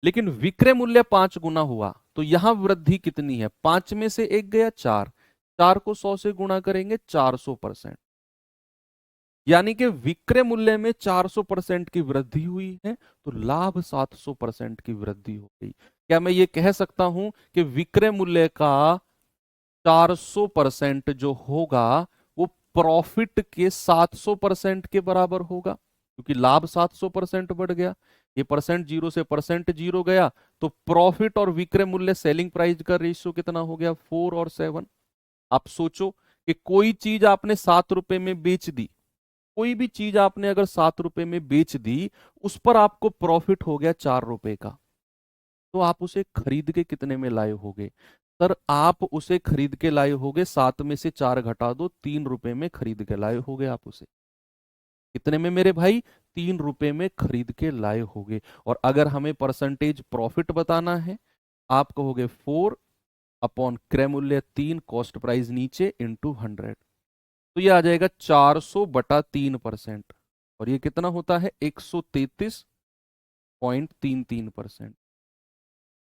लेकिन विक्रय मूल्य 5 गुना हुआ, तो यहां वृद्धि कितनी है, 5 में से 1 गया 4, 4 को 100 से गुणा करेंगे 400%। यानी कि विक्रय मूल्य में 400% की वृद्धि हुई है, तो लाभ 700% की वृद्धि हो गई। क्या मैं ये कह सकता हूं कि विक्रय मूल्य का 400% जो होगा वो प्रॉफिट के 700% के बराबर होगा, क्योंकि लाभ 700% बढ़ गया। ये परसेंट जीरो से परसेंट जीरो गया, तो प्रॉफिट और विक्रय मूल्य सेलिंग प्राइस का रेशियो कितना हो गया, 4 और 7। आप सोचो कि कोई चीज आपने 7 रुपए में बेच दी, कोई भी चीज आपने अगर 7 रुपए में बेच दी, उस पर आपको प्रॉफिट हो गया 4 रुपए का, तो आप उसे खरीद के कितने में लाए होगे? सर आप उसे खरीद के लाए होगे, 7 में से 4 घटा दो, 3 रुपए में खरीद के लाए होगे आप उसे। कितने में मेरे भाई, 3 रुपए में खरीद के लाए होगे। और अगर हमें परसेंटेज प्रॉफिट बताना है, आप कहोगे 4 क्रय मूल्य 3, कॉस्ट प्राइस नीचे, इंटू 100। तो ये आ जाएगा 400/3%, और ये कितना होता है, 133.33%।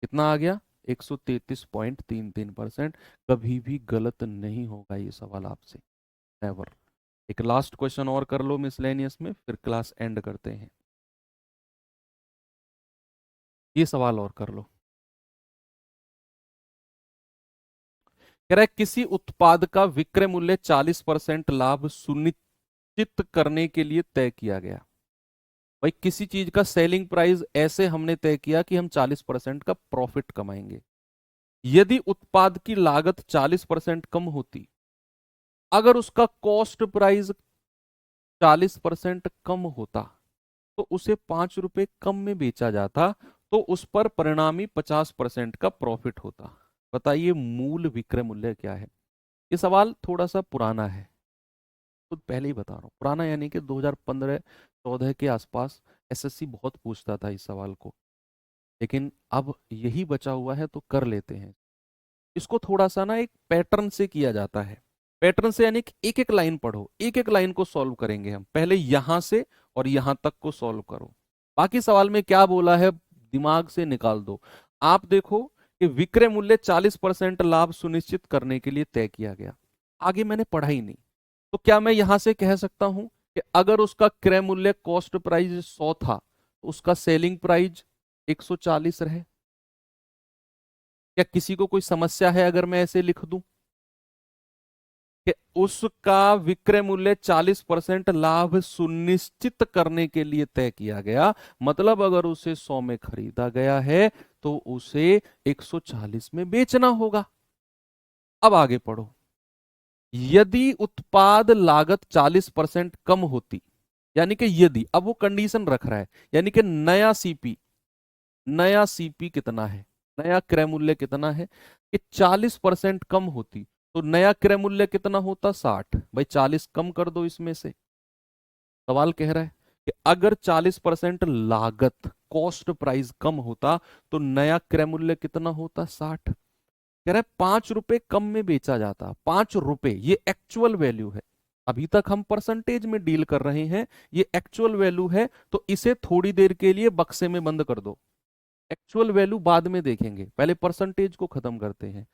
कितना आ गया, 133.33%। कभी भी गलत नहीं होगा ये सवाल आपसे, नेवर। एक लास्ट क्वेश्चन और कर लो मिसलेनियस में, फिर क्लास एंड करते हैं। ये सवाल और कर लो। कह रहा है किसी उत्पाद का विक्रय मूल्य 40% लाभ सुनिश्चित करने के लिए तय किया गया। भाई किसी चीज का सेलिंग प्राइस ऐसे हमने तय किया कि हम 40% का प्रॉफिट कमाएंगे। यदि उत्पाद की लागत 40% कम होती, अगर उसका कॉस्ट प्राइस 40% कम होता तो उसे 5 रुपए कम में बेचा जाता, तो उस पर परिणामी 50% का प्रॉफिट होता। बताइए मूल विक्रय मूल्य क्या है। ये सवाल थोड़ा सा पुराना है, तो पहले ही बता रहा हूँ पुराना, यानी कि 2015-14 के आसपास एसएससी बहुत पूछता था इस सवाल को, लेकिन अब यही बचा हुआ है तो कर लेते हैं इसको। थोड़ा सा ना एक पैटर्न से किया जाता है। पैटर्न से यानी कि एक एक लाइन पढ़ो, एक एक लाइन को सॉल्व करेंगे हम। पहले यहां से और यहां तक को सॉल्व करो, बाकी सवाल में क्या बोला है दिमाग से निकाल दो। आप देखो कि विक्रय मूल्य 40% लाभ सुनिश्चित करने के लिए तय किया गया, आगे मैंने पढ़ा ही नहीं। तो क्या मैं यहां से कह सकता हूं कि अगर उसका क्रय मूल्य कॉस्ट प्राइस 100 था तो उसका सेलिंग प्राइस 140 रहे? क्या किसी को कोई समस्या है अगर मैं ऐसे लिख दूं कि उसका विक्रय मूल्य 40% लाभ सुनिश्चित करने के लिए तय किया गया, मतलब अगर उसे 100 में खरीदा गया है तो उसे 140 में बेचना होगा। अब आगे पढ़ो। यदि उत्पाद लागत 40% कम होती, यानी कि यदि, अब वो कंडीशन रख रहा है, यानी कि नया सीपी कितना है, नया क्रय मूल्य कितना है कि 40% कम होती तो नया क्रय मूल्य कितना होता 60। भाई 40 कम कर दो इसमें से। सवाल कह रहा है कि अगर 40% लागत कॉस्ट प्राइस कम होता तो नया क्रय मूल्य कितना होता 60। कह रहा है 5 रुपए कम में बेचा जाता। 5 रुपए ये एक्चुअल वैल्यू है, अभी तक हम परसेंटेज में डील कर रहे हैं, ये एक्चुअल वैल्यू है, तो इसे थोड़ी देर के लिए बक्से में बंद कर दो। एक्चुअल वैल्यू बाद में देखेंगे, पहले परसेंटेज को खत्म करते हैं।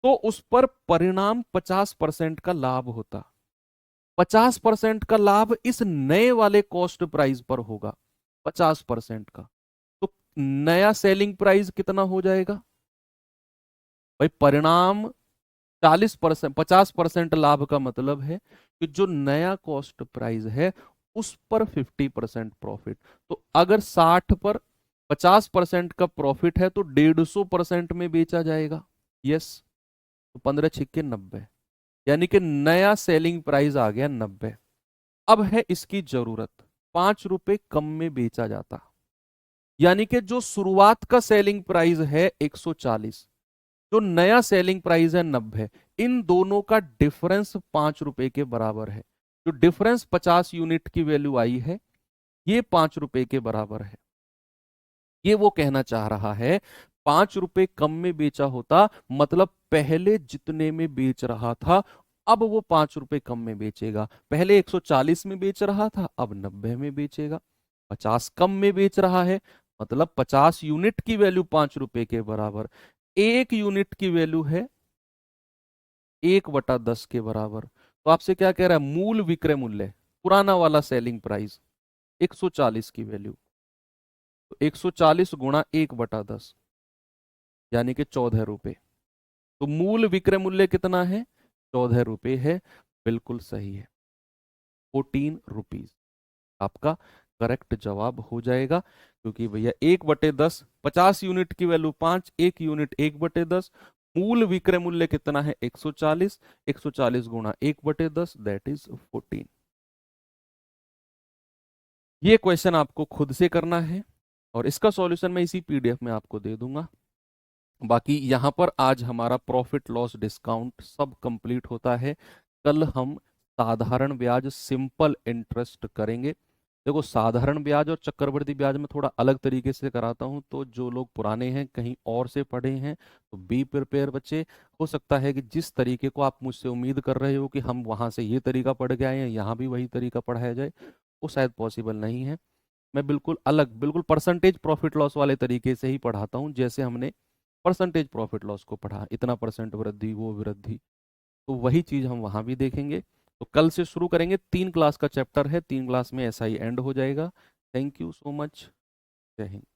तो उस पर परिणाम 50% का लाभ होता। 50% का लाभ इस नए वाले कॉस्ट प्राइस पर होगा, 50% का। तो नया सेलिंग प्राइस कितना हो जाएगा भाई? परिणाम 40%, 50% लाभ का मतलब है कि जो नया कॉस्ट प्राइस है उस पर 50% प्रॉफिट। तो अगर 60 पर 50% का प्रॉफिट है तो 150% में बेचा जाएगा। यस, तो 15 छिक्के 90, यानी कि नया सेलिंग प्राइस आ गया 90। अब है इसकी जरूरत, 5 रुपए कम में बेचा जाता, यानी कि जो शुरुआत का सेलिंग प्राइस है 140, जो नया सेलिंग प्राइस है 90, इन दोनों का डिफरेंस 5 रुपए के बराबर है। जो डिफरेंस 50 यूनिट की वैल्यू आई है ये 5 रुपए के बराबर है। ये वो कहना चाह रहा है 5 रुपए कम में बेचा होता, मतलब पहले जितने में बेच रहा था अब वो 5 रुपए कम में बेचेगा। पहले 140 में बेच रहा था अब 90 में बेचेगा। 50 कम में बेच रहा है, मतलब 50 यूनिट की वैल्यू 5 रुपए के बराबर। 1 यूनिट की वैल्यू है 1/10 के बराबर। तो आपसे क्या कह रहा है, मूल विक्रय मूल्य पुराना वाला सेलिंग प्राइस 140 की वैल्यू, तो 140 गुणा 1/10 यानी कि 14 रुपए। तो मूल विक्रय मूल्य कितना है 14 रुपए है, बिल्कुल सही है, 14 रुपीज आपका करेक्ट जवाब हो जाएगा। क्योंकि भैया 1/10, 50 यूनिट की वैल्यू 5, 1 यूनिट 1/10, मूल विक्रय मूल्य कितना है 140, 140 गुणा 1/10 दैट इज 14। ये क्वेश्चन आपको खुद से करना है और इसका सॉल्यूशन मैं इसी पीडीएफ में आपको दे दूंगा। बाकी यहां पर आज हमारा प्रॉफिट लॉस डिस्काउंट सब कंप्लीट होता है। कल हम साधारण ब्याज सिंपल इंटरेस्ट करेंगे। देखो साधारण ब्याज और चक्रवृद्धि ब्याज में थोड़ा अलग तरीके से कराता हूं, तो जो लोग पुराने हैं कहीं और से पढ़े हैं तो बी प्रिपेयर बच्चे। हो सकता है कि जिस तरीके को आप मुझसे उम्मीद कर रहे हो कि हम वहां से ये तरीका पढ़ के आए हैं यहाँ भी वही तरीका पढ़ाया जाए, वो शायद पॉसिबल नहीं है। मैं बिल्कुल अलग, बिल्कुल परसेंटेज प्रॉफिट लॉस वाले तरीके से ही पढ़ाता हूँ, जैसे हमने परसेंटेज प्रॉफिट लॉस को पढ़ा, इतना परसेंट वृद्धि वो वृद्धि, तो वही चीज हम वहां भी देखेंगे। तो कल से शुरू करेंगे, 3 क्लास का चैप्टर है, 3 क्लास में ऐसा ही एंड हो जाएगा। थैंक यू सो मच, जय हिंद।